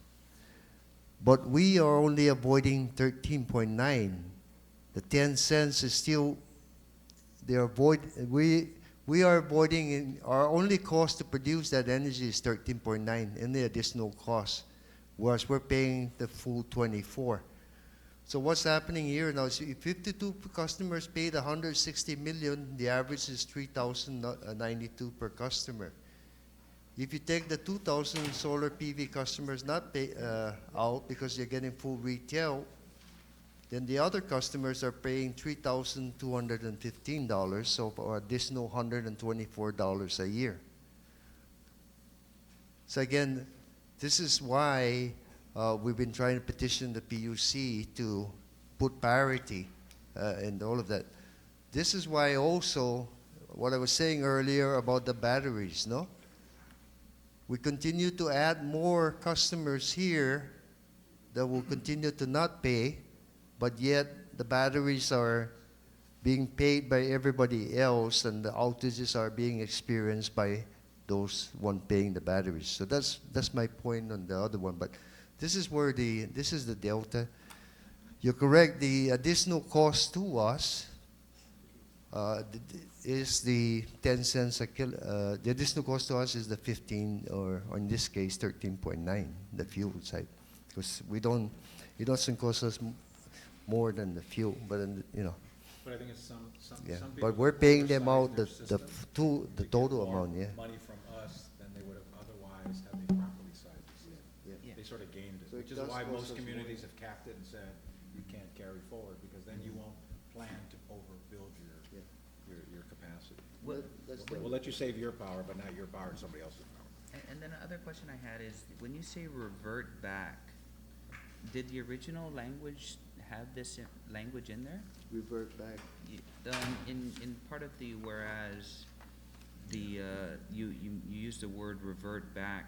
But we are only avoiding 13.9. The 10 cents is still, we are avoiding, our only cost to produce that energy is 13.9, and the additional cost, whereas we're paying the full 24. So what's happening here now is if 52 customers paid 160 million, the average is 3,092 per customer. If you take the 2,000 solar PV customers not pay out because you're getting full retail, then the other customers are paying $3,215, so for additional $124 a year. So again, this is why we've been trying to petition the PUC to put parity and all of that. This is why also, what I was saying earlier about the batteries, no? We continue to add more customers here that will continue to not pay, but yet the batteries are being paid by everybody else and the outages are being experienced by those one paying the batteries. So that's my point on the other one. But this is where this is the delta. You're correct. The additional cost to us is the 10 cents a kilo. The additional cost to us is the 15, or in this case 13.9, the fuel side, because it doesn't cost us more than the fuel, but you know. But I think it's some Yeah, people but we're paying them oversize out their the system the to get total more amount, yeah. money from us than they would have otherwise had they properly sized the system. Yeah. They sort of gamed it, So it which is does why cost most us communities have capped it and said, you can't carry forward, because then you won't plan to overbuild your capacity. What- We'll let you save your power, but not your power and somebody else's power. And then the other question I had is, when you say revert back, did the original language have this language in there? Revert back. In part of the whereas, you use the word revert back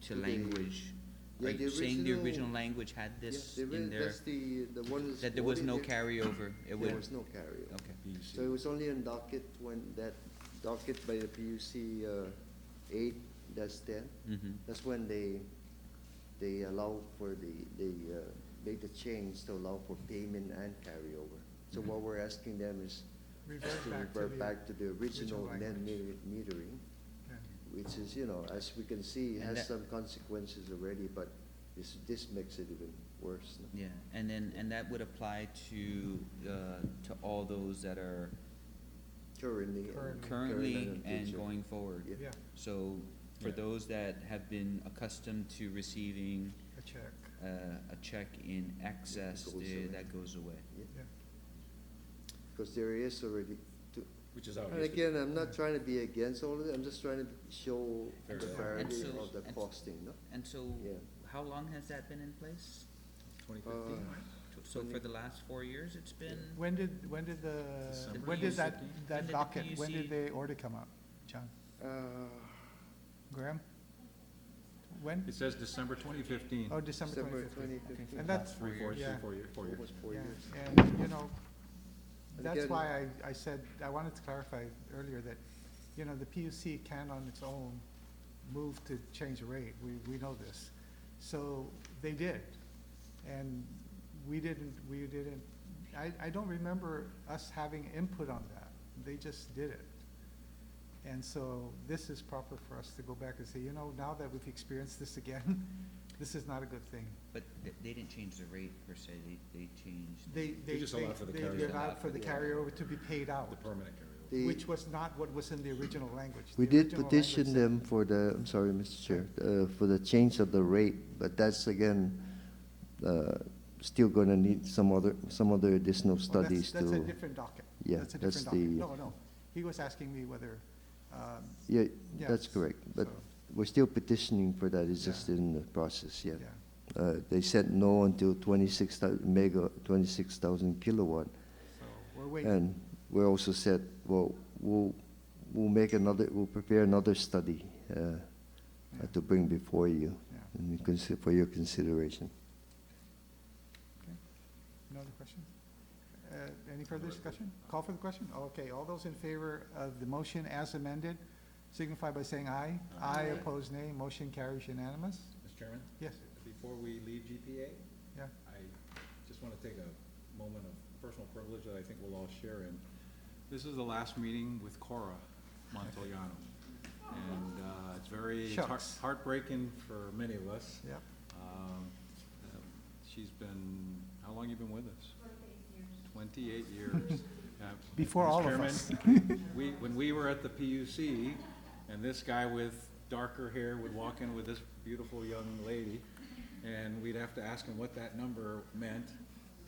to To the- language. Yeah, Are the you saying the original- original language had this in there? That's the one that's. That there was no quoted here. carryover? It would, There was no carryover. okay. So it was only on docket when that docket by the PUC 8-10. Mm-hmm. That's when they allow for they make the change to allow for payment and carryover. So what we're asking them is to revert back to the original net metering, Yeah. which is, as we can see, And has that- some consequences already, but this makes it even worse. No? Yeah, and that would apply to all those that are Currently. currently current and future. going forward. Yeah. Yeah, So for Yeah. those that have been accustomed to receiving a check, a check in excess, Goes away. that goes away. yeah. Because there is already, Which is how it and used to be. again, I'm not trying to be against all of it, I'm just trying to show Fair the enough. parity And so- of the and- costing, no? And so, Yeah. how long has that been in place? 2015, right? So for the last 4 years, it's been? When did December when did that 2015? When that did the docket, when did PUC the order come out, John? Graham? When? It says December 2015. Oh, December December 2015. 2015. And that's, Three, yeah. 4 years. Almost 4 yeah, years. and, And that's again- why I said, I wanted to clarify earlier that, the PUC can on its own move to change the rate, we know this. So they did, and we didn't, I don't remember us having input on that, they just did it. And so this is proper for us to go back and say, now that we've experienced this again, this is not a good thing. But they didn't change the rate per se, they changed. They just allowed for the they carryover. allowed for the carryover to be paid out, The permanent carryover. The- which was not what was in the original language. We The did original petition language them for the, I'm sorry, Mr. Chair, for the change of the rate, but that's again, still gonna need some other additional said- well, studies That's a to, different docket. Yeah, That's a that's different docket. the- No, he was asking me whether, yeah, yes, that's correct. But so, we're still petitioning for that, it's Yeah. just in the process, yeah. yeah, They said no until 26,000 kilowatt. so we're waiting. And we also said, well, we'll prepare another study to bring before you Yeah. and for your consideration. No other questions? Any further discussion? Call for the question? Okay, all those in favor of the motion as amended, signify by saying aye. Aye, opposed nay, motion carries unanimous. Mr. Chairman, Yes, before we leave GPA, yeah, I just want to take a moment of personal privilege that I think we'll all share in. This is the last meeting with Cora Montoliano. And it's very Shucks. heartbreaking for many of us. yep. She's been, how long you been with us? 28 years. 28 years. Before Mr. all of Chairman, us. when we were at the PUC, and this guy with darker hair would walk in with this beautiful young lady, and we'd have to ask him what that number meant.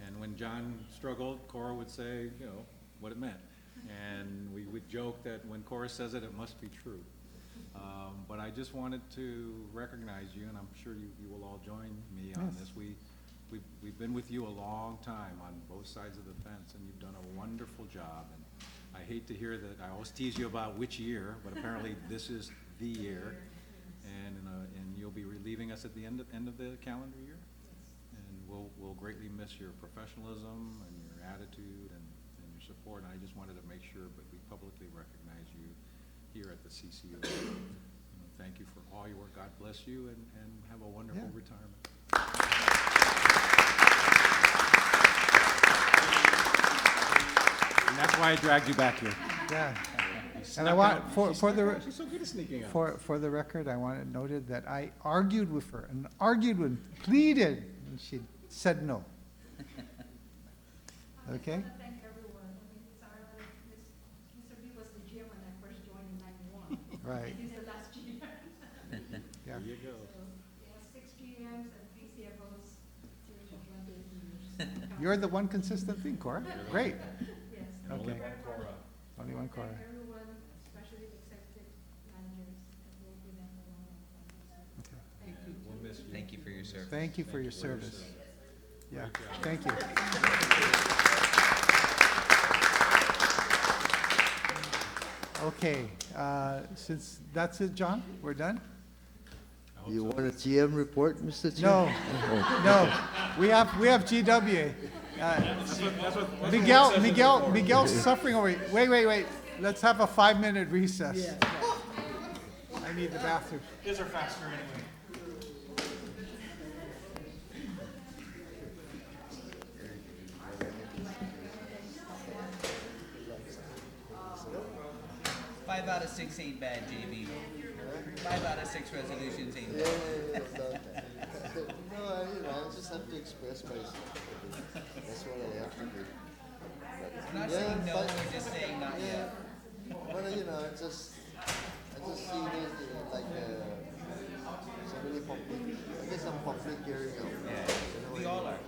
And when John struggled, Cora would say, what it meant. And we would joke that when Cora says it, it must be true. But I just wanted to recognize you, and I'm sure you will all join me on Yes. this. We've been with you a long time on both sides of the fence, and you've done a wonderful job. And I hate to hear that, I always tease you about which year, but apparently this is the year. And you'll be relieving us at the end of the calendar year. And we'll greatly miss your professionalism and your attitude and your support. And I just wanted to make sure, but we publicly recognize you here at the CCU. Thank you for all your work. God bless you, and have a wonderful Yeah. retirement. And that's why I dragged you back here. Yeah. You And snuck I want, out. for She snuck the, out. She's so good at sneaking out. for the record, I want it noted that I argued with her and pleaded, and she said no. Okay? I want to thank everyone. Mr. B was the GM when I first joined in '91. Right. He's the last GM. Yeah. There you go. So, 6 GMs and 3 CFOs, during the 28 years. You're the one consistent thing, Cora. Great. Yes. Okay. Very much. Only one Cora. Thank everyone, especially the executive managers, I've worked with them for a long time. Okay. Thank you. We'll miss you. Thank you for your sir. Thank you for your service. Yeah, thank you. Okay, since that's it, John, we're done? You want a GM report, Mr. Chair? No, no, we have GWA. Miguel's suffering over here. Wait. Let's have a 5-minute recess. I need the bathroom. These are faster anyway. Five out of 6 ain't bad, JB. 5 out of 6 resolutions ain't Yeah, bad. no, I just have to express myself. That's what I have to do. We're not saying no, we're just saying not yet. But I just see this like so many public. I guess I'm public hearing out. We all are.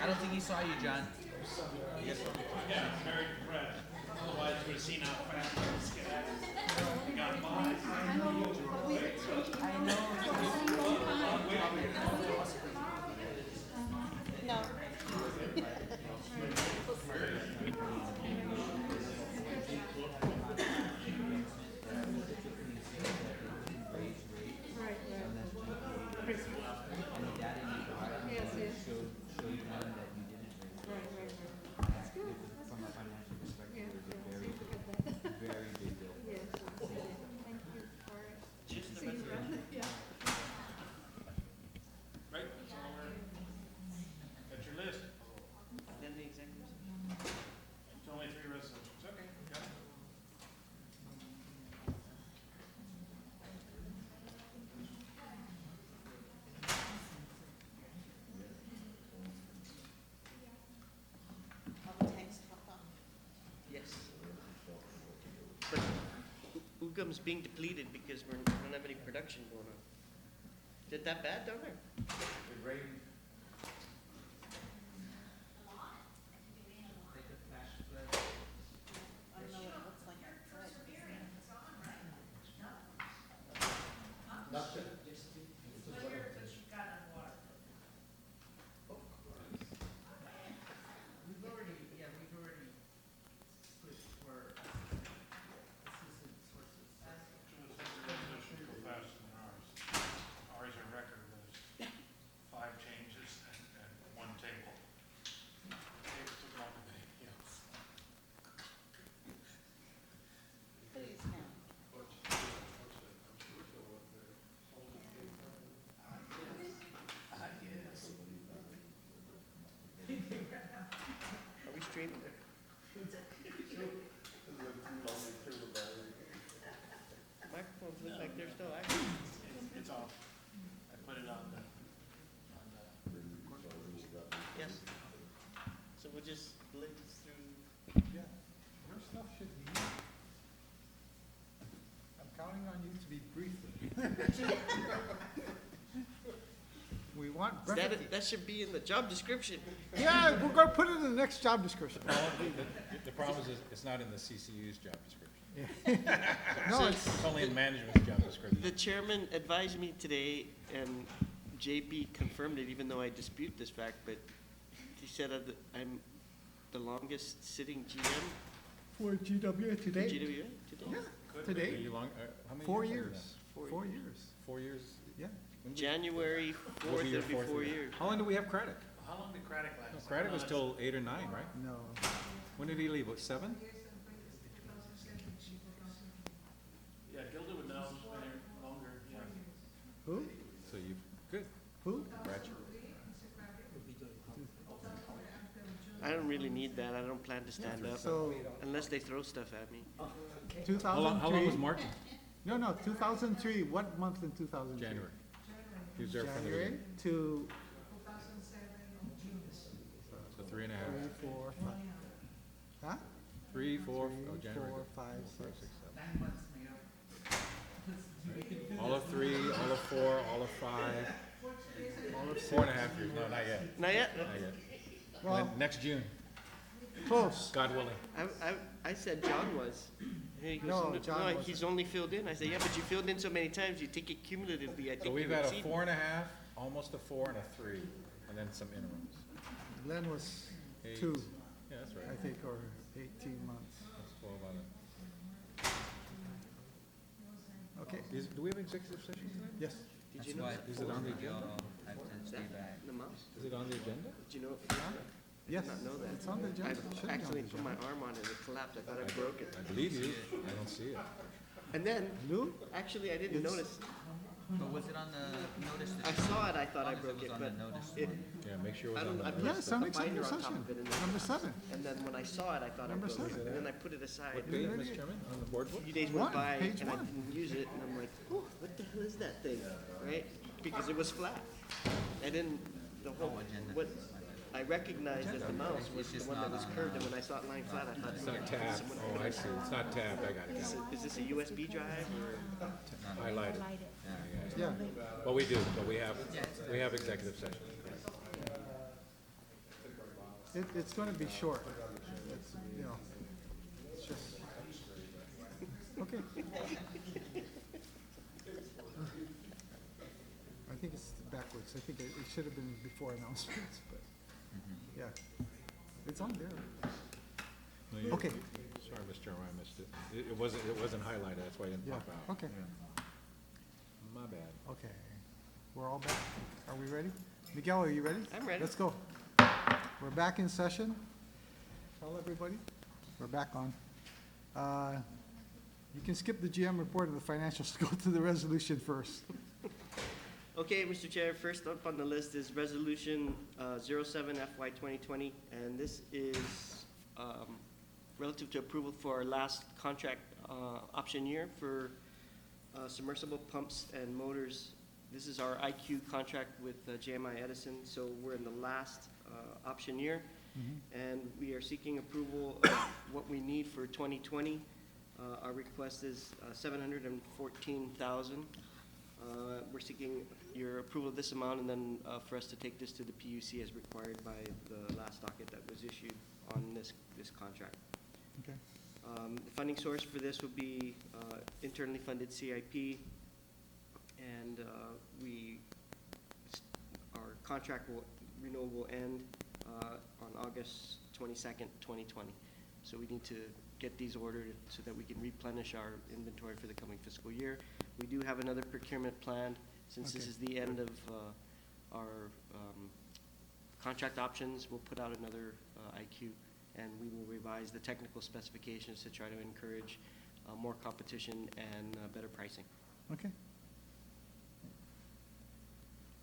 I don't think he saw you, John. Yeah, very impressed. Otherwise, you would have seen how fast I was getting. We got by. No. Right, that's all we're, that's your list. Then the executive session. It's only 3 resolutions. Okay, got it. Yes. But UGM's being depleted because we don't have any production going on. Is it that bad down there? It should go faster than ours. Ours are record was 5 changes and 1 table. It took longer than anything else. Please, now. Are we streaming? Microphones look like they're still active. It's off. I put it on the Yes. So we'll just blitz through. Yeah, your stuff should be. I'm counting on you to be brief. We want brevity. That should be in the job description. Yeah, we're gonna put it in the next job description. The problem is, it's not in the CCU's job description. No, It's only in management's job description. The chairman advised me today, and JB confirmed it, even though I dispute this fact, but he said I'm the longest sitting GM for GWA for today. GWA today. Yeah, Are today, you long, how many 4 years? years. Four 4 years. years. 4 years? Yeah. January Will 4th, be your it'll be fourth 4 year. years. How long do we have Craddock? How long did Craddock last? No, Craddock was till 8 or 9, right? No. When did he leave? What, 7? Yeah, Gilda would know, it's been here longer, yeah. Who? So you, good. Who? Congrats. I don't really need that. I don't plan to stand up So, unless they throw stuff at me. 2003. How long was Martin? No, 2003. What month in 2003? January. He was there from the January beginning. to So 3.5. 3, 4, 5. Huh? 3, 4, 3, oh, January. 4, 5, 6. 5, 6, 7. of 5, All of 4.5 years, no, not yet, Not yet? not yet. Well, Next June, close. God willing. I said John was. And he goes, No, John no, wasn't. he's only filled in. I said, yeah, but you filled in so many times, you take it cumulatively, I So think we've you got a exceed. 4.5, almost a 4 and a 3, and then some interims. Glenn was 8. 2, Yeah, that's right. I think, or 18 months. That's 12 on it. Okay, Do we have executive session tonight? yes. Did That's you know why that? Is it on the agenda? I have to stay back. The mouse? Is it on the agenda? Did you know? Yes, not know that. it's on the agenda. It should be I on actually the put my agenda. arm on it, it collapsed, I thought I broke it. I believe you. I don't see it. And then, Lou? actually, I didn't Yes. notice. But was it on the notice? I saw it, I thought I As long as broke it, on but the notice it, one. Yeah, make sure it I was on don't, the. I put Yes, on a binder executive on top session. of it, and then, Number 7. and then when I saw it, I thought I Number broke it, seven. and then I put it aside. What page, Mr. Chairman, on the board book? A few days One, went by, page and I one. didn't use it, and I'm like, oh, what the hell is that thing, right? Because it was flat. I didn't, the whole, what, I recognized as the mouse was the one that was curved, and when I saw it lying flat, I thought, It's not tabbed. Oh, I see. It's not tabbed. I got it. is this a USB drive, or? Highlighted. Light it. Yeah, But we do, but we have executive session. it's going to be short. It's, you know, it's just, okay. I think it's backwards. I think it should have been before announcements, but, yeah. It's on there. No, you- Okay, Sorry, Mr. Chairman, I missed it. It wasn't highlighted. That's why it didn't yeah, pop out. okay, My bad. okay. We're all back. Are we ready? Miguel, are you ready? I'm ready. Let's go. We're back in session. Tell everybody, we're back on. You can skip the GM report of the financials, go to the resolution first. Okay, Mr. Chair, first up on the list is Resolution 07 FY 2020, and this is relative to approval for our last contract option year for submersible pumps and motors. This is our IQ contract with JMI Edison, so we're in the last option year, and we are seeking approval of what we need for 2020. Our request is $714,000. We're seeking your approval of this amount, and then for us to take this to the PUC as required by the last docket that was issued on this contract. Okay. The funding source for this would be internally funded CIP, and our contract renewal will end on August 22nd, 2020. So we need to get these ordered so that we can replenish our inventory for the coming fiscal year. We do have another procurement planned, since this Okay. is the end of our contract options. We'll put out another IQ, and we will revise the technical specifications to try to encourage more competition and better pricing. Okay.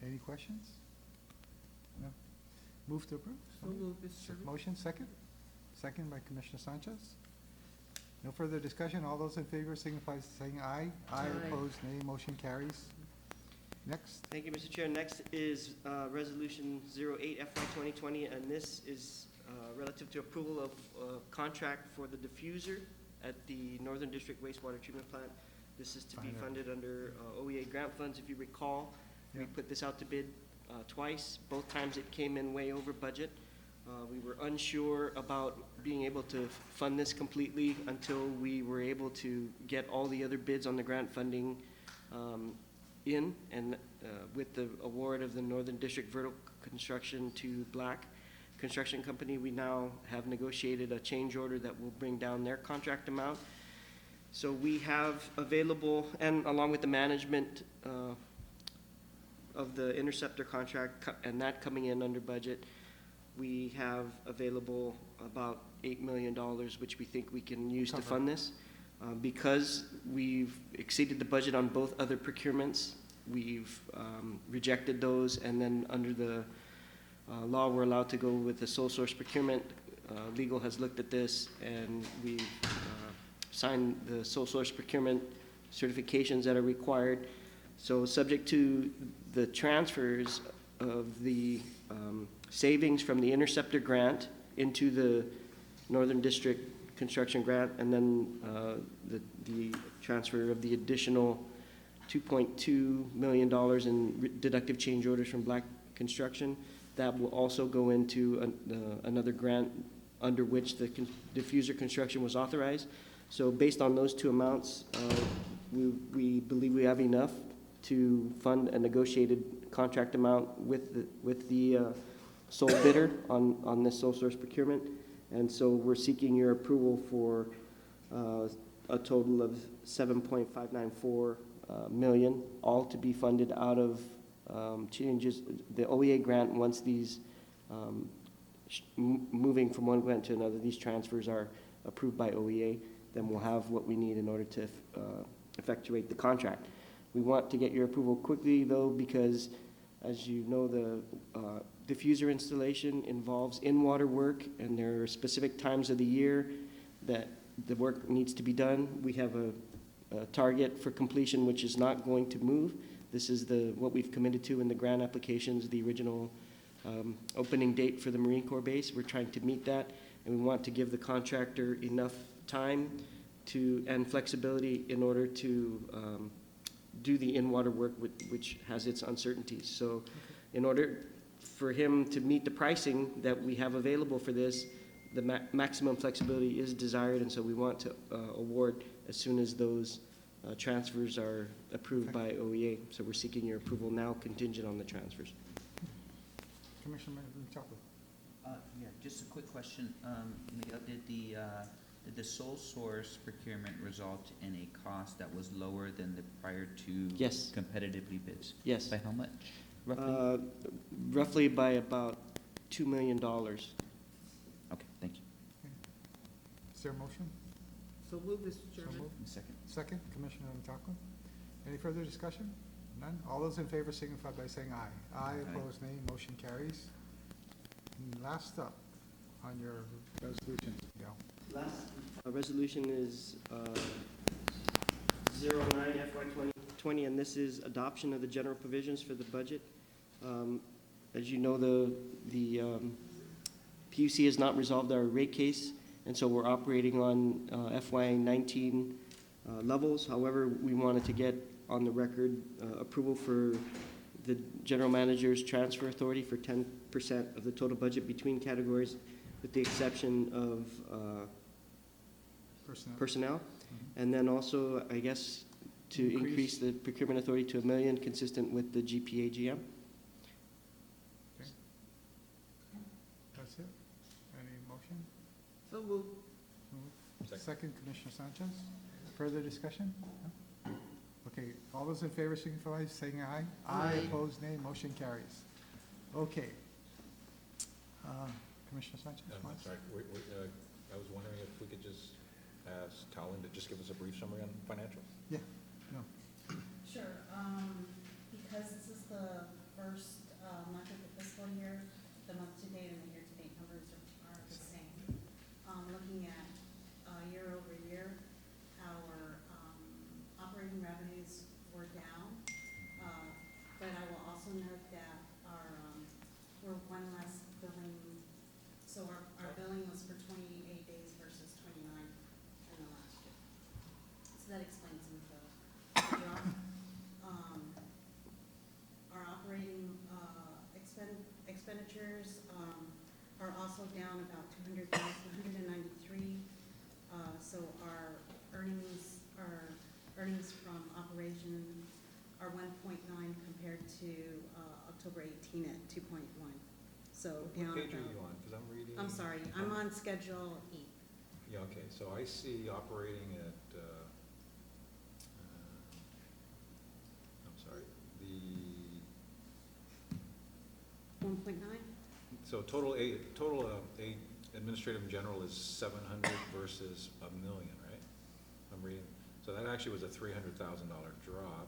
Any questions? No? Move to approve? Motion, second? Second by Commissioner Sanchez. No further discussion. All those in favor signify by saying aye. Aye. Opposed, nay. Motion carries. Next. Thank you, Mr. Chair. Next is Resolution 08 FY 2020, and this is relative to approval of contract for the diffuser at the Northern District Wastewater Treatment Plant. This is to be funded under OEA grant funds. If you recall, we Yeah. put this out to bid twice. Both times it came in way over budget. We were unsure about being able to fund this completely until we were able to get all the other bids on the grant funding in, and with the award of the Northern District Vertical Construction to Black Construction Company, we now have negotiated a change order that will bring down their contract amount. So we have available, and along with the management of the Interceptor contract, and that coming in under budget, we have available about $8 million, which we think we can use to fund this. Because we've exceeded the budget on both other procurements, we've rejected those, and then under the law, we're allowed to go with the sole source procurement. Legal has looked at this, and we've signed the sole source procurement certifications that are required. So subject to the transfers of the savings from the Interceptor grant into the Northern District Construction grant, and then the transfer of the additional $2.2 million in deductive change orders from Black Construction. That will also go into another grant under which the diffuser construction was authorized. So based on those two amounts, we believe we have enough to fund a negotiated contract amount with the sole bidder on this sole source procurement. And so we're seeking your approval for a total of $7.594 million, all to be funded out of changes, the OEA grant. Once these, moving from one grant to another, these transfers are approved by OEA, then we'll have what we need in order to effectuate the contract. We want to get your approval quickly, though, because, as you know, the diffuser installation involves in-water work, and there are specific times of the year that the work needs to be done. We have a target for completion which is not going to move. This is what we've committed to in the grant applications, the original opening date for the Marine Corps base. We're trying to meet that, and we want to give the contractor enough time and flexibility in order to do the in-water work, which has its uncertainties. So in order for him to meet the pricing that we have available for this, the maximum flexibility is desired, and so we want to award as soon as those transfers are approved by OEA. So we're seeking your approval now, contingent on the transfers. Commissioner Chapel. Yeah, just a quick question. Miguel, did the sole source procurement result in a cost that was lower than the prior two Yes. competitively bids? Yes. By how much, roughly? Roughly by about $2 million. Okay, thank you. Is there a motion? So move, Mr. So Chairman. moved. Second. Second, Commissioner Chaco. Any further discussion? None? All those in favor signify by saying aye. Aye, Aye. opposed, nay, motion carries. And last up on your resolution, Miguel. Last resolution is 09 FY 2020, and this is adoption of the general provisions for the budget. As you know, the PUC has not resolved our rate case, and so we're operating on FY 19 levels. However, we wanted to get on the record approval for the general manager's transfer authority for 10% of the total budget between categories, with the exception of personnel. And then also, I guess, to increase the procurement authority to $1 million, consistent with the GPA GM. Okay. That's it? Any motion? So move. Second, Commissioner Sanchez. Further discussion? No? Okay, all those in favor signify by saying aye. Aye, opposed, nay, motion carries. Okay. Commissioner Sanchez? I'm sorry, I was wondering if we could just ask Talon to just give us a brief summary on financials? Yeah, no. Sure, because this is the first month of the fiscal year, the month-to-date and the year-to-date numbers are the same. Looking at year over year, our operating revenues were down, but I will also note that we're one less billing, so our billing was for 28 days versus 29 in the last year. So that explains some of the drop. Our operating expenditures are also down about 200,000, 193. So our earnings from operation are 1.9 compared to October 18 at 2.1. So down. What page are you on? Because I'm reading. I'm sorry, I'm on Schedule E. Yeah, okay, so I see operating at, I'm sorry, the, 1.9? so total administrative and general is 700 versus $1 million, right? I'm reading, so that actually was a $300,000 drop,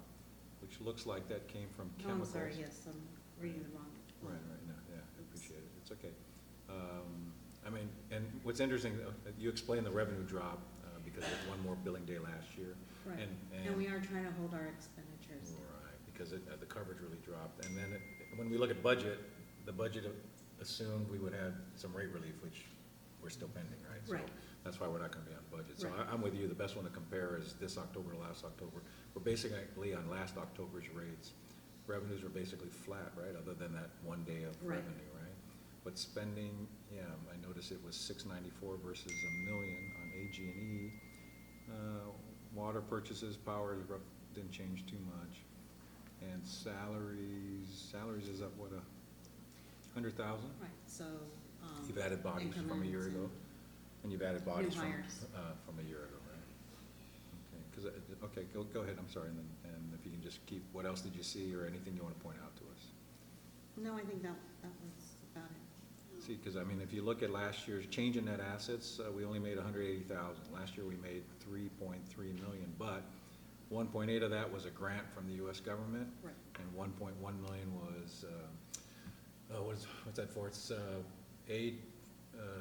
which looks like that came from Oh, I'm chemicals. sorry, yes, I'm reading the wrong. Right, no, yeah, I appreciate it, it's okay. I mean, and what's interesting, you explained the revenue drop, because there's one more billing day last year. Right, and we are trying to hold our expenditures. Right, because the coverage really dropped, and then when we look at budget, the budget assumed we would have some rate relief, which we're still pending, right? So Right. That's why we're not gonna be on budget. So Right. I'm with you, the best one to compare is this October to last October. We're basically on last October's rates. Revenues were basically flat, right, other than that one day of Right. revenue, right? But spending, yeah, I noticed it was 694 versus $1 million on AG&E. Water purchases, power didn't change too much. And salaries is up, what, 100,000? Right, so, You've added bodies from a year increments ago? and And you've added bodies New hires. from a year ago, right? Okay, go ahead, I'm sorry, and if you can just keep, what else did you see or anything you want to point out to us? No, I think that was about it. See, because I mean, if you look at last year's change in net assets, we only made 180,000. Last year, we made 3.3 million, but 1.8 of that was a grant from the U.S. government. Right. And 1.1 million was, what's that for? It's aid,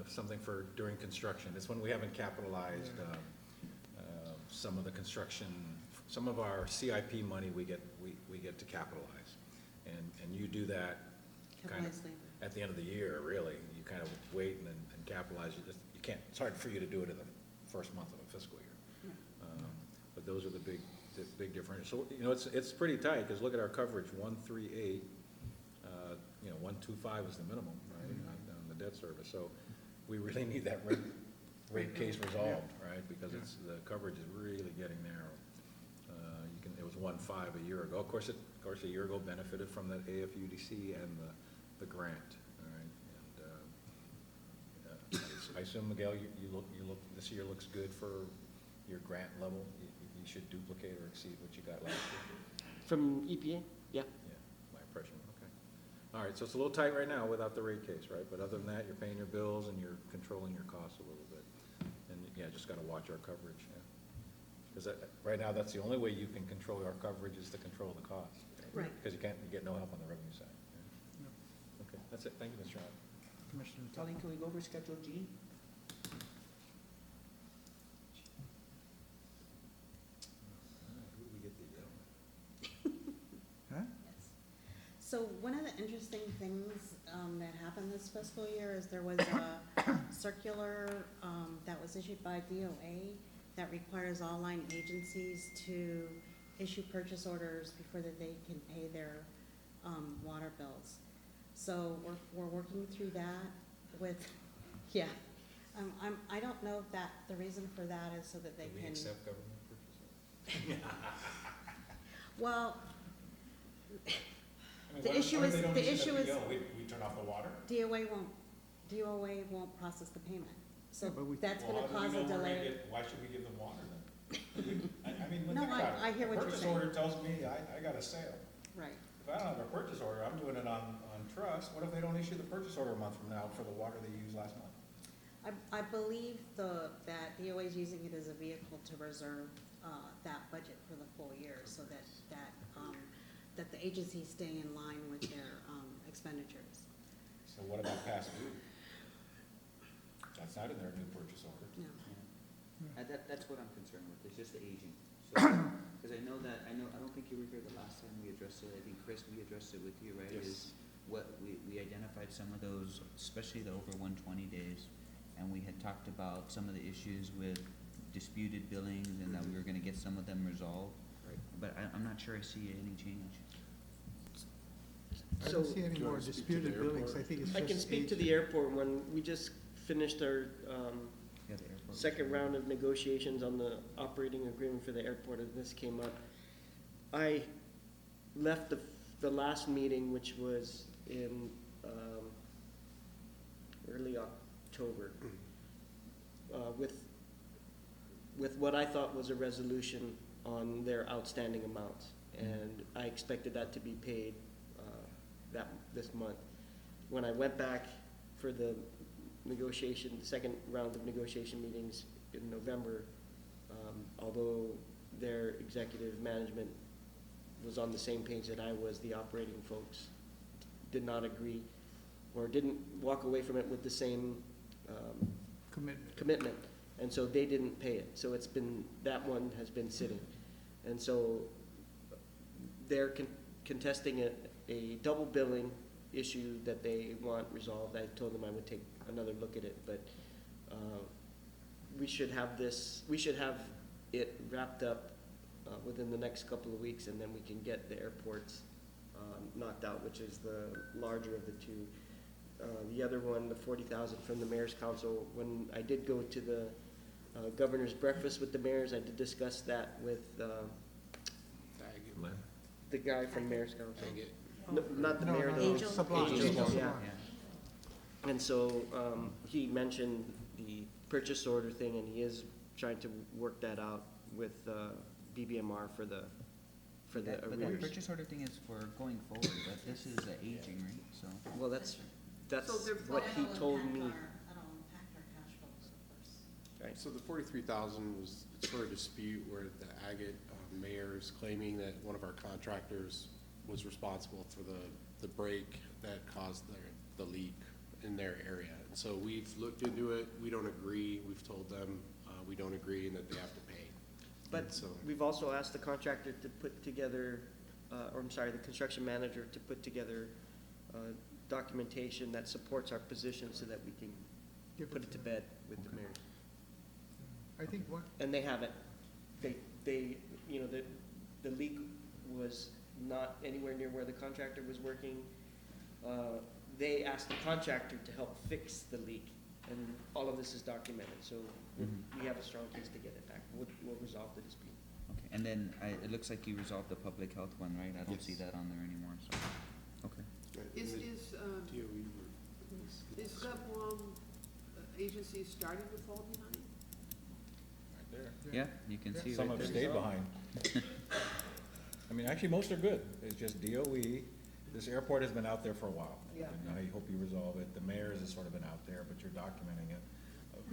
something for during construction. It's when we haven't capitalized some of the construction, some of our CIP money we get to capitalize. And you do that kind of Capitalized labor. at the end of the year, really. You kind of wait and capitalize. You can't, it's hard for you to do it in the first month of a fiscal year. But those are the big differences. So, you know, it's pretty tight, because look at our coverage, 138, 125 is the minimum, right, on the debt service. So we really need that rate case resolved, right, because the coverage is really getting narrow. It was 1.5 a year ago. Of course, a year ago benefited from that AFUDC and the grant, all right. And I assume, Miguel, you look, this year looks good for your grant level. You should duplicate or exceed what you got last year. From EPA? Yeah. Yeah, my impression, okay. All right, so it's a little tight right now without the rate case, right? But other than that, you're paying your bills and you're controlling your costs a little bit. And, yeah, just gotta watch our coverage, yeah. Because right now, that's the only way you can control our coverage is to control the cost. Right. Because you get no help on the revenue side. Yeah. Okay, that's it. Thank you, Mr. Allen. Commissioner. Colleen, can we go over Schedule G? Who did we get the yellow? Huh? Yes. So one of the interesting things that happened this fiscal year is there was a circular that was issued by DOA that requires all line agencies to issue purchase orders before that they can pay their water bills. So we're working through that with, yeah. I don't know if that, the reason for that is so that they Do we can. accept government purchases? Well, I mean, The what if- issue what if is- they don't the issue issue the is- PO? We turn off the water? DOA won't process the payment. So Yeah, but we- that's Well, gonna how do we cause know a we're gonna delay. get- Why should we give them water then? I mean, No, think about it. I hear what you're Purchase saying. order tells me I got a sale. Right. If I don't have a purchase order, I'm doing it on trust. What if they don't issue the purchase order a month from now for the water they used last month? I believe that DOA is using it as a vehicle to reserve that budget for the full year so that the agencies stay in line with their expenditures. So what about past due? That's not in their new purchase order. No. That's what I'm concerned with, it's just the aging. So, because I don't think you were here the last time we addressed it, I think, Chris, we addressed it with you, right? Yes. Is what, we identified some of those, especially the over 120 days, and we had talked about some of the issues with disputed billings and that we were gonna get some of them resolved. Right. But I'm not sure I see any change. I So, don't see any more disputed billings. I think it's I just can speak to age. the airport one. We just finished our Yeah, the airport. second round of negotiations on the operating agreement for the airport, and this came up. I left the last meeting, which was in early October, with what I thought was a resolution on their outstanding amounts. And I expected that to be paid this month. When I went back for the negotiation, the second round of negotiation meetings in November, although their executive management was on the same page that I was, the operating folks did not agree or didn't walk away from it with the same commitment. And so they didn't pay it. So that one has been sitting. And so they're contesting a double billing issue that they want resolved. I told them I would take another look at it, but we should have it wrapped up within the next couple of weeks, and then we can get the airports knocked out, which is the larger of the two. The other one, the 40,000 from the mayor's council, when I did go to the governor's breakfast with the mayors, I did discuss that with the guy from mayor's council. No, not the mayor, the Angel. Sublime. Angel, yeah. Yeah. And so, he mentioned the purchase order thing, and he is trying to work that out with, BBMR for the But that arrears. purchase order thing is for going forward, but this is aging, right, so. Well, that's So they're what he That'll told impact me, that'll impact our cash flows, of course. right? So the 43,000 was sort of dispute where the agate mayor is claiming that one of our contractors was responsible for the break that caused the leak in their area. And so we've looked into it, we don't agree, we've told them we don't agree and that they have to pay. But And so, we've also asked the contractor to put together, or I'm sorry, the construction manager to put together documentation that supports our position so that we can put it to bed with the mayor. I think what, And they haven't. They, you know, the leak was not anywhere near where the contractor was working. They asked the contractor to help fix the leak, and all of this is documented, so we have a strong case to get it back. We'll resolve the dispute. Okay, and then it looks like you resolved the public health one, right? I don't Yes. see that on there anymore, so, okay. right, Is, and the is, DOE is that one agency starting to fall behind? Right there. Yeah, you can see Some right have there. stayed behind. I mean, actually, most are good. It's just DOE. This airport has been out there for a while. Yeah. And I hope you resolve it. The mayor's has sort of been out there, but you're documenting it.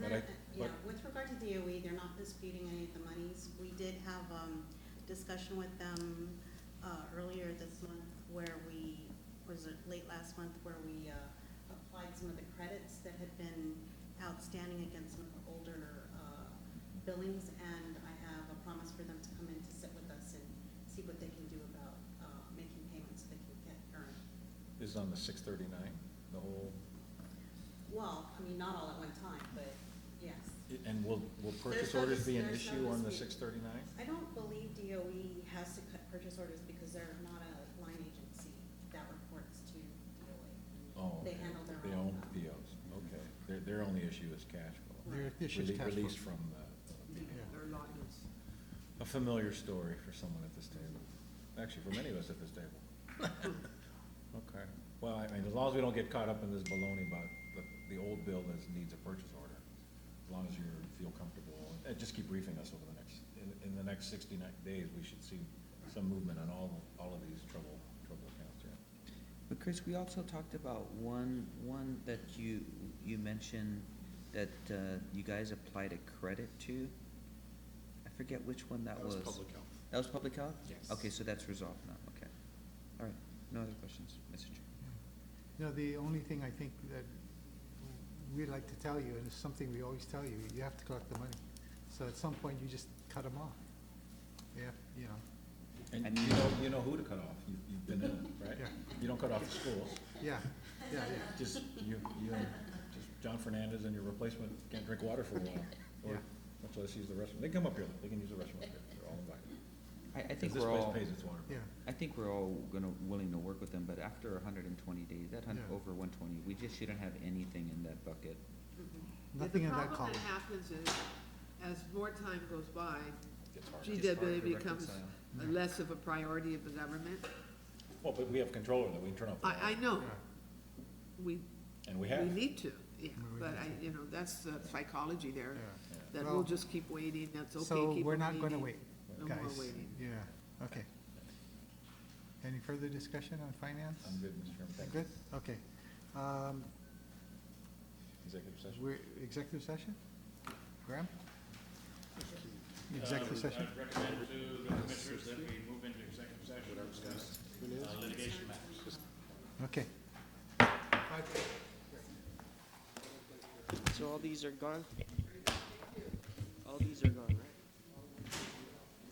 But I, Yeah, but, with regard to DOE, they're not disputing any of the monies. We did have, discussion with them, earlier this month where was it late last month, where we, applied some of the credits that had been outstanding against some of the older, billings, and I have a promise for them to come in to sit with us and see what they can do about, making payments so they can get earned. this is on the 639, the whole, Well, I mean, not all at one time, but yes. and will purchase There's no orders be an there's no issue on the dispute. 639? I don't believe DOE has to cut purchase orders because they're not a line agency that reports to DOE. Oh, They okay. handle their They own, own POs, okay. Their only issue is cash flow. their issue is cash flow. Released from Or lines? a familiar story for someone at this table. Actually, for many of us at this table. Okay. Well, I mean, as long as we don't get caught up in this baloney about the old bill that needs a purchase order, as long as you feel comfortable, and just keep briefing us over the next, in the next 69 days, we should see some movement on all of these trouble accounts, yeah. But Chris, we also talked about one that you mentioned that you guys applied a credit to. I forget which one that was. that was public health. That was public health? Yes. Okay, so that's resolved now, okay. All right, no other questions, Mr. Chair. you know, the only thing I think that we'd like to tell you, and it's something we always tell you, you have to collect the money. So at some point, you just cut them off. Yeah, you know, And And you know who to cut off. You've been in it, right? Yeah. You don't cut off the schools. yeah, yeah. Just you and just John Fernandez and your replacement can't drink water for a while. Or Yeah. much less use the restroom. They can come up here, they can use the restroom up here. They're all invited. I 'Cause think this we're place all, pays its water. Yeah, I think we're all willing to work with them, but after 120 days, Yeah. over 120, we just shouldn't have anything in that bucket. nothing in that The column. problem that happens is, as more time goes by, Gets hard. Just hard GWA to becomes reconcile. less of a priority of the government. Well, but we have control over that. We can turn off the water. I know, Yeah. we, And we we have. need to, yeah, We but need to. that's the psychology there, Yeah. that Well, we'll just keep waiting, that's okay, So keep we're on not gonna waiting. wait, No more guys. waiting. Yeah, okay. Any further discussion on finance? I'm good, Mr. Chairman. Thank you. Good, okay. Executive session. We're, executive session? Graham? Executive session? I'd recommend to the commissioners that we move into executive session to discuss litigation matters. Okay. So all these are gone? All these are gone, right?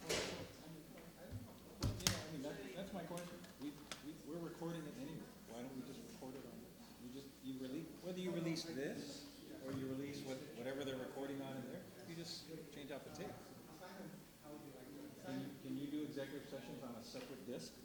Yeah, I mean, that's my question. We're recording it anyway. Why don't we just record it on, you release, whether you release this or you release whatever they're recording on in there, sessions on a separate disc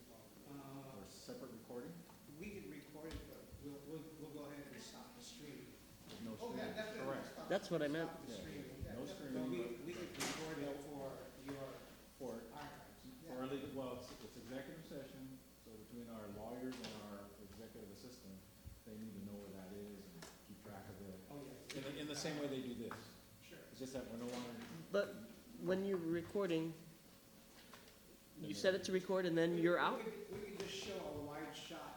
or separate recording? We can record it, but we'll go ahead and stop the stream. With no streaming? Correct. That's what I meant. Stop the streaming. No But streaming, we could record it for your for, archives. for our legal, well, it's executive session, so between our lawyers and our executive assistant, they need to know where that is and keep track of it. Oh, yeah. In the same way they do this. Sure. It's just that we're no longer, But when you're recording, you set it to record and then you're out? We could just show a wide shot